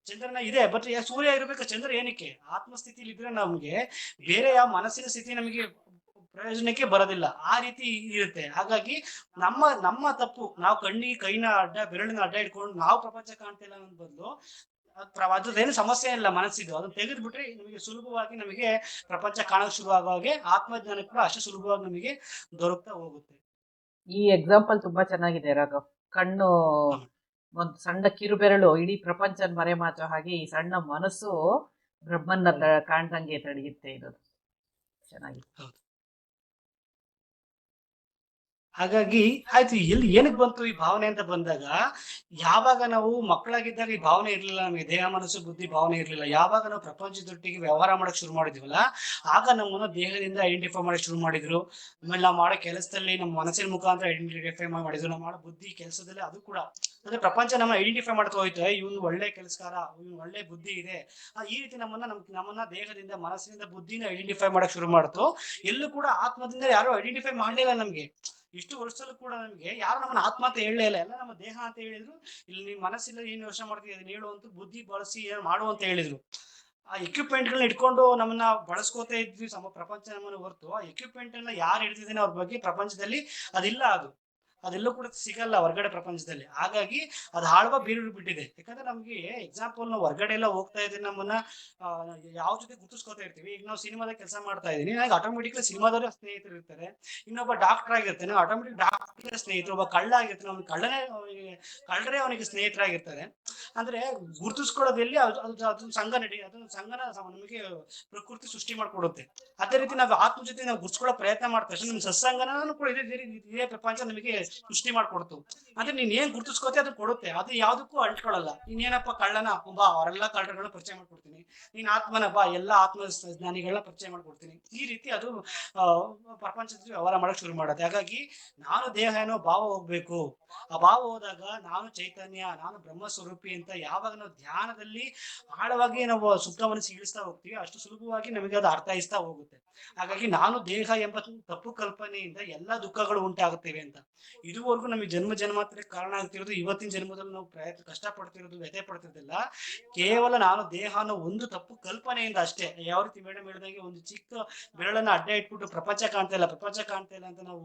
ಚಂದ್ರನ ಇದೆ, ಬಟ್ ಸೂರ್ಯ ಇರ್ಬೇಕು, ಚಂದ್ರ ಏನಕ್ಕೆ? ಆತ್ಮಸ್ಥಿತಿಲಿ ಇದ್ರೆ ನಮ್ಗೆ ಬೇರೆ ಯಾವ ಮನಸ್ಸಿನ ಸ್ಥಿತಿ ನಮಗೆ ಪ್ರಯೋಜನಕ್ಕೆ ಬರೋದಿಲ್ಲ. ಆ ರೀತಿ ಇರುತ್ತೆ. ಹಾಗಾಗಿ ನಮ್ಮ ತಪ್ಪು, ನಾವು ಕೈನ ಬೆರಳಿನ ಅಡ್ಡ ಇಟ್ಕೊಂಡು ನಾವು ಪ್ರಪಂಚ ಕಾಣ್ತಿಲ್ಲ ಅನ್ನೋ ಬದಲು, ಅದ್ರದ್ದೇನು ಸಮಸ್ಯೆ ಇಲ್ಲ ಮನಸ್ಸಿದ್ದು, ಅದನ್ನ ತೆಗೆದ್ಬಿಟ್ರೆ ನಮಗೆ ಸುಲಭವಾಗಿ ನಮಗೆ ಪ್ರಪಂಚ ಕಾಣೋಕೆ ಶುರು ಆಗೋ ಹಾಗೆ ಆತ್ಮಜ್ಞಾನ ಕೂಡ ಅಷ್ಟು ಸುಲಭವಾಗಿ ನಮಗೆ ದೊರಕ್ತಾ ಹೋಗುತ್ತೆ. ಈ ಎಕ್ಸಾಂಪಲ್ ತುಂಬಾ ಚೆನ್ನಾಗಿದೆ ರಾಘವ್. ಕಣ್ಣು ಒಂದು ಸಣ್ಣ ಕಿರುಬೆರಳು ಇಡೀ ಪ್ರಪಂಚ ಮರೆಮಾಚೋ ಹಾಗೆ ಈ ಸಣ್ಣ ಮನಸ್ಸು ಬ್ರಹ್ಮನ್ನ ಕಾಣ್ದಂಗೆ ತಡೆಯುತ್ತೆ ಇರೋದು. ಚೆನ್ನಾಗಿದೆ. ಹಾಗಾಗಿ ಆಯ್ತು, ಏನಕ್ಕೆ ಬಂತು ಈ ಭಾವನೆ ಅಂತ ಬಂದಾಗ, ಯಾವಾಗ ನಾವು ಮಕ್ಕಳಾಗಿದ್ದಾಗ ಈ ಭಾವನೆ ಇರ್ಲಿಲ್ಲ ನಮಗೆ, ದೇಹ ಮನಸ್ಸು ಬುದ್ಧಿ ಭಾವನೆ ಇರ್ಲಿಲ್ಲ. ಯಾವಾಗ ನಾವು ಪ್ರಪಂಚದೊಟ್ಟಿಗೆ ವ್ಯವಹಾರ ಮಾಡಕ್ ಶುರು ಮಾಡಿದ್ವಲ್ಲ, ಆಗ ನಮ್ಮನ್ನ ದೇಹದಿಂದ ಐಡೆಂಟಿಫೈ ಮಾಡಕ್ ಶುರು ಮಾಡಿದ್ರು. ಆಮೇಲೆ ನಾವು ಮಾಡೋ ಕೆಲಸದಲ್ಲಿ ನಮ್ಮ ಮನಸ್ಸಿನ ಮುಖಾಂತರ ಐಡೆಂಟಿಫೈ ಮಾಡಿದ್ರು. ನಾವು ಮಾಡೋ ಬುದ್ಧಿ ಕೆಲಸದಲ್ಲಿ ಅದು ಕೂಡ, ಅಂದ್ರೆ ಪ್ರಪಂಚ ನಮ್ಮ ಐಡೆಂಟಿಫೈ ಮಾಡ್ತಾ ಹೋಯ್ತು. ಇವನು ಒಳ್ಳೆ ಕೆಲಸಕಾರ, ಇವನು ಒಳ್ಳೆ ಬುದ್ಧಿ ಇದೆ, ಈ ರೀತಿ ನಮ್ಮನ್ನ ದೇಹದಿಂದ ಮನಸ್ಸಿನಿಂದ ಬುದ್ಧಿನ ಐಡೆಂಟಿಫೈ ಮಾಡಕ್ ಶುರು ಮಾಡ್ತು. ಎಲ್ಲೂ ಕೂಡ ಆತ್ಮದಿಂದ ಯಾರು ಐಡೆಂಟಿಫೈ ಮಾಡ್ಲಿಲ್ಲ ನಮ್ಗೆ. ಇಷ್ಟು ವರ್ಷದಲ್ಲೂ ಕೂಡ ನಮ್ಗೆ ಯಾರು ನಮ್ಮನ್ನ ಆತ್ಮ ಅಂತ ಹೇಳಲೇ ಇಲ್ಲ. ಎಲ್ಲ ನಮ್ಮ ದೇಹ ಅಂತ ಹೇಳಿದ್ರು. ಇಲ್ಲಿ ನೀವು ಮನಸ್ಸಿಲ್ಲ ಏನು ಯೋಚನೆ ಮಾಡ್ತೀವಿ ಅದನ್ನ ಹೇಳುವಂತ, ಬುದ್ಧಿ ಬಳಸಿ ಏನು ಮಾಡುವಂತ ಹೇಳಿದ್ರು. ಆ ಎಕ್ವಿಪ್ಮೆಂಟ್ಗಳನ್ನ ಇಟ್ಕೊಂಡು ನಮ್ಮನ್ನ ಬಳಸ್ಕೋತಾ ಇದ್ವಿ ಪ್ರಪಂಚ ನಮ್ಮನ್ನ ಹೊರತು, ಆ ಎಕ್ವಿಪ್ಮೆಂಟ್ ಅನ್ನ ಯಾರು ಹಿಡಿದಿದ್ದೇನೆ ಅವ್ರ ಬಗ್ಗೆ ಪ್ರಪಂಚದಲ್ಲಿ ಅದಿಲ್ಲ. ಅದೆಲ್ಲೂ ಕೂಡ ಸಿಗಲ್ಲ ಹೊರಗಡೆ ಪ್ರಪಂಚದಲ್ಲಿ. ಹಾಗಾಗಿ ಅದು ಹಾಳುವ ಬೀರು ಬಿಟ್ಟಿದೆ. ಯಾಕಂದ್ರೆ ನಮ್ಗೆ ಎಕ್ಸಾಂಪಲ್, ನಾವು ಹೊರಗಡೆ ಎಲ್ಲ ಹೋಗ್ತಾ ಇದ್ರೆ ನಮ್ಮನ್ನ ಯಾವ ಜೊತೆ ಗುರುತಿಸ್ಕೊತಾ ಇರ್ತೀವಿ. ಈಗ ನಾವು ಸಿನಿಮಾದಾಗ ಕೆಲಸ ಮಾಡ್ತಾ ಇದೀನಿ, ನನಗೆ ಆಟೋಮೆಟಿಕ್ಲಿ ಸಿನಿಮಾದವರು ಸ್ನೇಹಿತರು ಇರ್ತಾರೆ. ಇನ್ನೊಬ್ಬ ಡಾಕ್ಟರ್ ಆಗಿರ್ತಾನೆ, ಆಟೋಮೆಟಿಕ್ ಡಾಕ್ಟರ್ ಸ್ನೇಹಿತರು. ಒಬ್ಬ ಕಳ್ಳ ಆಗಿರ್ತಾನೆ, ಅವ್ನು ಕಳ್ಳರೇ ಅವನಿಗೆ ಸ್ನೇಹಿತರಾಗಿರ್ತಾರೆ. ಅಂದ್ರೆ ಗುರುತಿಸ್ಕೊಳ್ಳೋದಲ್ಲಿ ಅದೊಂದು ಸಂಘನ ನಮಗೆ ಪ್ರಕೃತಿ ಸೃಷ್ಟಿ ಮಾಡ್ಕೊಡುತ್ತೆ. ಅದೇ ರೀತಿ ನಾವು ಆತ್ಮ ಜೊತೆ ನಾವು ಗುರುತಿಸ್ಕೊಳ್ಳೋ ಪ್ರಯತ್ನ ಮಾಡ್ತಾ ನಮ್ಮ ಸತ್ಸಂಗನೂ ಕೂಡ ಇದೇ ಪ್ರಪಂಚ ನಮಗೆ ಸೃಷ್ಟಿ ಮಾಡ್ಕೊಡ್ತು. ಅಂದ್ರೆ ನೀನ್ ಏನ್ ಗುರುತಿಸ್ಕೋತಿ ಅದನ್ನ ಕೊಡುತ್ತೆ. ಅದು ಯಾವ್ದಕ್ಕೂ ಅಂಟ್ಕೊಳ್ಳಲ್ಲ. ನೀನೇನಪ್ಪ ಕಳ್ಳನ ಬಾ, ಅವರೆಲ್ಲಾ ಕಳ್ಳಗಳನ್ನ ಪರಿಚಯ ಮಾಡ್ಕೊಡ್ತೀನಿ. ನೀನ್ ಆತ್ಮನ ಬಾ, ಎಲ್ಲಾ ಆತ್ಮ ಜ್ಞಾನಿಗಳನ್ನ ಪರಿಚಯ ಮಾಡ್ಕೊಡ್ತೀನಿ. ಈ ರೀತಿ ಅದು ಪ್ರಪಂಚದ ವ್ಯವಹಾರ ಮಾಡಕ್ ಶುರು ಮಾಡುತ್ತೆ. ಹಾಗಾಗಿ ನಾನು ದೇಹ ಏನೋ ಭಾವ ಹೋಗ್ಬೇಕು. ಆ ಭಾವ ಹೋದಾಗ ನಾನು ಚೈತನ್ಯ, ನಾನು ಬ್ರಹ್ಮ ಸ್ವರೂಪಿ ಅಂತ ಯಾವಾಗ ನಾವು ಧ್ಯಾನದಲ್ಲಿ ಆಳವಾಗಿ ನಾವು ಸುಪ್ತ ಮನಸ್ಸಿಗೆ ಇಳಿಸ್ತಾ ಹೋಗ್ತೀವಿ, ಅಷ್ಟು ಸುಲಭವಾಗಿ ನಮಗೆ ಅದು ಅರ್ಥೈಸ್ತಾ ಹೋಗುತ್ತೆ. ಹಾಗಾಗಿ ನಾನು ದೇಹ ಎಂಬ ತಪ್ಪು ಕಲ್ಪನೆಯಿಂದ ಎಲ್ಲಾ ದುಃಖಗಳು ಉಂಟಾಗುತ್ತೇವೆ ಅಂತ ಇದುವರೆಗೂ ನಮಗೆ ಜನ್ಮಾಂತರಕ್ಕೆ ಕಾರಣ ಆಗ್ತಿರೋದು. ಇವತ್ತಿನ ಜನ್ಮದಲ್ಲಿ ನಾವು ಕಷ್ಟ ಪಡ್ತಿರೋದು, ವ್ಯಥೆ ಪಡ್ತಿರೋದಿಲ್ಲ, ಕೇವಲ ನಾನು ದೇಹ ಅನ್ನೋ ಒಂದು ತಪ್ಪು ಕಲ್ಪನೆಯಿಂದ ಅಷ್ಟೇ. ಯಾವ ರೀತಿ ಮೇಡಮ್ ಹೇಳಿದಂಗೆ, ಒಂದು ಚಿಕ್ಕ ಬೆರಳನ್ನ ಅಡ್ಡ ಇಟ್ಬಿಟ್ಟು ಪ್ರಪಂಚ ಕಾಣ್ತಾ ಇಲ್ಲ ಅಂತ ನಾವು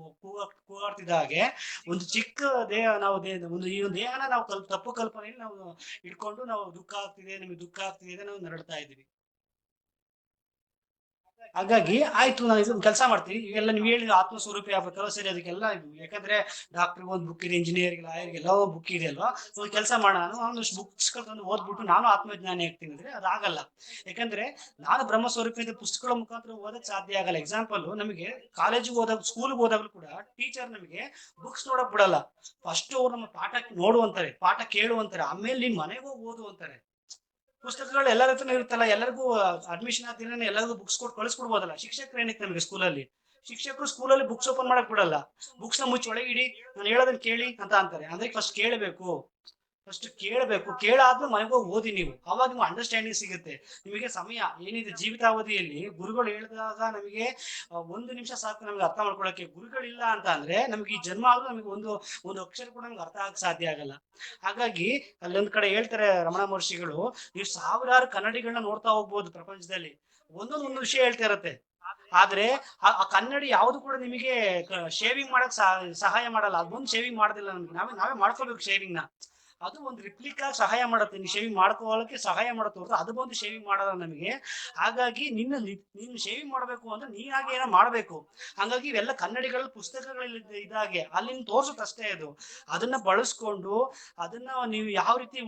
ಕೂಗಾಡ್ತಿದ್ದ ಹಾಗೆ, ಒಂದು ಚಿಕ್ಕ ದೇಹ ಈ ಒಂದು ದೇಹನ ನಾವು ತಪ್ಪು ಕಲ್ಪನೆಯಲ್ಲಿ ನಾವು ಇಟ್ಕೊಂಡು ನಾವು ನಮಗೆ ದುಃಖ ಆಗ್ತಿದೆ ನಾವು ನರಳ್ತಾ ಇದೀವಿ. ಹಾಗಾಗಿ ಆಯ್ತು ನಾನು ಇದೊಂದು ಕೆಲಸ ಮಾಡ್ತೀನಿ, ಇವೆಲ್ಲ ನೀವು ಹೇಳಿದ ಆತ್ಮಸ್ವರೂಪಿ ಆಗ್ಬೇಕಲ್ಲ, ಸರಿ ಅದಕ್ಕೆಲ್ಲ ಯಾಕಂದ್ರೆ ಡಾಕ್ಟರ್ಗೆ ಒಂದು ಬುಕ್ ಇದೆ, ಇಂಜಿನಿಯರ್ಗೆ ಲಾಯರ್ಗೆಲ್ಲ ಒಂದು ಬುಕ್ ಇದೆ ಅಲ್ವಾ, ಒಂದು ಕೆಲಸ ಮಾಡೋಣ, ಒಂದಷ್ಟು ಬುಕ್ಸ್ ತಂದು ಓದ್ಬಿಟ್ಟು ನಾನು ಆತ್ಮಜ್ಞಾನಿ ಆಗ್ತೀನಿ ಅಂದ್ರೆ ಅದಾಗಲ್ಲ. ಯಾಕಂದ್ರೆ ನಾನು ಬ್ರಹ್ಮಸ್ವರೂಪಿ ಅಂತ ಪುಸ್ತಕಗಳ ಮುಖಾಂತರ ಓದಕ್ ಸಾಧ್ಯ ಆಗಲ್ಲ. ಎಕ್ಸಾಂಪಲ್, ನಮಗೆ ಕಾಲೇಜಿಗೆ ಹೋದಾಗ, ಸ್ಕೂಲ್ಗೆ ಹೋದಾಗಲೂ ಕೂಡ ಟೀಚರ್ ನಮಗೆ ಬುಕ್ಸ್ ನೋಡಕ್ ಬಿಡಲ್ಲ. ಫಸ್ಟ್ ಅವ್ರು ನಮ್ಮ ಪಾಠ ನೋಡುವಂತಾರೆ, ಪಾಠ ಕೇಳುವಂತಾರೆ, ಆಮೇಲೆ ನೀನ್ ಮನೆಗೆ ಹೋಗಿ ಓದು ಅಂತಾರೆ. ಪುಸ್ತಕಗಳು ಎಲ್ಲರ ಹತ್ರನೂ ಇರುತ್ತಲ್ಲ, ಎಲ್ಲರಿಗೂ ಅಡ್ಮಿಷನ್ ಆಗ್ತೀನಿ ಎಲ್ಲರಿಗೂ ಬುಕ್ಸ್ ಕೊಟ್ಟು ಕಳಿಸ್ಕೊಡ್ಬೋದಲ್ಲ. ಶಿಕ್ಷಕರು ಏನಕ್ಕೆ ನಮಗೆ ಸ್ಕೂಲಲ್ಲಿ, ಶಿಕ್ಷಕರು ಸ್ಕೂಲಲ್ಲಿ ಬುಕ್ಸ್ ಓಪನ್ ಮಾಡಕ್ ಬಿಡಲ್ಲ. ಬುಕ್ಸ್ ನ ಮುಚ್ಚಿ ಒಳಗೆ ಇಡಿ, ನಾನು ಹೇಳೋದನ್ನ ಕೇಳಿ ಅಂತ ಅಂತಾರೆ. ಅಂದ್ರೆ ಫಸ್ಟ್ ಕೇಳಬೇಕು, ಕೇಳಾದ್ಮೇಲೆ ಮನೆಗೆ ಹೋಗಿ ಓದಿ ನೀವು, ಅವಾಗ ನಿಮ್ಗೆ ಅಂಡರ್ಸ್ಟ್ಯಾಂಡಿಂಗ್ ಸಿಗುತ್ತೆ. ನಿಮಗೆ ಸಮಯ ಏನಿದೆ ಜೀವಿತಾವಧಿಯಲ್ಲಿ ಗುರುಗಳು ಹೇಳಿದಾಗ ನಮಗೆ 1 ನಿಮಿಷ ಸಾಕು ನಮ್ಗೆ ಅರ್ಥ ಮಾಡ್ಕೊಳಕ್ಕೆ. ಗುರುಗಳಿಲ್ಲ ಅಂತ ಅಂದ್ರೆ ನಮ್ಗೆ ಈ ಜನ್ಮ ಆದ್ರೂ ನಮಗೆ ಒಂದು ಅಕ್ಷರ ಕೂಡ ನಮ್ಗೆ ಅರ್ಥ ಆಗಕ್ ಸಾಧ್ಯ ಆಗಲ್ಲ. ಹಾಗಾಗಿ ಅಲ್ಲೊಂದ್ ಕಡೆ ಹೇಳ್ತಾರೆ ರಮಣ ಮಹರ್ಷಿಗಳು, ನೀವು ಸಾವಿರಾರು ಕನ್ನಡಿಗಳನ್ನ ನೋಡ್ತಾ ಹೋಗ್ಬೋದು ಪ್ರಪಂಚದಲ್ಲಿ, ಒಂದೊಂದು ವಿಷಯ ಹೇಳ್ತಾ ಇರತ್ತೆ. ಆದ್ರೆ ಆ ಕನ್ನಡಿ ಯಾವ್ದು ಕೂಡ ನಿಮಗೆ ಶೇವಿಂಗ್ ಮಾಡಕ್ ಸಹಾಯ ಮಾಡಲ್ಲ. ಅದೊಂದು ಶೇವಿಂಗ್ ಮಾಡೋದಿಲ್ಲ ನಮ್ಗೆ, ನಾವೇ ಮಾಡ್ಕೋಬೇಕು ಶೇವಿಂಗ್ ನ. ಅದು ಒಂದು ರಿಪ್ಲಿಕಾ ಸಹಾಯ ಮಾಡುತ್ತೆ, ನೀವು ಶೇವಿಂಗ್ ಮಾಡ್ಕೊಳ್ಳೋಕೆ ಸಹಾಯ ಮಾಡುತ್ತೆ ಹೊರತು ಅದು ಬಂದು ಶೇವಿಂಗ್ ಮಾಡಲ್ಲ ನಮಗೆ. ಹಾಗಾಗಿ ನೀನು ಶೇವಿಂಗ್ ಮಾಡಬೇಕು ಅಂದ್ರೆ ನೀನಾಗಿ ಏನೋ ಮಾಡ್ಬೇಕು. ಹಾಗಾಗಿ ಇವೆಲ್ಲ ಕನ್ನಡಿಗಳ ಪುಸ್ತಕಗಳಲ್ಲಿ ಇದಾಗೆ ಅಲ್ಲಿ ತೋರ್ಸುತ್ತೆ ಅಷ್ಟೇ. ಅದನ್ನ ಬಳಸ್ಕೊಂಡು ಅದನ್ನ ನೀವು ಯಾವ ರೀತಿ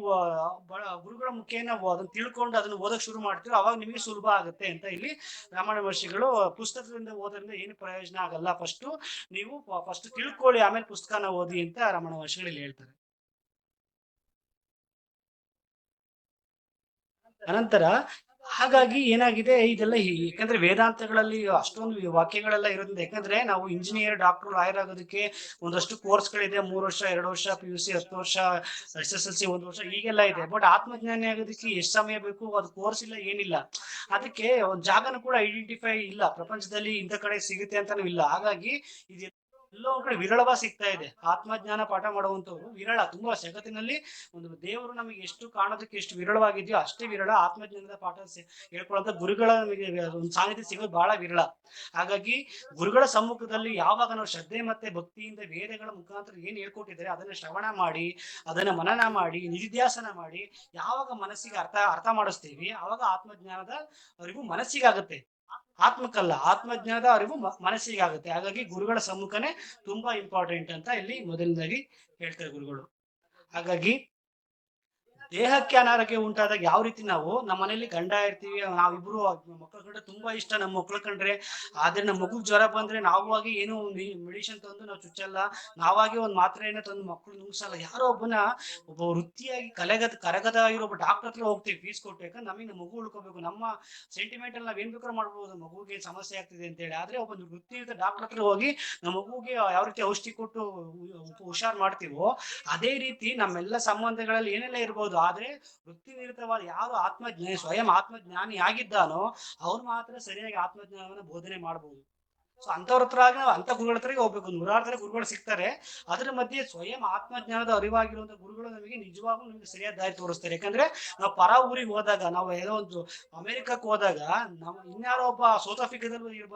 ಗುರುಗಳ ಮುಖೇನ ಅದನ್ನ ತಿಳ್ಕೊಂಡು ಅದನ್ನ ಓದಕ್ ಶುರು ಮಾಡ್ತೀರೋ ಅವಾಗ ನಿಮಗೆ ಸುಲಭ ಆಗುತ್ತೆ ಅಂತ ಇಲ್ಲಿ ರಮಣ ಮಹರ್ಷಿಗಳು ಪುಸ್ತಕದಿಂದ ಓದೋದ್ರಿಂದ ಏನು ಪ್ರಯೋಜನ ಆಗಲ್ಲ, ನೀವು ಫಸ್ಟ್ ತಿಳ್ಕೊಳ್ಳಿ ಆಮೇಲೆ ಪುಸ್ತಕನ ಓದಿ ಅಂತ ರಮಣ ಮಹರ್ಷಿಗಳು ಇಲ್ಲಿ ಹೇಳ್ತಾರೆ. ಅನಂತರ ಹಾಗಾಗಿ ಏನಾಗಿದೆ ಇದೆಲ್ಲ, ಯಾಕಂದ್ರೆ ವೇದಾಂತಗಳಲ್ಲಿ ಅಷ್ಟೊಂದು ವಾಕ್ಯಗಳೆಲ್ಲ ಇರೋದ್ರಿಂದ, ಯಾಕಂದ್ರೆ ನಾವು ಇಂಜಿನಿಯರ್, ಡಾಕ್ಟರ್, ಲಾಯರ್ ಆಗೋದಕ್ಕೆ ಒಂದಷ್ಟು ಕೋರ್ಸ್ಗಳಿದೆ. 3 ವರ್ಷ, 2 ವರ್ಷ PUC, 10 ವರ್ಷ SSLC, 1 ವರ್ಷ ಹೀಗೆಲ್ಲ ಇದೆ. ಬಟ್ ಆತ್ಮಜ್ಞಾನಿ ಆಗೋದಕ್ಕೆ ಎಷ್ಟು ಸಮಯ ಬೇಕು, ಅದು ಕೋರ್ಸ್ ಇಲ್ಲ, ಏನಿಲ್ಲ. ಅದಕ್ಕೆ ಒಂದು ಜಾಗನೂ ಕೂಡ ಐಡೆಂಟಿಫೈ ಇಲ್ಲ ಪ್ರಪಂಚದಲ್ಲಿ, ಇಂಥ ಕಡೆ ಸಿಗುತ್ತೆ ಅಂತಾನು ಇಲ್ಲ. ಹಾಗಾಗಿ ಇದು ಎಲ್ಲೋ ಒಂದ್ ಕಡೆ ವಿರಳವಾಗಿ ಸಿಗ್ತಾ ಇದೆ. ಆತ್ಮಜ್ಞಾನ ಪಾಠ ಮಾಡುವಂತವ್ರು ವಿರಳ, ತುಂಬಾ ಜಗತ್ತಿನಲ್ಲಿ ಒಂದು ದೇವರು ನಮಗೆ ಎಷ್ಟು ಕಾಣೋದಕ್ಕೆ ಎಷ್ಟು ವಿರಳವಾಗಿದೆಯೋ ಅಷ್ಟೇ ವಿರಳ ಆತ್ಮಜ್ಞಾನದ ಪಾಠ ಹೇಳ್ಕೊಳ್ಳುವಂತ ಗುರುಗಳ ನಮಗೆ ಒಂದು ಸಾನ್ನಿಧ್ಯ ಸಿಗೋದು ಬಹಳ ವಿರಳ. ಹಾಗಾಗಿ ಗುರುಗಳ ಸಮ್ಮುಖದಲ್ಲಿ ಯಾವಾಗ ನಾವು ಶ್ರದ್ಧೆ ಮತ್ತೆ ಭಕ್ತಿಯಿಂದ ವೇದಗಳ ಮುಖಾಂತರ ಏನ್ ಹೇಳ್ಕೊಟ್ಟಿದ್ದಾರೆ ಅದನ್ನ ಶ್ರವಣ ಮಾಡಿ, ಅದನ್ನ ಮನನ ಮಾಡಿ, ನಿಧಿಧ್ಯಾಸನ ಮಾಡಿ, ಯಾವಾಗ ಮನಸ್ಸಿಗೆ ಅರ್ಥ ಮಾಡಿಸ್ತೀವಿ ಅವಾಗ ಆತ್ಮಜ್ಞಾನದ ಅರಿವು ಮನಸ್ಸಿಗಾಗುತ್ತೆ, ಆತ್ಮಕ್ಕಲ್ಲ. ಆತ್ಮಜ್ಞಾನದ ಅರಿವು ಮನಸ್ಸಿಗಾಗುತ್ತೆ. ಹಾಗಾಗಿ ಗುರುಗಳ ಸಮ್ಮುಖನೇ ತುಂಬಾ ಇಂಪಾರ್ಟೆಂಟ್ ಅಂತ ಇಲ್ಲಿ ಮೊದಲನೇದಾಗಿ ಹೇಳ್ತಾರೆ ಗುರುಗಳು. ಹಾಗಾಗಿ ದೇಹಕ್ಕೆ ಅನಾರೋಗ್ಯ ಉಂಟಾದಾಗ ಯಾವ ರೀತಿ ನಾವು ನಮ್ಮ ಮನೇಲಿ ಗಂಡ ಇರ್ತೀವಿ, ನಾವಿಬ್ರು ಮಕ್ಕಳ ಕಂಡ್ರೆ ತುಂಬಾ ಇಷ್ಟ ನಮ್ಮ ಮಕ್ಕಳು ಕಂಡ್ರೆ, ಆದ್ರೆ ನಮ್ಮ ಮಗು ಜ್ವರ ಬಂದ್ರೆ ನಾವಾಗಿ ಏನೋ ಒಂದು ಮೆಡಿಸಿನ್ ತಂದು ನಾವು ಚುಚ್ಚಲ್ಲ, ನಾವಾಗಿ ಒಂದು ಮಾತ್ರೆಯನ್ನ ತಂದು ಮಕ್ಕಳು ನುಂಗ್ಸಲ್ಲ. ಯಾರೋ ಒಬ್ಬ ವೃತ್ತಿಯಾಗಿ ಕರಗದ ಇರೋ ಒಬ್ಬ ಡಾಕ್ಟರ್ ಹತ್ರ ಹೋಗ್ತೀವಿ ಫೀಸ್ ಕೊಟ್ಟು, ಯಾಕಂದ್ರೆ ನಮಗೆ ನಮ್ಮ ಮಗು ಉಳ್ಕೋಬೇಕು, ನಮ್ಮ ಸೆಂಟಿಮೆಂಟ್ ಅಲ್ಲಿ ನಾವೇನ್ ಬೇಕಾದ್ರೂ ಮಾಡ್ಬೋದು, ಮಗುಗೆ ಸಮಸ್ಯೆ ಆಗ್ತಿದೆ ಅಂತ ಹೇಳಿ. ಆದ್ರೆ ಒಬ್ಬ ವೃತ್ತಿ ಡಾಕ್ಟರ್ ಹತ್ರ ಹೋಗಿ ನಮ್ಮ ಮಗುಗೆ ಯಾವ ರೀತಿ ಔಷಧಿ ಕೊಟ್ಟು ಹುಷಾರ್ ಮಾಡ್ತೀವೋ ಅದೇ ರೀತಿ ನಮ್ಮೆಲ್ಲ ಸಂಬಂಧಗಳಲ್ಲಿ ಏನೆಲ್ಲ ಇರ್ಬೋದು. ಆದ್ರೆ ವೃತ್ತಿ ನಿರತವಾದ ಯಾರು ಸ್ವಯಂ ಆತ್ಮಜ್ಞಾನಿ ಆಗಿದ್ದಾನೋ ಅವ್ರು ಮಾತ್ರ ಸರಿಯಾಗಿ ಆತ್ಮಜ್ಞಾನವನ್ನ ಬೋಧನೆ ಮಾಡಬಹುದು. ಸೊ ಅಂತವ್ರ ಹತ್ರ ಅಂತ ಗುರುಗಳ ಹತ್ರ ಹೋಗ್ಬೇಕು. 100 ಗುರುಗಳು ಸಿಗ್ತಾರೆ, ಅದ್ರ ಮಧ್ಯೆ ಸ್ವಯಂ ಆತ್ಮಜ್ಞಾನದ ಅರಿವಾಗಿರುವಂತ ಗುರುಗಳು ನಮಗೆ ನಿಜವಾಗ್ಲೂ ನಮಗೆ ಸರಿಯಾದ ದಾರಿ ತೋರಿಸ್ತಾರೆ. ಯಾಕಂದ್ರೆ ನಾವು ಪರ ಊರಿಗೆ ಹೋದಾಗ, ನಾವು ಏನೋ ಒಂದು ಅಮೆರಿಕಕ್ಕೆ ಹೋದಾಗ ಇನ್ಯಾರೋ ಒಬ್ಬ ಸೌತ್ ಆಫ್ರಿಕಾದಲ್ಲಿ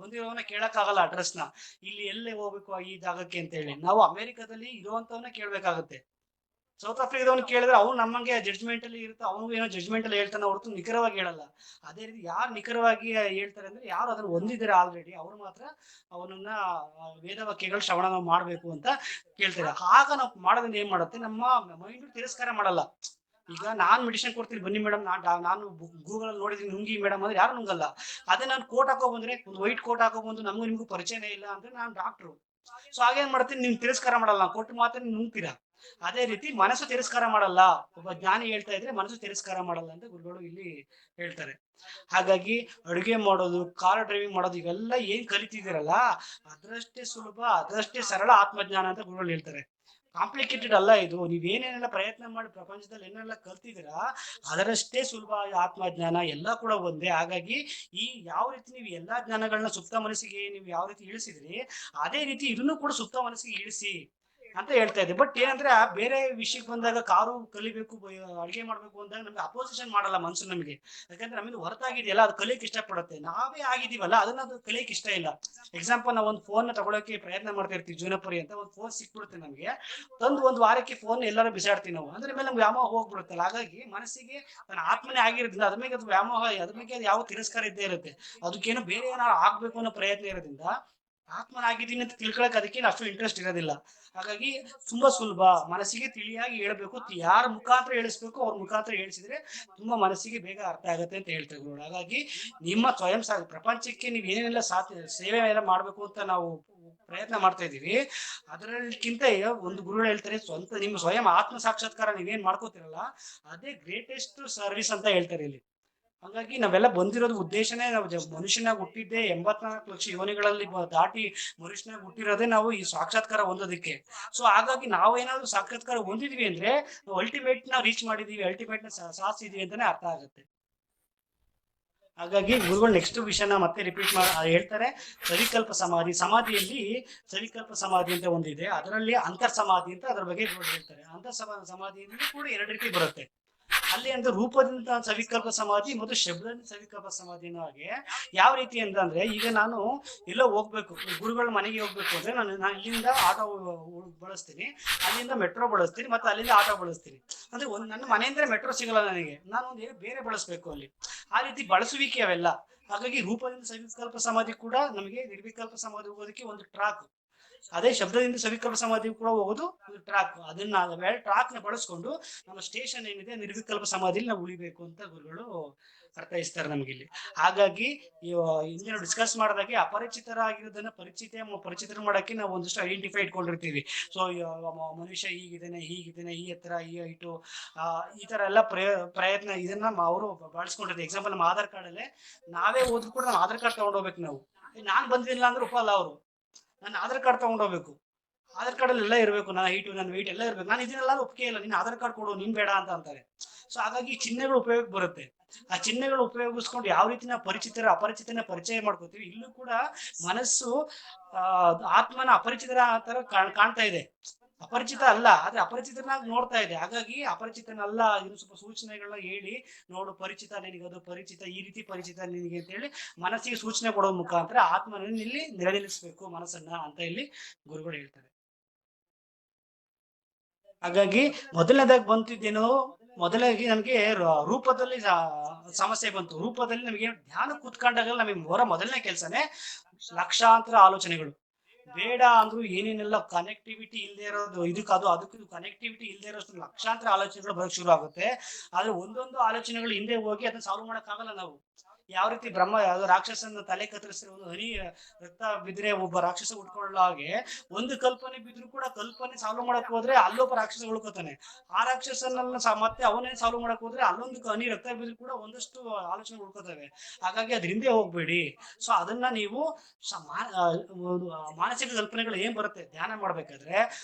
ಬಂದಿರೋವನ್ನ ಕೇಳಕ್ಕಾಗಲ್ಲ ಅಡ್ರೆಸ್ನ, ಇಲ್ಲಿ ಎಲ್ಲೇ ಹೋಗ್ಬೇಕು ಈ ಜಾಗಕ್ಕೆ ಅಂತ ಹೇಳಿ. ನಾವು ಅಮೆರಿಕದಲ್ಲಿ ಇರುವಂತವನ್ನ ಕೇಳ್ಬೇಕಾಗತ್ತೆ. ಸೌತ್ ಆಫ್ರಿಕಾದವನು ಕೇಳಿದ್ರೆ ಅವ್ನು ನಮ್ಮಂಗೆ ಜಡ್ಜ್ಮೆಂಟ್ ಅಲ್ಲಿ ಇರುತ್ತೆ, ಅವನು ಏನೋ ಜಡ್ಜ್ಮೆಂಟ್ ಅಲ್ಲಿ ಹೇಳ್ತಾನೆ ಹೊರತು ನಿಖರವಾಗಿ ಹೇಳಲ್ಲ. ಅದೇ ರೀತಿ ಯಾರು ನಿಖರವಾಗಿ ಹೇಳ್ತಾರೆ ಅಂದ್ರೆ ಯಾರು ಅದನ್ನ ಹೊಂದಿದ್ದಾರೆ ಆಲ್ರೆಡಿ, ಅವ್ರು ಮಾತ್ರ ಅವನನ್ನ ವೇದವಾಕ್ಯಗಳು ಶ್ರವಣ ಮಾಡ್ಬೇಕು ಅಂತ ಕೇಳ್ತಾರೆ. ಆಗ ನಾವು ಮಾಡೋದ್ರಿಂದ ಏನ್ ಮಾಡುತ್ತೆ, ನಮ್ಮ ಮೈಂಡ್ ತಿರಸ್ಕಾರ ಮಾಡಲ್ಲ. ಈಗ ನಾನ್ ಮೆಡಿಸಿನ್ ಕೊಡ್ತೀನಿ ಬನ್ನಿ ಮೇಡಮ್, ನಾನು ಗೂಗಲ್ ಅಲ್ಲಿ ನೋಡಿದೀನಿ ನುಂಗಿ ಮೇಡಮ್ ಅಂದ್ರೆ ಯಾರು ನುಂಗಲ್ಲ. ಅದೇ ನಾನು ಕೋಟ್ ಹಾಕೋ ಬಂದ್ರೆ, ಒಂದು ವೈಟ್ ಕೋಟ್ ಹಾಕೋ ಬಂದು ನಮಗೂ ನಿಮ್ಗೂ ಪರಿಚಯನೇ ಇಲ್ಲ ಅಂದ್ರೆ ನಾನು ಡಾಕ್ಟ್ರು. ಸೊ ಹಾಗೇನ್ ಮಾಡ್ತೀನಿ, ನಿಮ್ ತಿರಸ್ಕಾರ ಮಾಡಲ್ಲ, ಕೊಟ್ಟು ಮಾತ್ರ ನುಂಗ್ತೀರಾ. ಅದೇ ರೀತಿ ಮನಸ್ಸು ತಿರಸ್ಕಾರ ಮಾಡಲ್ಲ. ಒಬ್ಬ ಜ್ಞಾನಿ ಹೇಳ್ತಾ ಇದ್ರೆ ಮನಸ್ಸು ತಿರಸ್ಕಾರ ಮಾಡಲ್ಲ ಅಂತ ಗುರುಗಳು ಇಲ್ಲಿ ಹೇಳ್ತಾರೆ. ಹಾಗಾಗಿ ಅಡುಗೆ ಮಾಡೋದು, ಕಾರ್ ಡ್ರೈವಿಂಗ್ ಮಾಡೋದು, ಇವೆಲ್ಲ ಏನ್ ಕಲಿತಿದ್ದೀರಲ್ಲ ಅದರಷ್ಟೇ ಸುಲಭ, ಅದರಷ್ಟೇ ಸರಳ ಆತ್ಮಜ್ಞಾನ ಅಂತ ಗುರುಗಳು ಹೇಳ್ತಾರೆ. ಕಾಂಪ್ಲಿಕೇಟೆಡ್ ಅಲ್ಲ ಇದು. ನೀವೇನೇನೆಲ್ಲ ಪ್ರಯತ್ನ ಮಾಡಿ ಪ್ರಪಂಚದಲ್ಲಿ ಏನೆಲ್ಲ ಕಲ್ತಿದ್ದೀರಾ ಅದರಷ್ಟೇ ಸುಲಭ ಆತ್ಮಜ್ಞಾನ, ಎಲ್ಲ ಕೂಡ ಒಂದೇ. ಹಾಗಾಗಿ ಯಾವ ರೀತಿ ನೀವು ಎಲ್ಲಾ ಜ್ಞಾನಗಳನ್ನ ಸುಪ್ತ ಮನಸ್ಸಿಗೆ ನೀವು ಯಾವ ರೀತಿ ಇಳಿಸಿದ್ರಿ ಅದೇ ರೀತಿ ಇದನ್ನು ಕೂಡ ಸುಪ್ತ ಮನಸ್ಸಿಗೆ ಇಳಿಸಿ. ಅಂತ ಹೇಳ್ತಾ ಇದ್ದೆ. ಬಟ್ ಏನಂದ್ರೆ ಆ ಬೇರೆ ವಿಷಯಕ್ಕೆ ಬಂದಾಗ ಕಾರು ಕಲಿಬೇಕು, ಅಡಿಗೆ ಮಾಡ್ಬೇಕು ಅಂದಾಗ ನಮ್ಗೆ ಅಪೋಸಿಷನ್ ಮಾಡಲ್ಲ ಮನ್ಸು ನಮಗೆ. ಯಾಕಂದ್ರೆ ನಮಗೆ ಹೊರತಾಗಿದೆಯಲ್ಲ ಅದು ಕಲಿಯಕ್ಕೆ ಇಷ್ಟಪಡುತ್ತೆ. ನಾವೇ ಆಗಿದೀವಲ್ಲ ಅದನ್ನ ಅದು ಕಲಿಯಕ್ಕೆ ಇಷ್ಟ ಇಲ್ಲ. ಎಕ್ಸಾಂಪಲ್ ನಾವು ಒಂದು ಫೋನ್ ತಗೊಳಕ್ಕೆ ಪ್ರಯತ್ನ ಮಾಡ್ತಾ ಇರ್ತೀವಿ, ಜೀವನಪುರಿ ಅಂತ ಒಂದು ಫೋನ್ ಸಿಕ್ಬಿಡುತ್ತೆ ನಮಗೆ, ತಂದು ಒಂದು ವಾರಕ್ಕೆ ಫೋನ್ ಎಲ್ಲರೂ ಬಿಸಾಡ್ತೀವಿ ನಾವು. ಅಂದ್ರೆ ಮೇಲೆ ನಮ್ಗೆ ವ್ಯಾಮೋಹ ಹೋಗ್ಬಿಡುತ್ತಲ್ಲ. ಹಾಗಾಗಿ ಮನಸ್ಸಿಗೆ ತನ್ನ ಆತ್ಮನೇ ಆಗಿರೋದ್ರಿಂದ ಅದ್ರ ಮೇಲೆ ಅದು ವ್ಯಾಮೋಹ, ಅದ್ರ ಮೇಲೆ ಯಾವ ತಿರಸ್ಕಾರ ಇದ್ದೇ ಇರುತ್ತೆ. ಅದಕ್ಕೇನು ಬೇರೆ ಏನಾದ್ರು ಆಗ್ಬೇಕು ಅನ್ನೋ ಪ್ರಯತ್ನ ಇರೋದ್ರಿಂದ ಆತ್ಮನಾಗಿದ್ದೀನಿ ಅಂತ ತಿಳ್ಕೊಳಕ್ ಅದಕ್ಕೇನು ಅಷ್ಟು ಇಂಟ್ರೆಸ್ಟ್ ಇರೋದಿಲ್ಲ. ಹಾಗಾಗಿ ತುಂಬಾ ಸುಲಭ, ಮನಸ್ಸಿಗೆ ತಿಳಿಯಾಗಿ ಹೇಳ್ಬೇಕು, ಯಾರ ಮುಖಾಂತರ ಹೇಳಿಸ್ಬೇಕು ಅವ್ರ ಮುಖಾಂತರ ಹೇಳಿಸಿದ್ರೆ ತುಂಬಾ ಮನಸ್ಸಿಗೆ ಬೇಗ ಅರ್ಥ ಆಗುತ್ತೆ ಅಂತ ಹೇಳ್ತಾರೆ ಗುರುಗಳು. ಹಾಗಾಗಿ ನಿಮ್ಮ ಸ್ವಯಂ ಪ್ರಪಂಚಕ್ಕೆ ನೀವು ಏನೇನೆಲ್ಲ ಸೇವೆ ಎಲ್ಲ ಮಾಡ್ಬೇಕು ಅಂತ ನಾವು ಪ್ರಯತ್ನ ಮಾಡ್ತಾ ಇದೀವಿ, ಅದರಕ್ಕಿಂತ ಒಂದು ಗುರುಗಳು ಹೇಳ್ತಾರೆ, ಸ್ವಂತ ನಿಮ್ಮ ಸ್ವಯಂ ಆತ್ಮ ಸಾಕ್ಷಾತ್ಕಾರ ನೀವೇನ್ ಮಾಡ್ಕೋತಿರಲ್ಲ ಅದೇ ಗ್ರೇಟೆಸ್ಟ್ ಸರ್ವಿಸ್ ಅಂತ ಹೇಳ್ತಾರೆ ಇಲ್ಲಿ. ಹಾಗಾಗಿ ನಾವೆಲ್ಲ ಬಂದಿರೋದು ಉದ್ದೇಶನೇ, ನಾವು ಮನುಷ್ಯನಾಗಿ ಹುಟ್ಟಿದ್ದೆ 84 ಲಕ್ಷ ಯೋನಿಗಳಲ್ಲಿ ದಾಟಿ ಮನುಷ್ಯನಾಗಿ ಹುಟ್ಟಿರೋದೇ ನಾವು ಈ ಸಾಕ್ಷಾತ್ಕಾರ ಹೊಂದೋದಕ್ಕೆ. ಸೊ ಹಾಗಾಗಿ ನಾವು ಏನಾದ್ರು ಸಾಕ್ಷಾತ್ಕಾರ ಹೊಂದಿದ್ವಿ ಅಂದ್ರೆ ಅಲ್ಟಿಮೇಟ್ ನಾವು ರೀಚ್ ಮಾಡಿದೀವಿ, ಅಲ್ಟಿಮೇಟ್ ನ ಸಾಧಿಸಿದೀವಿ ಅಂತಾನೆ ಅರ್ಥ ಆಗುತ್ತೆ. ಹಾಗಾಗಿ ಗುರುಗಳು ನೆಕ್ಸ್ಟ್ ವಿಷಯನ ಮತ್ತೆ ರಿಪೀಟ್ ಹೇಳ್ತಾರೆ. ಸವಿಕಲ್ಪ ಸಮಾಧಿ, ಸಮಾಧಿಯಲ್ಲಿ ಸವಿಕಲ್ಪ ಸಮಾಧಿ ಅಂತ ಒಂದಿದೆ, ಅದರಲ್ಲಿ ಅಂತರ್ ಸಮಾಧಿ ಅಂತ ಅದ್ರ ಬಗ್ಗೆ ಹೇಳ್ತಾರೆ. ಅಂತರ್ ಸಮಾಧಿಯಲ್ಲಿ ಕೂಡ 2 ರೀತಿ ಬರುತ್ತೆ. ಅಲ್ಲಿ ಅಂದ್ರೆ ರೂಪದಿಂದ ಸವಿಕಲ್ಪ ಸಮಾಧಿ ಮತ್ತು ಶಬ್ದದಿಂದ ಸವಿಕಲ್ಪ ಸಮಾಧಿ ಅನ್ನೋ ಹಾಗೆ. ಯಾವ ರೀತಿ ಅಂತಂದ್ರೆ, ಈಗ ನಾನು ಎಲ್ಲೋ ಹೋಗ್ಬೇಕು, ಗುರುಗಳ ಮನೆಗೆ ಹೋಗ್ಬೇಕು ಅಂದ್ರೆ ನಾನು ಇಲ್ಲಿಂದ ಆಟೋ ಬಳಸ್ತೀನಿ, ಅಲ್ಲಿಂದ ಮೆಟ್ರೋ ಬಳಸ್ತೀನಿ, ಮತ್ತೆ ಅಲ್ಲಿಂದ ಆಟೋ ಬಳಸ್ತೀನಿ. ಅಂದ್ರೆ ನನ್ನ ಮನೆಯಿಂದ ಮೆಟ್ರೋ ಸಿಗಲ್ಲ ನನಗೆ, ನಾನು ಒಂದು ಬೇರೆ ಬಳಸ್ಬೇಕು ಅಲ್ಲಿ. ಆ ರೀತಿ ಬಳಸುವಿಕೆ ಅವೆಲ್ಲ. ಹಾಗಾಗಿ ರೂಪದಿಂದ ಸವಿಕಲ್ಪ ಸಮಾಧಿ ಕೂಡ ನಮಗೆ ನಿರ್ವಿಕಲ್ಪ ಸಮಾಧಿ ಹೋಗೋದಕ್ಕೆ ಒಂದು ಟ್ರಾಕ್, ಅದೇ ಶಬ್ದದಿಂದ ಸವಿಕಲ್ಪ ಸಮಾಧಿ ಕೂಡ ಹೋಗೋದು ಒಂದು ಟ್ರಾಕ್. ಅದನ್ನ ಟ್ರಾಕ್ ನ ಬಳಸ್ಕೊಂಡು ನಮ್ಮ ಸ್ಟೇಷನ್ ಏನಿದೆ ನಿರ್ವಿಕಲ್ಪ ಸಮಾಧಿಯಲ್ಲಿ ನಾವು ಉಳಿಬೇಕು ಅಂತ ಗುರುಗಳು ಅರ್ಥೈಸ್ತಾರೆ ನಮ್ಗೆ ಇಲ್ಲಿ. ಹಾಗಾಗಿ ಹಿಂದೆ ನಾವು ಡಿಸ್ಕಸ್ ಮಾಡಿದಾಗೆ ಅಪರಿಚಿತರಾಗಿರೋದನ್ನ ಪರಿಚಿತರ ಮಾಡಕ್ಕೆ ನಾವು ಒಂದಷ್ಟು ಐಡೆಂಟಿಫೈ ಇಟ್ಕೊಂಡಿರ್ತೀವಿ. ಸೊ ಮನುಷ್ಯ ಹೀಗಿದ್ದೇನೆ, ಈ ಎತ್ತರ, ಈ ಹೈಟು, ಈ ತರ ಎಲ್ಲ ಪ್ರಯತ್ನ ಇದನ್ನ ಅವರು ಬಳಸ್ಕೊಂಡಿರ್ತೀವಿ. ಎಕ್ಸಾಂಪಲ್ ನಮ್ಮ ಆಧಾರ್ ಕಾರ್ಡ್ ಅಲ್ಲೇ ನಾವೇ ಹೋದ್ರು ಕೂಡ ನಾವು ಆಧಾರ್ ಕಾರ್ಡ್ ತಗೊಂಡೋಗ್ಬೇಕು. ನಾವು ನಾನ್ ಬಂದಿಲ್ಲ ಅಂದ್ರೆ ಒಪ್ಪಲ್ಲ ಅವರು, ನನ್ನ ಆಧಾರ್ ಕಾರ್ಡ್ ತಗೊಂಡೋಗ್ಬೇಕು. ಆಧಾರ್ ಕಾರ್ಡ್ ಅಲ್ಲಿ ಎಲ್ಲ ಇರಬೇಕು, ನನ್ನ ಹೈಟು ನನ್ನ ವೆಯ್ಟ್ ಎಲ್ಲ ಇರ್ಬೇಕು. ನಾನು ಇದನ್ನೆಲ್ಲ ಒಪ್ಪಿಗೆ ಇಲ್ಲ, ನೀನ್ ಆಧಾರ್ ಕಾರ್ಡ್ ಕೊಡು, ನೀನ್ ಬೇಡ ಅಂತ ಅಂತಾರೆ. ಸೊ ಹಾಗಾಗಿ ಚಿಹ್ನೆಗಳು ಉಪಯೋಗಕ್ಕೆ ಬರುತ್ತೆ. ಆ ಚಿಹ್ನೆಗಳು ಉಪಯೋಗಿಸ್ಕೊಂಡು ಯಾವ ರೀತಿ ನಾವು ಅಪರಿಚಿತನ ಪರಿಚಯ ಮಾಡ್ಕೋತೀವಿ, ಇಲ್ಲೂ ಕೂಡ ಮನಸ್ಸು ಆತ್ಮನ ಅಪರಿಚಿತರ ತರ ಕಾಣ್ತಾ ಇದೆ, ಅಪರಿಚಿತ ಅಲ್ಲ, ಆದ್ರೆ ಅಪರಿಚಿತನಾಗಿ ನೋಡ್ತಾ ಇದೆ. ಹಾಗಾಗಿ ಅಪರಿಚಿತನಲ್ಲ, ಇನ್ನು ಸ್ವಲ್ಪ ಸೂಚನೆಗಳನ್ನ ಹೇಳಿ, ನೋಡು ಪರಿಚಿತ ನಿನಗದು ಪರಿಚಿತ, ಈ ರೀತಿ ಪರಿಚಿತ ನಿನಗೆ ಅಂತ ಹೇಳಿ ಮನಸ್ಸಿಗೆ ಸೂಚನೆ ಕೊಡೋ ಮುಖಾಂತರ ಆತ್ಮನಲ್ಲಿ ಇಲ್ಲಿ ನೆಲೆನಿಲ್ಲಿಸ್ಬೇಕು ಮನಸ್ಸನ್ನ ಅಂತ ಇಲ್ಲಿ ಗುರುಗಳು ಹೇಳ್ತಾರೆ. ಹಾಗಾಗಿ ಮೊದಲನೇದಾಗಿ ಬಂತಿದ್ದೇನೋ, ಮೊದಲಾಗಿ ನಮ್ಗೆ ರೂಪದಲ್ಲಿ ಸಮಸ್ಯೆ ಬಂತು. ರೂಪದಲ್ಲಿ ನಮಗೆ ಧ್ಯಾನ ಕೂತ್ಕೊಂಡಾಗ ನಮಗೆ ಮೊದಲನೇ ಕೆಲಸನೇ ಲಕ್ಷಾಂತರ ಆಲೋಚನೆಗಳು. ಬೇಡ ಅಂದ್ರು ಏನೇನೆಲ್ಲ ಕನೆಕ್ಟಿವಿಟಿ ಇಲ್ಲದೆ ಇರೋದು, ಅದಕ್ಕೂ ಕನೆಕ್ಟಿವಿಟಿ ಇಲ್ಲದೆ ಇರೋಷ್ಟು ಲಕ್ಷಾಂತರ ಆಲೋಚನೆಗಳು ಬರೋಕ್ ಶುರು ಆಗುತ್ತೆ. ಆದ್ರೆ ಒಂದೊಂದು ಆಲೋಚನೆಗಳು ಹಿಂದೆ ಹೋಗಿ ಅದನ್ನ ಸಾಲ್ವ್ ಮಾಡಕ್ ಆಗಲ್ಲ ನಾವು. ಯಾವ ರೀತಿ ರಾಕ್ಷಸನ ತಲೆ ಕತ್ತರಿಸಿರೋ ಒಂದು ಹನಿ ರಕ್ತ ಬಿದ್ರೆ ಒಬ್ಬ ರಾಕ್ಷಸ ಉಟ್ಕೊಳ್ಳೋ ಹಾಗೆ, ಒಂದು ಕಲ್ಪನೆ ಬಿದ್ರು ಕೂಡ ಕಲ್ಪನೆ ಸಾಲ್ವ್ ಮಾಡಕ್ ಹೋದ್ರೆ ಅಲ್ಲೊಬ್ಬ ರಾಕ್ಷಸ ಉಳ್ಕೋತಾನೆ. ಆ ರಾಕ್ಷಸನನ್ನ ಮತ್ತೆ ಅವನೇ ಸಾಲ್ವ್ ಮಾಡಕ್ ಹೋದ್ರೆ ಅಲ್ಲೊಂದು ಹನಿ ರಕ್ತ ಬಿದ್ರು ಕೂಡ ಒಂದಷ್ಟು ಆಲೋಚನೆ ಉಳ್ಕೋತವೆ. ಹಾಗಾಗಿ ಅದ್ರ ಹಿಂದೆ ಹೋಗ್ಬೇಡಿ. ಸೊ ಅದನ್ನ ನೀವು ಮಾನಸಿಕ ಕಲ್ಪನೆಗಳು ಏನ್ ಬರುತ್ತೆ ಧ್ಯಾನ ಮಾಡ್ಬೇಕಾದ್ರೆ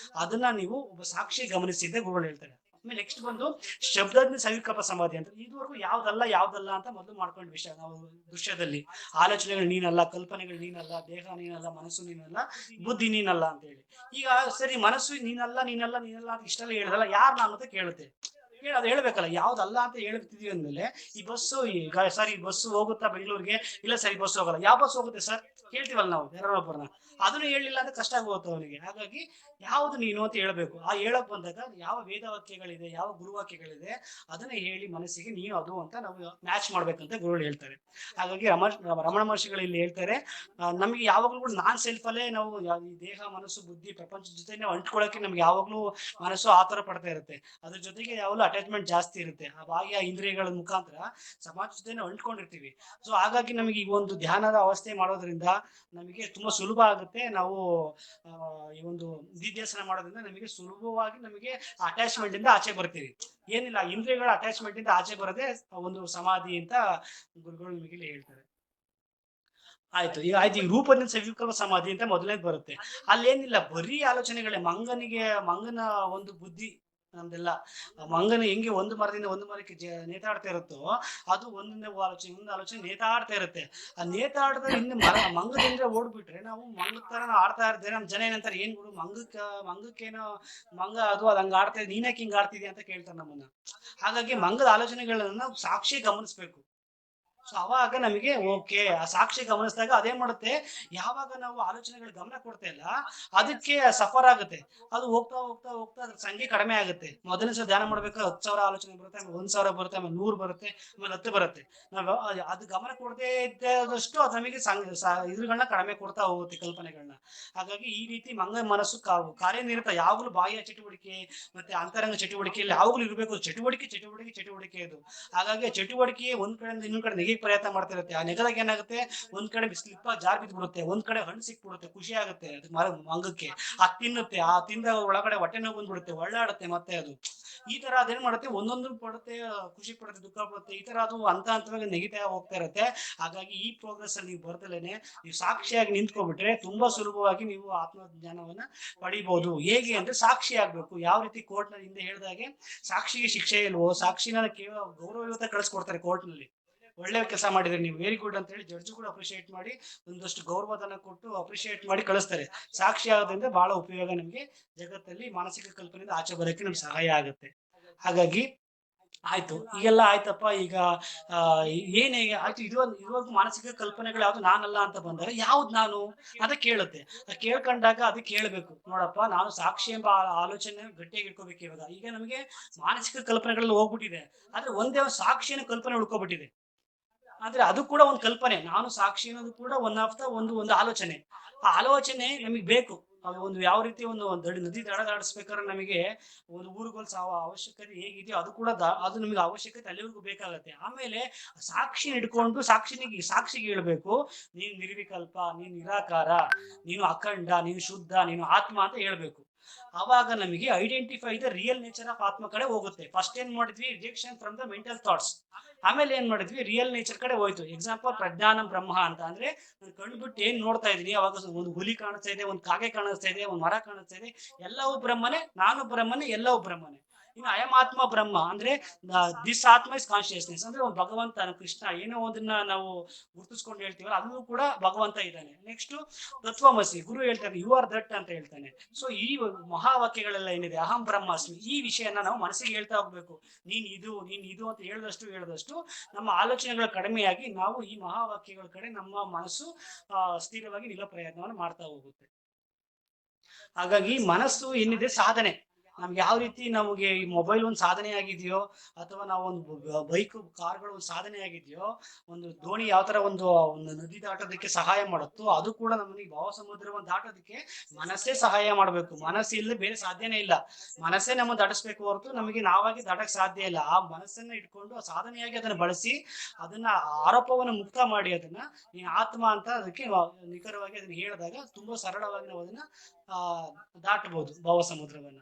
ಅದನ್ನ ನೀವು ಒಬ್ಬ ಸಾಕ್ಷಿ ಗಮನಿಸಿದ್ದೆ ಗುರುಗಳು ಹೇಳ್ತಾರೆ. ಆಮೇಲೆ ನೆಕ್ಸ್ಟ್ ಬಂದು ಶಬ್ದದಿಂದ ಸವಿಕಲ್ಪ ಸಮಾಧಿ ಅಂತ. ಇದುವರೆಗೂ ಯಾವ್ದಲ್ಲ ಅಂತ ಮೊದಲು ಮಾಡ್ಕೊಂಡ್ ವಿಷಯ ನಾವು ದೃಶ್ಯದಲ್ಲಿ. ಆಲೋಚನೆಗಳು ನೀನಲ್ಲ, ಕಲ್ಪನೆಗಳು ನೀನಲ್ಲ, ದೇಹ ನೀನಲ್ಲ, ಮನಸ್ಸು ನೀನಲ್ಲ, ಬುದ್ಧಿ ನೀನಲ್ಲ ಅಂತ ಹೇಳಿ. ಈಗ ಸರಿ ಮನಸ್ಸು ನೀನಲ್ಲ ಅಂತ ಇಷ್ಟೆಲ್ಲ ಹೇಳಿದಲ್ಲ, ಯಾರು ನಾನು ಅಂತ ಕೇಳುತ್ತೆ. ಅದು ಹೇಳ್ಬೇಕಲ್ಲ, ಯಾವ್ದಲ್ಲ ಅಂತ ಹೇಳ್ತಿದೀವಿ ಅಂದ್ಮೇಲೆ ಈ ಬಸ್ಸು ಈಗ ಸರ್ ಈ ಬಸ್ಸು ಹೋಗುತ್ತಾ ಬೆಂಗಳೂರಿಗೆ, ಇಲ್ಲ ಸರಿ ಬಸ್ ಹೋಗಲ್ಲ, ಯಾವ ಬಸ್ ಹೋಗುತ್ತೆ ಸರ್ ಕೇಳ್ತೀವಲ್ಲ ನಾವು ಯಾರೊಬ್ಬರನ್ನ, ಅದನ್ನು ಹೇಳಿಲ್ಲ ಅಂದ್ರೆ ಕಷ್ಟ ಆಗುತ್ತೆ ಅವನಿಗೆ. ಹಾಗಾಗಿ ಯಾವ್ದು ನೀನು ಅಂತ ಹೇಳ್ಬೇಕು. ಆ ಹೇಳಕ್ ಬಂದಾಗ ಯಾವ ವೇದವಾಕ್ಯಗಳಿದೆ, ಯಾವ ಗುರುವಾಕ್ಯಗಳಿದೆ ಅದನ್ನ ಹೇಳಿ ಮನಸ್ಸಿಗೆ ನೀನು ಅದು ಅಂತ ನಾವು ಮ್ಯಾಚ್ ಮಾಡ್ಬೇಕಂತ ಗುರುಗಳು ಹೇಳ್ತಾರೆ. ಹಾಗಾಗಿ ರಮಣ ಮಹರ್ಷಿಗಳು ಇಲ್ಲಿ ಹೇಳ್ತಾರೆ, ನಮ್ಗೆ ಯಾವಾಗ್ಲೂ ಕೂಡ ನಾನ್ ಸೆಲ್ಫ್ ಅಲ್ಲೇ ನಾವು ಈ ದೇಹ ಮನಸ್ಸು ಬುದ್ಧಿ ಪ್ರಪಂಚದ ಜೊತೆ ನಾವು ಅಂಟ್ಕೊಳಕ್ಕೆ ನಮ್ಗೆ ಯಾವಾಗ್ಲೂ ಮನಸ್ಸು ಆತರ ಪಡ್ತಾ ಇರುತ್ತೆ. ಅದ್ರ ಜೊತೆಗೆ ಯಾವಾಗಲೂ ಅಟ್ಯಾಚ್ಮೆಂಟ್ ಜಾಸ್ತಿ ಇರುತ್ತೆ. ಆ ಬಾಹ್ಯ ಇಂದ್ರಿಯಗಳ ಮುಖಾಂತರ ಸಮಾಜ ಜೊತೆ ನಾವು ಅಂಟ್ಕೊಂಡಿರ್ತೀವಿ. ಸೊ ಹಾಗಾಗಿ ನಮಗೆ ಈ ಒಂದು ಧ್ಯಾನದ ಅವಸ್ಥೆ ಮಾಡೋದ್ರಿಂದ ನಮಗೆ ತುಂಬಾ ಸುಲಭ ಆಗುತ್ತೆ. ನಾವು ಈ ಒಂದು ನಿಧಿಧ್ಯಾಸನ ಮಾಡೋದ್ರಿಂದ ನಮಗೆ ಸುಲಭವಾಗಿ ನಮಗೆ ಅಟ್ಯಾಚ್ಮೆಂಟ್ ಇಂದ ಆಚೆ ಬರ್ತೀವಿ. ಏನಿಲ್ಲ, ಇಂದ್ರಿಯಗಳ ಅಟ್ಯಾಚ್ಮೆಂಟ್ ಇಂದ ಆಚೆ ಬರೋದೇ ಒಂದು ಸಮಾಧಿ ಅಂತ ಗುರುಗಳು ನಿಮಗೆ ಹೇಳ್ತಾರೆ. ಆಯ್ತು, ಈಗ ರೂಪದಿಂದ ಸವಿಕಲ್ಪ ಸಮಾಧಿ ಅಂತ ಮೊದಲನೇದು ಬರುತ್ತೆ. ಅಲ್ಲೇನಿಲ್ಲ, ಬರೀ ಆಲೋಚನೆಗಳೇ. ಮಂಗನ ಒಂದು ಬುದ್ಧಿ ನಮ್ದೆಲ್ಲ. ಮಂಗನ ಹೆಂಗೆ ಒಂದು ಮರದಿಂದ ಒಂದು ಮರಕ್ಕೆ ನೇತಾಡ್ತಾ ಇರುತ್ತೋ, ಅದು ಒಂದೊಂದೇ ಆಲೋಚನೆ ಒಂದು ಆಲೋಚನೆ ನೇತಾಡ್ತಾ ಇರುತ್ತೆ. ಆ ನೇತಾಡದ ಹಿಂದೆ ಮಂಗದಿಂದ ಓಡ್ಬಿಟ್ರೆ ನಾವು ಮಂಗದ ತರ ನಾವು ಆಡ್ತಾ ಇರ್ತೇವೆ. ನಮ್ ಜನ ಏನಂತಾರೆ, ಏನ್ ಗುರು ಮಂಗಕ್ಕೇನೋ ಮಂಗ ಅದು ಹಂಗ ಆಡ್ತಾ ಇದೆ, ನೀನ್ಯಾಕೆ ಹಿಂಗ ಆಡ್ತಿದ್ಯಾ ಅಂತ ಕೇಳ್ತಾರೆ ನಮ್ಮನ್ನ. ಹಾಗಾಗಿ ಮಂಗದ ಆಲೋಚನೆಗಳನ್ನ ನಾವು ಸಾಕ್ಷಿ ಗಮನಿಸ್ಬೇಕು. ಸೊ ಅವಾಗ ನಮಗೆ ಓಕೆ, ಆ ಸಾಕ್ಷಿ ಗಮನಿಸಿದಾಗ ಅದೇನ್ ಮಾಡುತ್ತೆ, ಯಾವಾಗ ನಾವು ಆಲೋಚನೆಗಳ ಗಮನ ಕೊಡ್ತಾ ಇಲ್ಲ ಅದಕ್ಕೆ ಸಫರ್ ಆಗುತ್ತೆ. ಅದು ಹೋಗ್ತಾ ಹೋಗ್ತಾ ಹೋಗ್ತಾ ಅದ್ರ ಸಂಖ್ಯೆ ಕಡಿಮೆ ಆಗುತ್ತೆ. ಮೊದಲನೇ ಸಲ ಧ್ಯಾನ ಮಾಡ್ಬೇಕು 10,000 ಆಲೋಚನೆ ಬರುತ್ತೆ, ಆಮೇಲೆ 1,000 ಬರುತ್ತೆ, ಆಮೇಲೆ 100 ಬರುತ್ತೆ, ಆಮೇಲೆ 10 ಬರುತ್ತೆ. ನಾವು ಅದು ಗಮನ ಕೊಡದೇ ಇದ್ದಷ್ಟು ಅದು ನಮಗೆ ಇದ್ರಗಳನ್ನ ಕಡಿಮೆ ಕೊಡ್ತಾ ಹೋಗುತ್ತೆ, ಕಲ್ಪನೆಗಳನ್ನ. ಹಾಗಾಗಿ ಈ ರೀತಿ ಮಂಗ ಮನಸ್ಸು ಕಾರ್ಯನಿರತ, ಯಾವಾಗಲೂ ಬಾಹ್ಯ ಚಟುವಟಿಕೆ ಮತ್ತೆ ಅಂತರಂಗ ಚಟುವಟಿಕೆಯಲ್ಲಿ ಯಾವಾಗಲೂ ಇರಬೇಕು. ಚಟುವಟಿಕೆ ಚಟುವಟಿಕೆ ಚಟುವಟಿಕೆ ಇದು. ಹಾಗಾಗಿ ಆ ಚಟುವಟಿಕೆ ಒಂದ್ ಕಡೆಯಿಂದ ಇನ್ನೊಂದ್ ಕಡೆ ನೆಗೆಯಕ್ಕೆ ಪ್ರಯತ್ನ ಮಾಡ್ತಾ ಇರುತ್ತೆ. ಆ ನೆಗದಾಗ ಏನಾಗುತ್ತೆ, ಒಂದ್ ಕಡೆ ಸ್ಲಿಪ್ ಜಾರ್ ಬಿದ್ಬಿಡುತ್ತೆ, ಒಂದ್ ಕಡೆ ಹಣ್ಣು ಸಿಕ್ಬಿಡುತ್ತೆ, ಖುಷಿ ಆಗುತ್ತೆ ಅದು ಮಂಗಕ್ಕೆ. ಅದು ತಿನ್ನುತ್ತೆ, ಆ ತಿಂದ ಒಳಗಡೆ ಹೊಟ್ಟೆ ನೋವು ಬಂದ್ಬಿಡುತ್ತೆ, ಒಳ್ಳಾಡುತ್ತೆ ಮತ್ತೆ ಅದು. ಈ ತರ ಅದೇನ್ ಮಾಡುತ್ತೆ, ಒಂದೊಂದು ಪಡುತ್ತೆ, ಖುಷಿ ಪಡುತ್ತೆ, ದುಃಖ ಪಡುತ್ತೆ, ಈ ತರ ಅದು ಹಂತವಾಗಿ ನೆಗಿತಾ ಹೋಗ್ತಾ ಇರುತ್ತೆ. ಹಾಗಾಗಿ ಈ ಪ್ರೋಗ್ರೆಸ್ ಅಲ್ಲಿ ನೀವು ಬರ್ದಲೇನೆ ನೀವು ಸಾಕ್ಷಿಯಾಗಿ ನಿಂತ್ಕೊಬಿಟ್ರೆ ತುಂಬಾ ಸುಲಭವಾಗಿ ನೀವು ಆತ್ಮಜ್ಞಾನವನ್ನ ಪಡಿಬಹುದು. ಹೇಗೆ ಅಂದ್ರೆ ಸಾಕ್ಷಿ ಆಗ್ಬೇಕು. ಯಾವ ರೀತಿ ಕೋರ್ಟ್ ನ ಹಿಂದೆ ಹೇಳಿದಾಗೆ ಸಾಕ್ಷಿಗೆ ಶಿಕ್ಷೆ ಇಲ್ವೋ, ಸಾಕ್ಷಿನ ಕೇವಲ ಗೌರವಯುತ ಕಳಿಸ್ಕೊಡ್ತಾರೆ ಕೋರ್ಟ್ ನಲ್ಲಿ. ಒಳ್ಳೆ ಕೆಲಸ ಮಾಡಿದ್ರೆ ನೀವು, ವೆರಿ ಗುಡ್ ಅಂತ ಹೇಳಿ ಜಡ್ಜ್ ಕೂಡ ಅಪ್ರಿಶಿಯೇಟ್ ಮಾಡಿ ಒಂದಷ್ಟು ಗೌರವಧನ ಕೊಟ್ಟು ಅಪ್ರಿಶಿಯೇಟ್ ಮಾಡಿ ಕಳಿಸ್ತಾರೆ. ಸಾಕ್ಷಿ ಆಗೋದ್ರಿಂದ ಬಹಳ ಉಪಯೋಗ ನಮ್ಗೆ ಜಗತ್ತಲ್ಲಿ ಮಾನಸಿಕ ಕಲ್ಪನೆಯಿಂದ ಆಚೆ ಬರೋಕ್ಕೆ ನಮ್ಗೆ ಸಹಾಯ ಆಗುತ್ತೆ. ಹಾಗಾಗಿ ಆಯ್ತು, ಈಗೆಲ್ಲ ಆಯ್ತಪ್ಪ. ಈಗ ಏನೇ ಆಯ್ತು, ಇದುವರೆಗೂ ಮಾನಸಿಕ ಕಲ್ಪನೆಗಳು ಯಾವ್ದು ನಾನಲ್ಲ ಅಂತ ಬಂದರೆ ಯಾವ್ದು ನಾನು ಅಂತ ಕೇಳುತ್ತೆ. ಕೇಳ್ಕೊಂಡಾಗ ಅದಕ್ಕೆ ಹೇಳ್ಬೇಕು, ನೋಡಪ್ಪ ನಾನು ಸಾಕ್ಷಿ ಎಂಬ ಆಲೋಚನೆ ಗಟ್ಟಿಯಾಗಿ ಇಟ್ಕೋಬೇಕು. ಈಗ ನಮಗೆ ಮಾನಸಿಕ ಕಲ್ಪನೆಗಳಲ್ಲಿ ಹೋಗ್ಬಿಟ್ಟಿದೆ, ಆದ್ರೆ ಒಂದೇ ಸಾಕ್ಷಿನ ಕಲ್ಪನೆ ಉಳ್ಕೊಬಿಟ್ಟಿದೆ. ಆದ್ರೆ ಅದು ಕೂಡ ಒಂದು ಕಲ್ಪನೆ. ನಾನು ಸಾಕ್ಷಿ ಅನ್ನೋದು ಕೂಡ ಒನ್ ಆಫ್ ದ ಒಂದು ಆಲೋಚನೆ. ಆ ಆಲೋಚನೆ ನಮಗೆ ಬೇಕು. ಅದು ಒಂದು ಯಾವ ರೀತಿ ಒಂದು ನದಿ ದಡ ದಾಡಿಸ್ಬೇಕಾದ್ರೆ ನಮಗೆ ಒಂದು ಊರುಗಳು ಅವಶ್ಯಕತೆ ಹೇಗಿದೆಯೋ ಅದು ಕೂಡ ಅದು ನಮಗೆ ಅವಶ್ಯಕತೆ ಅಲ್ಲಿವರೆಗೂ ಬೇಕಾಗತ್ತೆ. ಆಮೇಲೆ ಸಾಕ್ಷಿ ಹಿಡ್ಕೊಂಡು ಸಾಕ್ಷಿಗೆ ಹೇಳ್ಬೇಕು, ನೀನು ನಿರ್ವಿಕಲ್ಪ, ನೀನು ನಿರಾಕಾರ, ನೀನು ಅಖಂಡ, ನೀನು ಶುದ್ಧ, ನೀನು ಆತ್ಮ ಅಂತ ಹೇಳ್ಬೇಕು. ಅವಾಗ ನಮಗೆ identify the real nature of ಆತ್ಮ ಕಡೆ ಹೋಗುತ್ತೆ. ಫಸ್ಟ್ ಏನ್ ಮಾಡಿದ್ವಿ, rejection from the mental thoughts. ಆಮೇಲೆ ಏನ್ ಮಾಡಿದ್ವಿ, ರಿಯಲ್ ನೇಚರ್ ಕಡೆ ಹೋಯ್ತು. ಎಕ್ಸಾಂಪಲ್ ಪ್ರಜ್ಞಾನಂ ಬ್ರಹ್ಮ ಅಂತ ಅಂದ್ರೆ ನಾನು ಕಣ್ಬಿಟ್ಟು ಏನ್ ನೋಡ್ತಾ ಇದೀನಿ, ಅವಾಗ ಒಂದು ಹುಲಿ ಕಾಣಿಸ್ತಾ ಇದೆ, ಒಂದು ಕಾಗೆ ಕಾಣಿಸ್ತಾ ಇದೆ, ಒಂದು ಮರ ಕಾಣಿಸ್ತಾ ಇದೆ, ಎಲ್ಲವೂ ಬ್ರಹ್ಮನೇ, ನಾನು ಬ್ರಹ್ಮನೇ, ಎಲ್ಲವೂ ಬ್ರಹ್ಮನೇ. ಇನ್ನು ಅಯಂ ಆತ್ಮ ಬ್ರಹ್ಮ ಅಂದ್ರೆ ದಿಸ್ ಆತ್ಮ ಇಸ್ ಕಾನ್ಶಿಯಸ್ನೆಸ್ ಅಂದ್ರೆ ಒಂದು ಭಗವಂತ, ಕೃಷ್ಣ, ಏನೋ ಒಂದನ್ನ ನಾವು ಗುರುತಿಸ್ಕೊಂಡು ಹೇಳ್ತೀವಲ್ಲ ಅದನ್ನು ಕೂಡ ಭಗವಂತ ಇದ್ದಾನೆ. ನೆಕ್ಸ್ಟ್ ತತ್ವಮಸಿ, ಗುರು ಹೇಳ್ತಾನೆ ಯು ಆರ್ ದಟ್ ಅಂತ ಹೇಳ್ತಾನೆ. ಸೊ ಈ ಮಹಾವಾಕ್ಯಗಳೆಲ್ಲ ಏನಿದೆ, ಅಹಂ ಬ್ರಹ್ಮಾಸ್ಮಿ, ಈ ವಿಷಯನ ನಾವು ಮನಸ್ಸಿಗೆ ಹೇಳ್ತಾ ಹೋಗ್ಬೇಕು. ನೀನ್ ಇದು ಅಂತ ಹೇಳಿದಷ್ಟು ನಮ್ಮ ಆಲೋಚನೆಗಳು ಕಡಿಮೆಯಾಗಿ ನಾವು ಈ ಮಹಾವಾಕ್ಯಗಳ ಕಡೆ ನಮ್ಮ ಮನಸ್ಸು ಸ್ಥಿರವಾಗಿ ನಿಲ್ಲೋ ಪ್ರಯತ್ನವನ್ನು ಮಾಡ್ತಾ ಹೋಗುತ್ತೆ. ಹಾಗಾಗಿ ಮನಸ್ಸು ಏನಿದೆ ಸಾಧನೆ. ನಮ್ಗೆ ಯಾವ ರೀತಿ ನಮಗೆ ಈ ಮೊಬೈಲ್ ಒಂದು ಸಾಧನೆ ಆಗಿದೆಯೋ, ಅಥವಾ ನಾವು ಒಂದು ಬೈಕ್ ಕಾರ್ಗಳು ಒಂದು ಸಾಧನೆ ಆಗಿದೆಯೋ, ಒಂದು ದೋಣಿ ಯಾವ ತರ ಒಂದು ನದಿ ದಾಟೋದಕ್ಕೆ ಸಹಾಯ ಮಾಡುತ್ತೋ, ಅದು ಕೂಡ ನಮಗೆ ಭಾವ ಸಮುದ್ರವನ್ನು ದಾಟೋದಕ್ಕೆ ಮನಸ್ಸೇ ಸಹಾಯ ಮಾಡಬೇಕು. ಮನಸ್ಸು ಇಲ್ಲದೆ ಬೇರೆ ಸಾಧ್ಯನೇ ಇಲ್ಲ. ಮನಸ್ಸೇ ನಮ್ಮನ್ನು ದಾಟಿಸ್ಬೇಕು ಹೊರತು ನಮಗೆ ನಾವಾಗಿ ದಾಟಕ್ಕೆ ಸಾಧ್ಯ ಇಲ್ಲ. ಆ ಮನಸ್ಸನ್ನ ಇಟ್ಕೊಂಡು ಸಾಧನೆಯಾಗಿ ಅದನ್ನ ಬಳಸಿ ಅದನ್ನ ಆರೋಪವನ್ನು ಮುಕ್ತ ಮಾಡಿ ಅದನ್ನ ನೀನು ಆತ್ಮ ಅಂತ ಅದಕ್ಕೆ ನಿಖರವಾಗಿ ಅದನ್ನ ಹೇಳಿದಾಗ ತುಂಬಾ ಸರಳವಾಗಿ ನಾವು ಅದನ್ನ ದಾಟಬಹುದು ಭಾವ ಸಮುದ್ರವನ್ನ.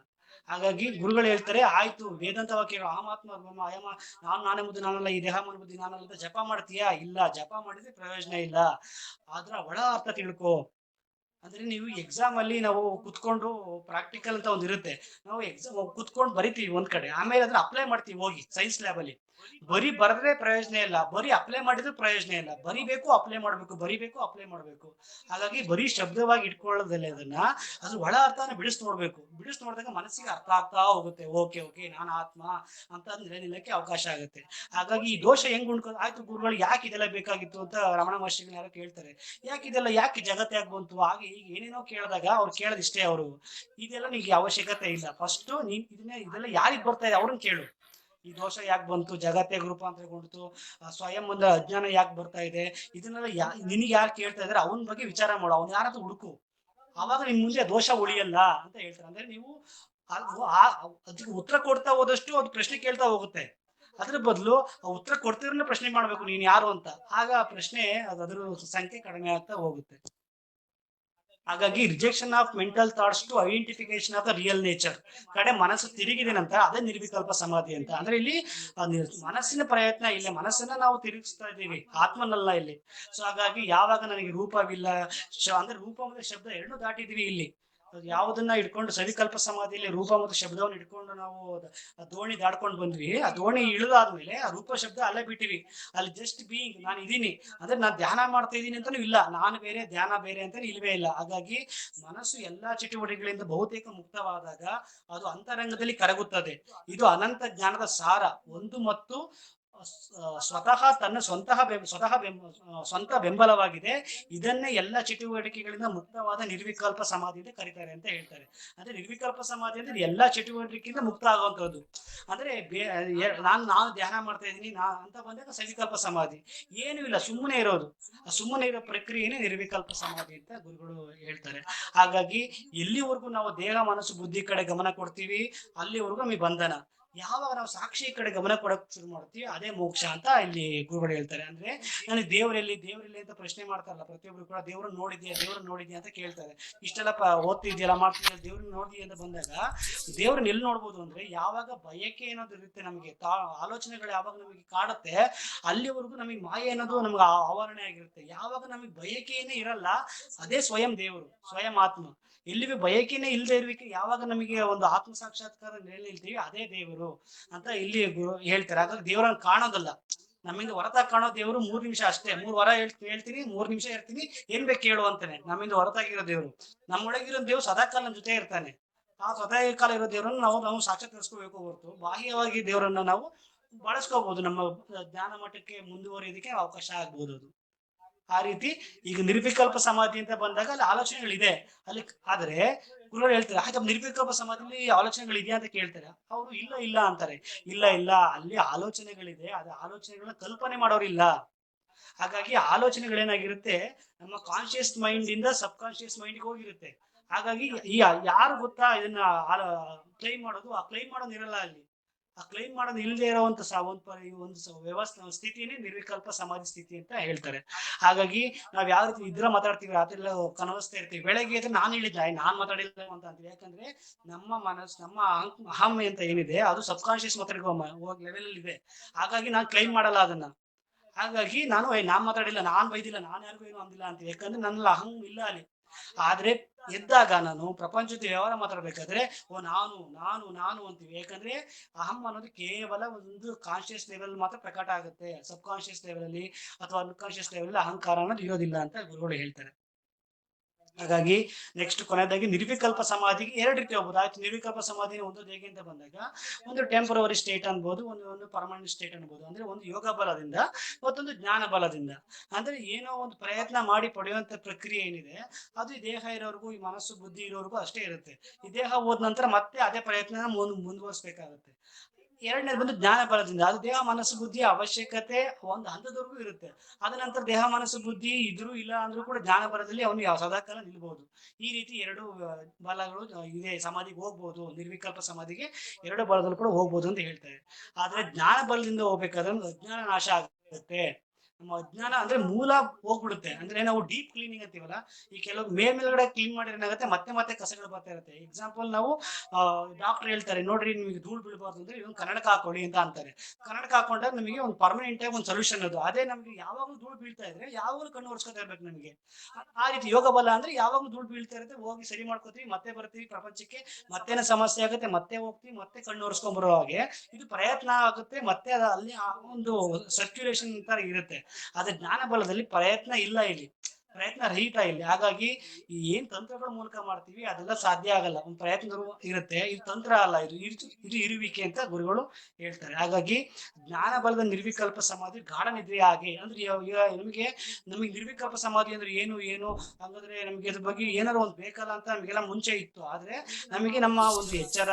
ಹಾಗಾಗಿ ಗುರುಗಳು ಹೇಳ್ತಾರೆ, ಆಯ್ತು ವೇದಾಂತ ವಾಕ್ಯಗಳು ಅಹಮಾತ್ಮ ಅಯಮ, ನಾನೇ ಮುದ್ದು ನಾನಲ್ಲ, ಈ ದೇಹ ಬುದ್ಧಿ ನಾನಲ್ಲ ಅಂತ ಜಪ ಮಾಡ್ತೀಯಾ? ಇಲ್ಲ, ಜಪ ಮಾಡಿದ್ರೆ ಪ್ರಯೋಜನ ಇಲ್ಲ. ಆದ್ರ ಒಳ ಅರ್ಥ ತಿಳ್ಕೊ. ಅಂದ್ರೆ ನೀವು ಎಕ್ಸಾಮ್ ಅಲ್ಲಿ ನಾವು ಕುತ್ಕೊಂಡು ಪ್ರಾಕ್ಟಿಕಲ್ ಅಂತ ಒಂದ್ ಇರುತ್ತೆ, ನಾವು ಎಕ್ಸಾಮ್ ಕುತ್ಕೊಂಡು ಬರಿತೀವಿ ಒಂದ್ ಕಡೆ, ಆಮೇಲೆ ಅದನ್ನ ಅಪ್ಲೈ ಮಾಡ್ತೀವಿ ಹೋಗಿ ಸೈನ್ಸ್ ಲ್ಯಾಬ್ ಅಲ್ಲಿ. ಬರೀ ಬರೆದ್ರೆ ಪ್ರಯೋಜನ ಇಲ್ಲ, ಬರೀ ಅಪ್ಲೈ ಮಾಡಿದ್ರೆ ಪ್ರಯೋಜನ ಇಲ್ಲ. ಬರಿಬೇಕು, ಅಪ್ಲೈ ಮಾಡ್ಬೇಕು, ಬರಿಬೇಕು, ಅಪ್ಲೈ ಮಾಡ್ಬೇಕು. ಹಾಗಾಗಿ ಬರೀ ಶಬ್ದವಾಗಿ ಇಟ್ಕೊಳ್ಳೋದಲ್ಲ, ಅದನ್ನ ಅದ್ರ ಒಳ ಅರ್ಥನ ಬಿಡಿಸ್ ನೋಡಿದಾಗ ಮನಸ್ಸಿಗೆ ಅರ್ಥ ಆಗ್ತಾ ಹೋಗುತ್ತೆ. ಓಕೆ ನಾನು ಆತ್ಮ ಅಂತ ನಿಲ್ಲಕ್ಕೆ ಅವಕಾಶ ಆಗುತ್ತೆ. ಹಾಗಾಗಿ ಈ ದೋಷ ಹೆಂಗ್ ಉಂಡ್ಕೊಂಡು ಆಯ್ತು ಗುರುಗಳು ಯಾಕೆ ಇದೆಲ್ಲ ಬೇಕಾಗಿತ್ತು ಅಂತ ರಮಣ ಮಹರ್ಷಿಗಳು ಯಾರೋ ಕೇಳ್ತಾರೆ. ಯಾಕೆ ಜಗತ್ತು ಯಾಕೆ ಬಂತು, ಹಾಗೆ ಈಗ ಏನೇನೋ ಕೇಳಿದಾಗ ಅವ್ರು ಕೇಳೋದಿಷ್ಟೇ, ಅವರು ಇದೆಲ್ಲ ನಿಮ್ಗೆ ಅವಶ್ಯಕತೆ ಇಲ್ಲ. ಫಸ್ಟ್ ಇದೆಲ್ಲ ಯಾರಿಗ್ ಬರ್ತಾ ಇದೆ ಅವ್ರನ್ನ ಕೇಳು. ಈ ದೋಷ ಯಾಕೆ ಬಂತು, ಜಗತ್ತೇ ರೂಪಾಂತರಗೊಂಡಿತು, ಸ್ವಯಂ ಒಂದು ಅಜ್ಞಾನ ಯಾಕೆ ಬರ್ತಾ ಇದೆ, ಇದನ್ನೆಲ್ಲ ನಿನಗೆ ಯಾರು ಕೇಳ್ತಾ ಇದಾರೆ ಅವನ ಬಗ್ಗೆ ವಿಚಾರ ಮಾಡು, ಅವ್ನು ಯಾರಾದ್ರೂ ಹುಡುಕು. ಆವಾಗ ನಿಮ್ ಮುಂದೆ ದೋಷ ಉಳಿಯಲ್ಲ ಅಂತ ಹೇಳ್ತಾರೆ. ಅಂದ್ರೆ ನೀವು ಅದಕ್ಕೆ ಉತ್ತರ ಕೊಡ್ತಾ ಹೋದಷ್ಟು ಅದು ಪ್ರಶ್ನೆ ಕೇಳ್ತಾ ಹೋಗುತ್ತೆ. ಅದ್ರ ಬದಲು ಉತ್ತರ ಕೊಡ್ತಿರೋ ಪ್ರಶ್ನೆ ಮಾಡ್ಬೇಕು, ನೀನ್ ಯಾರು ಅಂತ. ಆಗ ಆ ಪ್ರಶ್ನೆ ಅದ್ರ ಸಂಖ್ಯೆ ಕಡಿಮೆ ಆಗ್ತಾ ಹೋಗುತ್ತೆ. ಹಾಗಾಗಿ rejection of mental thoughts to identification of the real nature ಕಡೆ ಮನಸ್ಸು ತಿರುಗಿದೆ ನಂತರ ಅದೇ ನಿರ್ವಿಕಲ್ಪ ಸಮಾಧಿ ಅಂತ. ಅಂದ್ರೆ ಇಲ್ಲಿ ಮನಸ್ಸಿನ ಪ್ರಯತ್ನ ಇಲ್ಲ, ಮನಸ್ಸನ್ನ ನಾವು ತಿರುಗಿಸ್ತಾ ಇದ್ದೀವಿ, ಆತ್ಮನಲ್ಲ ಇಲ್ಲಿ. ಸೊ ಹಾಗಾಗಿ ಯಾವಾಗ ನನಗೆ ರೂಪವಿಲ್ಲ, ಅಂದ್ರೆ ರೂಪ ಮತ್ತೆ ಶಬ್ದ ಎರಡನ್ನೂ ದಾಟಿದೀವಿ ಇಲ್ಲಿ. ಯಾವುದನ್ನ ಇಟ್ಕೊಂಡು ಸವಿಕಲ್ಪ ಸಮಾಧಿಯಲ್ಲಿ ರೂಪ ಮತ್ತು ಶಬ್ದವನ್ನು ಇಟ್ಕೊಂಡು ನಾವು ಆ ದೋಣಿ ದಾಡ್ಕೊಂಡು ಬಂದ್ವಿ. ಆ ದೋಣಿ ಇಳಿದಾದ್ಮೇಲೆ ಆ ರೂಪ ಶಬ್ದ ಅಲ್ಲೇ ಬಿಟ್ಟಿವಿ. ಅಲ್ಲಿ ಜಸ್ಟ್ ಬೀಯಿಂಗ್, ನಾನು ಇದೀನಿ ಅಂದ್ರೆ ನಾನು ಧ್ಯಾನ ಮಾಡ್ತಾ ಇದೀನಿ ಅಂತಾನು ಇಲ್ಲ, ನಾನು ಬೇರೆ ಧ್ಯಾನ ಬೇರೆ ಅಂತ ಇಲ್ವೇ ಇಲ್ಲ. ಹಾಗಾಗಿ ಮನಸ್ಸು ಎಲ್ಲಾ ಚಟುವಟಿಕೆಗಳಿಂದ ಬಹುತೇಕ ಮುಕ್ತವಾದಾಗ ಅದು ಅಂತರಂಗದಲ್ಲಿ ಕರಗುತ್ತದೆ. ಇದು ಅನಂತ ಜ್ಞಾನದ ಸಾರ ಒಂದು ಮತ್ತು ಸ್ವತಃ ತನ್ನ ಸ್ವಂತ ಬೆಂಬಲವಾಗಿದೆ. ಇದನ್ನೇ ಎಲ್ಲ ಚಟುವಟಿಕೆಗಳಿಂದ ಮುಕ್ತವಾದ ನಿರ್ವಿಕಲ್ಪ ಸಮಾಧಿ ಅಂತ ಕರೀತಾರೆ ಅಂತ ಹೇಳ್ತಾರೆ. ಅಂದ್ರೆ ನಿರ್ವಿಕಲ್ಪ ಸಮಾಧಿ ಅಂದ್ರೆ ಎಲ್ಲಾ ಚಟುವಟಿಕೆಯಿಂದ ಮುಕ್ತ ಆಗುವಂತದ್ದು. ಅಂದ್ರೆ ನಾನು ಧ್ಯಾನ ಮಾಡ್ತಾ ಇದ್ದೀನಿ ಅಂತ ಬಂದಾಗ ಸವಿಕಲ್ಪ ಸಮಾಧಿ. ಏನೂ ಇಲ್ಲ, ಸುಮ್ಮನೆ ಇರೋದು. ಆ ಸುಮ್ಮನೆ ಇರೋ ಪ್ರಕ್ರಿಯೆನೇ ನಿರ್ವಿಕಲ್ಪ ಸಮಾಧಿ ಅಂತ ಗುರುಗಳು ಹೇಳ್ತಾರೆ. ಹಾಗಾಗಿ ಎಲ್ಲಿವರೆಗೂ ನಾವು ದೇಹ ಮನಸ್ಸು ಬುದ್ಧಿ ಕಡೆ ಗಮನ ಕೊಡ್ತೀವಿ ಅಲ್ಲಿವರೆಗೂ ನಮಗೆ ಬಂಧನ. ಯಾವಾಗ ನಾವು ಸಾಕ್ಷಿ ಕಡೆ ಗಮನ ಕೊಡಕ್ ಶುರು ಮಾಡ್ತೀವಿ ಅದೇ ಮೋಕ್ಷ ಅಂತ ಇಲ್ಲಿ ಗುರುಗಳು ಹೇಳ್ತಾರೆ. ಅಂದ್ರೆ ನನಗೆ ದೇವರಲ್ಲಿ ಅಂತ ಪ್ರಶ್ನೆ ಮಾಡ್ತಾರಲ್ಲ ಪ್ರತಿಯೊಬ್ರು ಕೂಡ, ದೇವ್ರನ್ನ ನೋಡಿದ್ಯಾ ಅಂತ ಕೇಳ್ತಾರೆ. ಇಷ್ಟೆಲ್ಲ ಓದ್ತಿದ್ಯಲ್ಲ ಮಾಡ್ತಿದ್ಯಲ್ಲ ದೇವ್ರನ್ನ ನೋಡಿದ್ಯಾ ಅಂತ ಬಂದಾಗ ದೇವ್ರನ್ನ ಎಲ್ಲಿ ನೋಡ್ಬೋದು ಅಂದ್ರೆ, ಯಾವಾಗ ಬಯಕೆ ಅನ್ನೋದು ಇರುತ್ತೆ ನಮಗೆ, ಆಲೋಚನೆಗಳು ಯಾವಾಗ ನಮಗೆ ಕಾಡುತ್ತೆ ಅಲ್ಲಿವರೆಗೂ ನಮಗೆ ಮಾಯೆ ಅನ್ನೋದು ನಮ್ಗೆ ಆವರಣೆ ಆಗಿರುತ್ತೆ. ಯಾವಾಗ ನಮಗೆ ಬಯಕೆಯೇ ಇರಲ್ಲ ಅದೇ ಸ್ವಯಂ ದೇವರು, ಸ್ವಯಂ ಆತ್ಮ. ಎಲ್ಲಿಗೂ ಬಯಕೆನೇ ಇಲ್ಲದೆ ಇರುವಿಕೆ ಯಾವಾಗ ನಮಗೆ ಒಂದು ಆತ್ಮ ಸಾಕ್ಷಾತ್ಕಾರ ನಿಲ್ತೀವಿ ಅದೇ ದೇವರು ಅಂತ ಇಲ್ಲಿ ಹೇಳ್ತಾರೆ. ಹಾಗಾಗಿ ದೇವರನ್ನ ಕಾಣೋದಲ್ಲ, ನಮ್ಮಿಂದ ಹೊರತಾಗಿ ಕಾಣೋ ದೇವರು 3 ನಿಮಿಷ ಅಷ್ಟೇ. 3 ವಾರ ಹೇಳ್ತೀನಿ, 3 ನಿಮಿಷ ಹೇಳ್ತೀನಿ, ಏನ್ ಬೇಕು ಕೇಳು ಅಂತಾನೆ. ನಮ್ಮಿಂದ ಹೊರತಾಗಿರೋ ದೇವರು, ನಮ್ಮೊಳಗಿರೋ ದೇವ್ರು ಸದಾಕಾಲ ನಮ್ಮ ಜೊತೆ ಇರ್ತಾನೆ. ಆ ಸದಾಕಾಲ ಇರೋ ದೇವರನ್ನು ನಾವು ಸಾಕ್ಷಾತ್ಕರಿಸ್ಕೋಬೇಕು ಹೊರತು ಬಾಹ್ಯವಾಗಿ ದೇವರನ್ನ ನಾವು ಬಳಸ್ಕೋಬಹುದು, ನಮ್ಮ ಜ್ಞಾನ ಮಟ್ಟಕ್ಕೆ ಮುಂದುವರಿಯೋದಕ್ಕೆ ಅವಕಾಶ ಆಗ್ಬೋದು ಅದು. ಆ ರೀತಿ ಈಗ ನಿರ್ವಿಕಲ್ಪ ಸಮಾಧಿ ಅಂತ ಬಂದಾಗ ಅಲ್ಲಿ ಆಲೋಚನೆಗಳಿದೆ ಅಲ್ಲಿ. ಆದ್ರೆ ಗುರುಗಳು ಹೇಳ್ತಾರೆ, ಆಯ್ತು ನಿರ್ವಿಕಲ್ಪ ಸಮಾಧಿಯಲ್ಲಿ ಆಲೋಚನೆಗಳು ಇದೆಯಾ ಅಂತ ಕೇಳ್ತಾರೆ. ಅವರು ಇಲ್ಲ ಅಂತಾರೆ. ಇಲ್ಲ ಅಲ್ಲಿ ಆಲೋಚನೆಗಳಿದೆ, ಅದ ಆಲೋಚನೆಗಳನ್ನ ಕಲ್ಪನೆ ಮಾಡೋರಿಲ್ಲ. ಹಾಗಾಗಿ ಆಲೋಚನೆಗಳೇನಾಗಿರುತ್ತೆ, ನಮ್ಮ ಕಾನ್ಶಿಯಸ್ ಮೈಂಡ್ ಇಂದ ಸಬ್ ಕಾನ್ಶಿಯಸ್ ಮೈಂಡ್ಗೆ ಹೋಗಿರುತ್ತೆ. ಹಾಗಾಗಿ ಈ ಯಾರು ಗೊತ್ತಾ ಇದನ್ನ ಕ್ಲೈಮ್ ಮಾಡೋದು, ಆ ಕ್ಲೈಮ್ ಮಾಡೋದು ಇರಲ್ಲ ಅಲ್ಲಿ. ಆ ಕ್ಲೈಮ್ ಮಾಡೋದು ಇಲ್ಲದೆ ಇರೋವಂತ ವ್ಯವಸ್ಥೆ ಸ್ಥಿತಿನೇ ನಿರ್ವಿಕಲ್ಪ ಸಮಾಧಿ ಸ್ಥಿತಿ ಅಂತ ಹೇಳ್ತಾರೆ. ಹಾಗಾಗಿ ನಾವ್ ಯಾವ ರೀತಿ ಇದ್ರ ಮಾತಾಡ್ತೀವಿ ಅದೆಲ್ಲ ಕನವಸ್ತಾ ಇರ್ತೀವಿ. ಬೆಳಗ್ಗೆ ಎದ್ದು ನಾನು ಮಾತಾಡಿಲ್ಲ ಅಂತ ಅಂತೀವಿ. ಯಾಕಂದ್ರೆ ನಮ್ಮ ಮನಸ್ಸು, ನಮ್ಮ ಅಹಂ ಅಂತ ಏನಿದೆ ಅದು ಸಬ್ ಕಾನ್ಶಿಯಸ್ ಹೋಗ್ ಲೆವೆಲ್ ಅಲ್ಲಿ ಇದೆ. ಹಾಗಾಗಿ ನಾನು ಕ್ಲೈಮ್ ಮಾಡಲ್ಲ ಅದನ್ನ. ಹಾಗಾಗಿ ನಾನ್ ಮಾತಾಡಿಲ್ಲ, ನಾನ್ ಬೈದಿಲ್ಲ, ನಾನ್ ಯಾರಿಗೂ ಏನು ಅಂದಿಲ್ಲ ಅಂತೀವಿ. ಯಾಕಂದ್ರೆ ನನ್ನ ಅಹಂ ಇಲ್ಲ ಅಲ್ಲಿ. ಆದ್ರೆ ಎದ್ದಾಗ ನಾನು ಪ್ರಪಂಚದ ವ್ಯವಹಾರ ಮಾತಾಡ್ಬೇಕಾದ್ರೆ ನಾನು ಅಂತೀವಿ. ಯಾಕಂದ್ರೆ ಅಹಂ ಅನ್ನೋದು ಕೇವಲ ಒಂದು ಕಾನ್ಶಿಯಸ್ ಲೆವೆಲ್ ಮಾತ್ರ ಪ್ರಕಟ ಆಗುತ್ತೆ. ಸಬ್ ಕಾನ್ಶಿಯಸ್ ಲೆವೆಲ್ ಅಲ್ಲಿ ಅಥವಾ ಅನ್ಕಾನ್ಶಿಯಸ್ ಲೆವೆಲ್ ಅಹಂಕಾರ ಅನ್ನೋದು ಇರೋದಿಲ್ಲ ಅಂತ ಗುರುಗಳು ಹೇಳ್ತಾರೆ. ಹಾಗಾಗಿ ನೆಕ್ಸ್ಟ್ ಕೊನೆಯದಾಗಿ ನಿರ್ವಿಕಲ್ಪ ಸಮಾಧಿಗೆ 2 ರೀತಿ ಹೋಗ್ಬೋದು. ಆಯ್ತು, ನಿರ್ವಿಕಲ್ಪ ಸಮಾಧಿ ಒಂದು ಹೇಗೆ ಅಂತ ಬಂದಾಗ ಒಂದು ಟೆಂಪರರಿ ಸ್ಟೇಟ್ ಅನ್ಬೋದು, ಒಂದು ಪರ್ಮನೆಂಟ್ ಸ್ಟೇಟ್ ಅನ್ಬೋದು. ಅಂದ್ರೆ ಒಂದು ಯೋಗ ಬಲದಿಂದ ಮತ್ತೊಂದು ಜ್ಞಾನ ಬಲದಿಂದ. ಅಂದ್ರೆ ಏನೋ ಒಂದು ಪ್ರಯತ್ನ ಮಾಡಿ ಪಡೆಯುವಂತ ಪ್ರಕ್ರಿಯೆ ಏನಿದೆ ಅದು ಈ ದೇಹ ಇರೋರ್ಗು, ಈ ಮನಸ್ಸು ಬುದ್ಧಿ ಇರೋರ್ಗು ಅಷ್ಟೇ ಇರುತ್ತೆ. ಈ ದೇಹ ಹೋದ ನಂತರ ಮತ್ತೆ ಅದೇ ಪ್ರಯತ್ನ ಮುಂದುವರಿಸಬೇಕಾಗುತ್ತೆ. ಎರಡನೇದು ಬಂದು ಜ್ಞಾನ ಬಲದಿಂದ. ಅದು ದೇಹ ಮನಸ್ಸು ಬುದ್ಧಿಯ ಅವಶ್ಯಕತೆ ಒಂದು ಹಂತದವರೆಗೂ ಇರುತ್ತೆ. ಅದ ನಂತರ ದೇಹ ಮನಸ್ಸು ಬುದ್ಧಿ ಇದ್ರು ಇಲ್ಲ ಅಂದ್ರೂ ಕೂಡ ಜ್ಞಾನ ಬಲದಲ್ಲಿ ಅವನು ಸದಾಕಾಲ ನಿಲ್ಬಹುದು. ಈ ರೀತಿ 2 ಬಲಗಳು ಇದೆ. ಸಮಾಧಿಗೆ ಹೋಗ್ಬೋದು, ನಿರ್ವಿಕಲ್ಪ ಸಮಾಧಿಗೆ 2 ಬಲದಲ್ಲಿ ಕೂಡ ಹೋಗ್ಬೋದು ಅಂತ ಹೇಳ್ತಾರೆ. ಆದ್ರೆ ಜ್ಞಾನ ಬಲದಿಂದ ಹೋಗ್ಬೇಕಾದ್ರೆ ಅಜ್ಞಾನ ನಾಶ ಆಗುತ್ತೆ. ನಮ್ಮ ಅಜ್ಞಾನ ಅಂದ್ರೆ ಮೂಲ ಹೋಗ್ಬಿಡುತ್ತೆ. ಅಂದ್ರೆ ನಾವು ಡೀಪ್ ಕ್ಲೀನಿಂಗ್ ಅಂತೀವಲ್ಲ, ಈ ಕೆಲವು ಮೇಲ್ಗಡೆ ಕ್ಲೀನ್ ಮಾಡಿದ್ರೆ ಏನಾಗುತ್ತೆ, ಮತ್ತೆ ಕಸಗಳು ಬರ್ತಾ ಇರುತ್ತೆ. ಎಕ್ಸಾಂಪಲ್ ನಾವು ಡಾಕ್ಟರ್ ಹೇಳ್ತಾರೆ, ನೋಡ್ರಿ ನಿಮಗೆ ಧೂಳು ಬೀಳ್ಬಾರ್ದು ಅಂದ್ರೆ ಇದೊಂದು ಕನ್ನಡಕ ಹಾಕೊಳ್ಳಿ ಅಂತ ಅಂತಾರೆ. ಕನ್ನಡಕ ಹಾಕೊಂಡಾಗ ನಮಗೆ ಒಂದು ಪರ್ಮನೆಂಟ್ ಆಗಿ ಒಂದು ಸೊಲ್ಯೂಷನ್ ಅದು. ಅದೇ ನಮ್ಗೆ ಯಾವಾಗಲೂ ಧೂಳು ಬೀಳ್ತಾ ಇದ್ರೆ ಯಾವಾಗಲೂ ಕಣ್ಣು ಒರೆಸ್ಕೊತಾ ಇರ್ಬೇಕು ನಮಗೆ. ಆ ರೀತಿ ಯೋಗ ಬಲ ಅಂದ್ರೆ ಯಾವಾಗಲೂ ಧೂಳು ಬೀಳ್ತಾ ಇರುತ್ತೆ, ಹೋಗಿ ಸರಿ ಮಾಡ್ಕೋತೀವಿ, ಮತ್ತೆ ಬರ್ತೀವಿ ಪ್ರಪಂಚಕ್ಕೆ, ಮತ್ತೇನೋ ಸಮಸ್ಯೆ ಆಗುತ್ತೆ, ಮತ್ತೆ ಹೋಗ್ತೀವಿ, ಮತ್ತೆ ಕಣ್ಣು ಒರೆಸ್ಕೊಂಡ್ ಬರೋ ಹಾಗೆ ಇದು ಪ್ರಯತ್ನ ಆಗುತ್ತೆ. ಮತ್ತೆ ಅಲ್ಲಿ ಒಂದು ಸರ್ಕ್ಯುಲೇಷನ್ ತರ ಇರುತ್ತೆ. ಆದ್ರೆ ಜ್ಞಾನ ಬಲದಲ್ಲಿ ಪ್ರಯತ್ನ ಇಲ್ಲ, ಇಲ್ಲಿ ಪ್ರಯತ್ನ ರಹಿತ ಇಲ್ಲಿ. ಹಾಗಾಗಿ ಏನ್ ತಂತ್ರಗಳ ಮೂಲಕ ಮಾಡ್ತೀವಿ ಅದೆಲ್ಲ ಸಾಧ್ಯ ಆಗಲ್ಲ. ಒಂದು ಪ್ರಯತ್ನ ಇರುತ್ತೆ, ಇದು ತಂತ್ರ ಅಲ್ಲ, ಇದು ಇರುವಿಕೆ ಅಂತ ಗುರುಗಳು ಹೇಳ್ತಾರೆ. ಹಾಗಾಗಿ ಜ್ಞಾನ ಬಲದ ನಿರ್ವಿಕಲ್ಪ ಸಮಾಧಿ ಗಾಢ ನಿದ್ರೆ ಹಾಗೆ. ಅಂದ್ರೆ ಈಗ ನಮಗೆ ನಿರ್ವಿಕಲ್ಪ ಸಮಾಧಿ ಅಂದ್ರೆ ಏನು ಹಾಗಾದ್ರೆ ನಮ್ಗೆ ಇದ್ರ ಬಗ್ಗೆ ಏನಾದ್ರು ಒಂದು ಬೇಕಲ್ಲ ಅಂತ ನಮಗೆಲ್ಲ ಮುಂಚೆ ಇತ್ತು. ಆದ್ರೆ ನಮಗೆ ನಮ್ಮ ಒಂದು ಎಚ್ಚರ,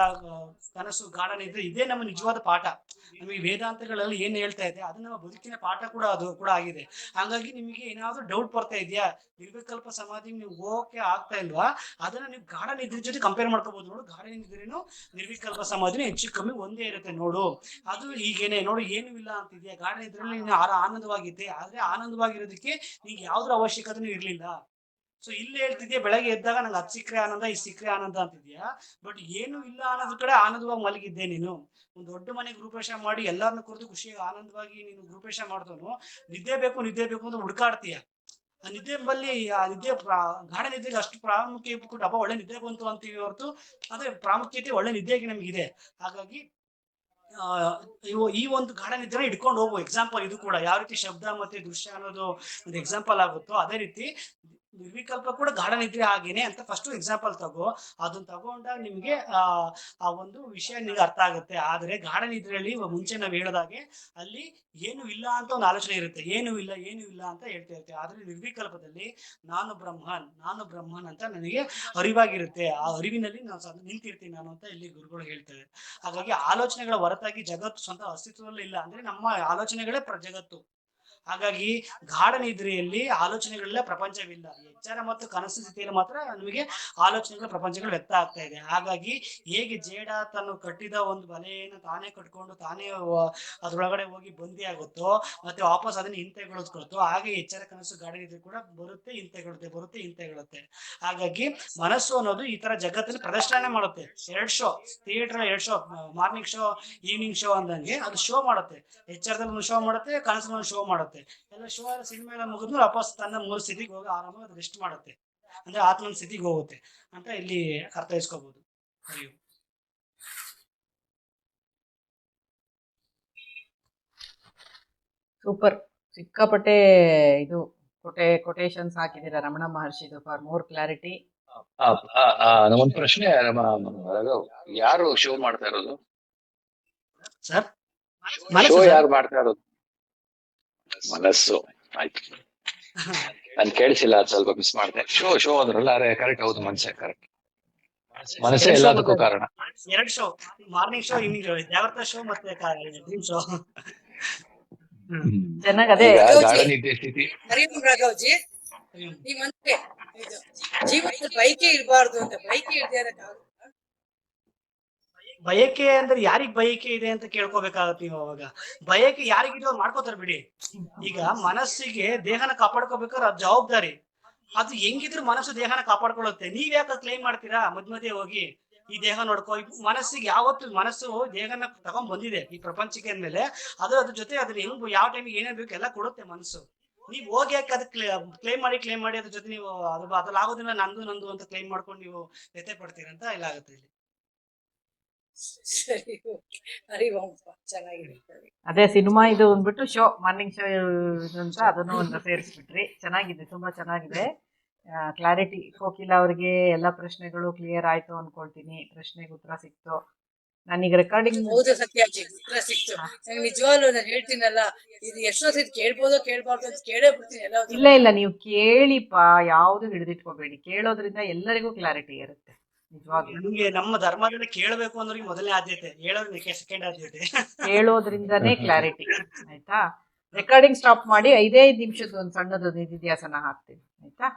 ಕನಸು, ಗಾಢ ನಿದ್ರೆ ಇದೇ ನಮ್ಮ ನಿಜವಾದ ಪಾಠ. ನಮಗೆ ವೇದಾಂತಗಳಲ್ಲಿ ಏನ್ ಹೇಳ್ತಾ ಇದೆ ಅದು ನಮ್ಮ ಬದುಕಿನ ಪಾಠ ಕೂಡ ಅದು ಕೂಡ ಆಗಿದೆ. ಹಾಗಾಗಿ ನಿಮಗೆ ಏನಾದ್ರು ಡೌಟ್ ಬರ್ತಾ ಇದೆಯಾ, ನಿರ್ವಿಕಲ್ಪ ಸಮಾಧಿ ನೀವು ಹೋಗಕ್ಕೆ ಆಗ್ತಾ ಇಲ್ವಾ, ಅದನ್ನ ನೀವು ಗಾಢ ನಿದ್ರೆ ಜೊತೆ ಕಂಪೇರ್ ಮಾಡ್ಕೋಬಹುದು. ನೋಡು, ಗಾಢ ನಿದ್ರೇನು ನಿರ್ವಿಕಲ್ಪ ಸಮಾಧಿನ ಹೆಚ್ಚು ಕಮ್ಮಿ ಒಂದೇ ಇರುತ್ತೆ ನೋಡು. ಅದು ಹೀಗೇನೆ ನೋಡು, ಏನು ಇಲ್ಲ ಅಂತಿದ್ಯಾ. ಗಾಢ ನಿದ್ರೆಯಲ್ಲಿ ನೀನು ಆನಂದವಾಗಿದ್ದೆ, ಆದ್ರೆ ಆನಂದವಾಗಿರೋದಕ್ಕೆ ನಿಂಗೆ ಯಾವ್ದ್ರ ಅವಶ್ಯಕತೆನೂ ಇರ್ಲಿಲ್ಲ. ಸೊ ಇಲ್ಲಿ ಹೇಳ್ತಿದ್ಯಾ, ಬೆಳಗ್ಗೆ ಎದ್ದಾಗ ನಂಗೆ ಅದು ಸಿಕ್ಕರೆ ಆನಂದ, ಇದು ಸಿಕ್ಕರೆ ಆನಂದ ಅಂತಿದ್ಯಾ. ಬಟ್ ಏನು ಇಲ್ಲ ಅನ್ನೋದ್ರ ಕಡೆ ಆನಂದವಾಗಿ ಮಲಗಿದ್ದೆ ನೀನು. ಒಂದು ದೊಡ್ಡ ಮನೆಗೆ ಗೃಹಪ್ರವೇಶ ಮಾಡಿ ಎಲ್ಲಾರನ್ನ ಕುರಿತು ಖುಷಿಯಾಗಿ ಆನಂದವಾಗಿ ನೀನು ಗೃಹಪ್ರವೇಶ ಮಾಡ್ದವನು ನಿದ್ದೆ ಬೇಕು ಅಂತ ಹುಡುಕಾಡ್ತೀಯ. ಆ ನಿದ್ದೆ ಬಲ್ಲಿ ಆ ನಿದ್ದೆ ಗಾಢ ನಿದ್ದೆಗೆ ಅಷ್ಟು ಪ್ರಾಮುಖ್ಯ ಕೊಟ್ಟು ಅಪ್ಪ ಒಳ್ಳೆ ನಿದ್ದೆ ಬಂತು ಅಂತೀವಿ ಹೊರತು ಅಂದ್ರೆ ಪ್ರಾಮುಖ್ಯತೆ ಒಳ್ಳೆ ನಿದ್ದೆಗೆ ನಮಗಿದೆ. ಹಾಗಾಗಿ ಈ ಒಂದು ಗಾಢ ನಿದ್ರೆನ ಇಟ್ಕೊಂಡು ಹೋಗುವ ಎಕ್ಸಾಂಪಲ್ ಇದು ಕೂಡ ಯಾವ ರೀತಿ ಶಬ್ದ ಮತ್ತೆ ದೃಶ್ಯ ಅನ್ನೋದು ಒಂದು ಎಕ್ಸಾಂಪಲ್ ಆಗುತ್ತೋ ಅದೇ ರೀತಿ ನಿರ್ವಿಕಲ್ಪ ಕೂಡ ಗಾಢ ನಿದ್ರೆ ಆಗೇನೆ ಅಂತ ಫಸ್ಟ್ ಎಕ್ಸಾಂಪಲ್ ತಗೋ. ಅದನ್ನ ತಗೊಂಡಾಗ ನಿಮ್ಗೆ ಆ ಒಂದು ವಿಷಯ ನಿಮ್ಗೆ ಅರ್ಥ ಆಗುತ್ತೆ. ಆದ್ರೆ ಗಾಢ ನಿದ್ರೆಯಲ್ಲಿ ಮುಂಚೆ ನಾವ್ ಹೇಳಿದಾಗೆ ಅಲ್ಲಿ ಏನು ಇಲ್ಲ ಅಂತ ಒಂದು ಆಲೋಚನೆ ಇರುತ್ತೆ, ಏನು ಇಲ್ಲ ಅಂತ ಹೇಳ್ತಾ ಇರ್ತೀವಿ. ಆದ್ರೆ ನಿರ್ವಿಕಲ್ಪದಲ್ಲಿ ನಾನು ಬ್ರಹ್ಮನ್ ಅಂತ ನನಗೆ ಅರಿವಾಗಿರುತ್ತೆ. ಆ ಅರಿವಿನಲ್ಲಿ ನಾನು ನಿಂತಿರ್ತೀನಿ ನಾನು ಅಂತ ಇಲ್ಲಿ ಗುರುಗಳು ಹೇಳ್ತಾರೆ. ಹಾಗಾಗಿ ಆಲೋಚನೆಗಳ ಹೊರತಾಗಿ ಜಗತ್ತು ಸ್ವಂತ ಅಸ್ತಿತ್ವದಲ್ಲಿ ಇಲ್ಲ, ಅಂದ್ರೆ ನಮ್ಮ ಆಲೋಚನೆಗಳೇ ಜಗತ್ತು. ಹಾಗಾಗಿ ಗಾಢ ನಿದ್ರೆಯಲ್ಲಿ ಆಲೋಚನೆಗಳೆಲ್ಲ ಪ್ರಪಂಚವಿಲ್ಲ. ಎಚ್ಚರ ಮತ್ತು ಕನಸು ಸ್ಥಿತಿಯಲ್ಲಿ ಮಾತ್ರ ನಮಗೆ ಆಲೋಚನೆಗಳ ಪ್ರಪಂಚಗಳು ವ್ಯಕ್ತ ಆಗ್ತಾ ಇದೆ. ಹಾಗಾಗಿ ಹೇಗೆ ಜೇಡ ತನ್ನ ಕಟ್ಟಿದ ಒಂದು ಬಲೆಯನ್ನು ತಾನೇ ಕಟ್ಕೊಂಡು ತಾನೇ ಅದ್ರೊಳಗಡೆ ಹೋಗಿ ಬಂದಿ ಆಗುತ್ತೋ ಮತ್ತೆ ವಾಪಸ್ ಅದನ್ನ ಹಿಂತೆಗೊಳ್ಳುತ್ತೋ, ಹಾಗೆ ಎಚ್ಚರ ಕನಸು ಗಾಢ ನಿದ್ರೆ ಕೂಡ ಬರುತ್ತೆ ಹಿಂತೆಗೊಳ್ಳುತ್ತೆ. ಹಾಗಾಗಿ ಮನಸ್ಸು ಅನ್ನೋದು ಈ ತರ ಜಗತ್ತನ್ನು ಪ್ರದರ್ಶನ ಮಾಡುತ್ತೆ. 2 show theatre, 2 show, morning show, evening show ಅಂದಂಗೆ ಅದು ಶೋ ಮಾಡುತ್ತೆ. ಎಚ್ಚರದಲ್ಲಿ ಒಂದು ಶೋ ಮಾಡುತ್ತೆ, ಕನಸಲ್ಲಿ ಒಂದು ಶೋ ಮಾಡುತ್ತೆ. ಎಲ್ಲ ಶೋ ಎಲ್ಲ ಸಿನಿಮಾ ಎಲ್ಲ ಮುಗಿದ್ಮೇಲೆ ವಾಪಸ್ ತನ್ನ ಮೂಲ ಸ್ಥಿತಿಗೆ ಹೋಗಿ ಆರಾಮಾಗಿ ರೆಸ್ಟ್ ಮಾಡುತ್ತೆ, ಅಂದ್ರೆ ಆತ್ಮನ ಸ್ಥಿತಿಗೆ ಹೋಗುತ್ತೆ ಅಂತ ಇಲ್ಲಿ ಅರ್ಥೈಸ್ಕೋಬಹುದು. ಸೂಪರ್, ಸಿಕ್ಕಾಪಟ್ಟೆ ಇದು ಕೊಟೇಶನ್ಸ್ ಹಾಕಿದ್ದೀರಾ ರಮಣ ಮಹರ್ಷಿದು ಫಾರ್ ಮೋರ್ ಕ್ಲಾರಿಟಿ. ಒಂದು ಪ್ರಶ್ನೆ ರಾಘವ್, ಯಾರು ಶೋ ಮಾಡ್ತಾ ಇರೋದು? ಸರ್ ಶೋ ಯಾರು ಮಾಡ್ತಾ ಇರೋದು? ಮನಸ್ಸು. ಆಯ್ತು, ನಾನು ಕೇಳಿಸಿಲ್ಲ, ಅದು ಸ್ವಲ್ಪ ಮಿಸ್ ಮಾಡಿದೆ. ಶೋ ಅಂದ್ರಲ್ಲ, ಅರೆ ಕರೆಕ್ಟ್, ಹೌದು, ಕರೆಕ್ಟ್. ಮನಸ್ಸೇ ಎಲ್ಲದಕ್ಕೂ ಕಾರಣ. 2 show, morning show, evening show, ಜಾಗ್ರತ ಶೋ ಮತ್ತೆ ಡ್ರೀಮ್ ಶೋ. ಚೆನ್ನಾಗಿ ಅದೇ ಗಾಢ ನಿದ್ದೆ ಸ್ಥಿತಿ. ಹರಿಯಂ ರಾಘವ್ಜಿ, ನೀವಂತೆ ಜೀವನದ ಬೈಕೆ ಇರಬಾರ್ದು ಅಂತ ಬೈಕೆ ಇರ್ದೇ ಬಯಕೆ ಅಂದ್ರೆ ಯಾರಿಗ್ ಬಯಕೆ ಇದೆ ಅಂತ ಕೇಳ್ಕೊಬೇಕಾಗತ್ತೆ ನೀವು. ಅವಾಗ ಬಯಕೆ ಯಾರಿಗಿದ್ರು ಅವ್ರು ಮಾಡ್ಕೋತಾರ ಬಿಡಿ. ಈಗ ಮನಸ್ಸಿಗೆ ದೇಹನ ಕಾಪಾಡ್ಕೋಬೇಕಾದ್ರೆ ಅದು ಜವಾಬ್ದಾರಿ. ಅದು ಹೆಂಗಿದ್ರು ಮನಸ್ಸು ದೇಹನ ಕಾಪಾಡ್ಕೊಳ್ಳುತ್ತೆ. ನೀವ್ ಯಾಕೆ ಕ್ಲೈಮ್ ಮಾಡ್ತೀರಾ ಮಧ್ಯ ಹೋಗಿ ಈ ದೇಹ ನೋಡ್ಕೋ? ಮನಸ್ಸಿಗೆ ಯಾವತ್ತು ಮನಸ್ಸು ದೇಹನ ತಗೊಂಡ್ ಬಂದಿದೆ ಈ ಪ್ರಪಂಚಕ್ಕೆ ಅಂದ್ಮೇಲೆ ಅದ್ರ ಜೊತೆ ಅದನ್ನ ಹೆಂಗ್ ಯಾವ ಟೈಮಿಗೆ ಏನೇನ್ ಬೇಕು ಎಲ್ಲ ಕೊಡುತ್ತೆ ಮನಸ್ಸು. ನೀವ್ ಹೋಗಿ ಯಾಕೆ ಅದ್ ಕ್ಲೈಮ್ ಮಾಡಿ ಅದ್ರ ಜೊತೆ ನೀವು ಅದ್ರಲ್ಲಿ ಆಗೋದಿಲ್ಲ ನಂದು ಅಂತ ಕ್ಲೈಮ್ ಮಾಡ್ಕೊಂಡು ನೀವು ವ್ಯಥೆ ಪಡ್ತೀರಂತ ಇಲ್ಲ ಆಗುತ್ತೆ ಇಲ್ಲಿ. ಸರಿ, ಹರಿವಂಶ ಚೆನ್ನಾಗಿದೆ. ಅದೇ ಸಿನಿಮಾ ಇದು ಅಂದ್ಬಿಟ್ಟು ಶೋ, ಮಾರ್ನಿಂಗ್ ಶೋ ಅಂತ ಅದನ್ನು ಒಂದು ಸೇರಿಸ್ಬಿಟ್ರಿ. ಚೆನ್ನಾಗಿದೆ, ತುಂಬಾ ಚೆನ್ನಾಗಿದೆ. ಕ್ಲಾರಿಟಿ. ಕೋಕಿಲ ಅವ್ರಿಗೆ ಎಲ್ಲ ಪ್ರಶ್ನೆಗಳು ಕ್ಲಿಯರ್ ಆಯ್ತು ಅನ್ಕೊಳ್ತೀನಿ. ಪ್ರಶ್ನೆಗೆ ಉತ್ತರ ಸಿಕ್ತು. ನಾನೀಗ ರೆಕಾರ್ಡಿಂಗ್ ಹೌದು ಸತ್ಯಾಜಿ, ಉತ್ತರ ಸಿಕ್ತು. ನಂಗೆ ನಿಜವಾಗ್ಲೂ ನಾನು ಹೇಳ್ತೀನಲ್ಲ, ಇದು ಎಷ್ಟೊತ್ತಿ ಕೇಳ್ಬೋದೋ ಕೇಳ್ಬಾರ್ದು ಅಂತ ಕೇಳೇ ಬಿಡ್ತೀನಿ ಎಲ್ಲ. ಇಲ್ಲ ನೀವು ಕೇಳಿಪ್ಪ, ಯಾವ್ದು ಹಿಡಿದಿಟ್ಕೋಬೇಡಿ. ಕೇಳೋದ್ರಿಂದ ಎಲ್ಲರಿಗೂ ಕ್ಲಾರಿಟಿ ಇರುತ್ತೆ ನಿಜವಾಗ್ಲೂ. ನಮ್ಗೆ ನಮ್ಮ ಧರ್ಮದಲ್ಲಿ ಕೇಳಬೇಕು ಅನ್ನೋರಿಗೆ ಮೊದಲನೇ ಆದ್ಯತೆ, ಹೇಳೋದಕ್ಕೆ ಸೆಕೆಂಡ್ ಆದ್ಯತೆ. ಕೇಳೋದ್ರಿಂದನೇ ಕ್ಲಾರಿಟಿ. ಆಯ್ತಾ? ರೆಕಾರ್ಡಿಂಗ್ ಸ್ಟಾಪ್ ಮಾಡಿ 5 ನಿಮಿಷದ ಒಂದು ಸಣ್ಣದು ನಿಧಿಧ್ಯಾಸನ ಹಾಕ್ತೀನಿ. ಆಯ್ತಾ?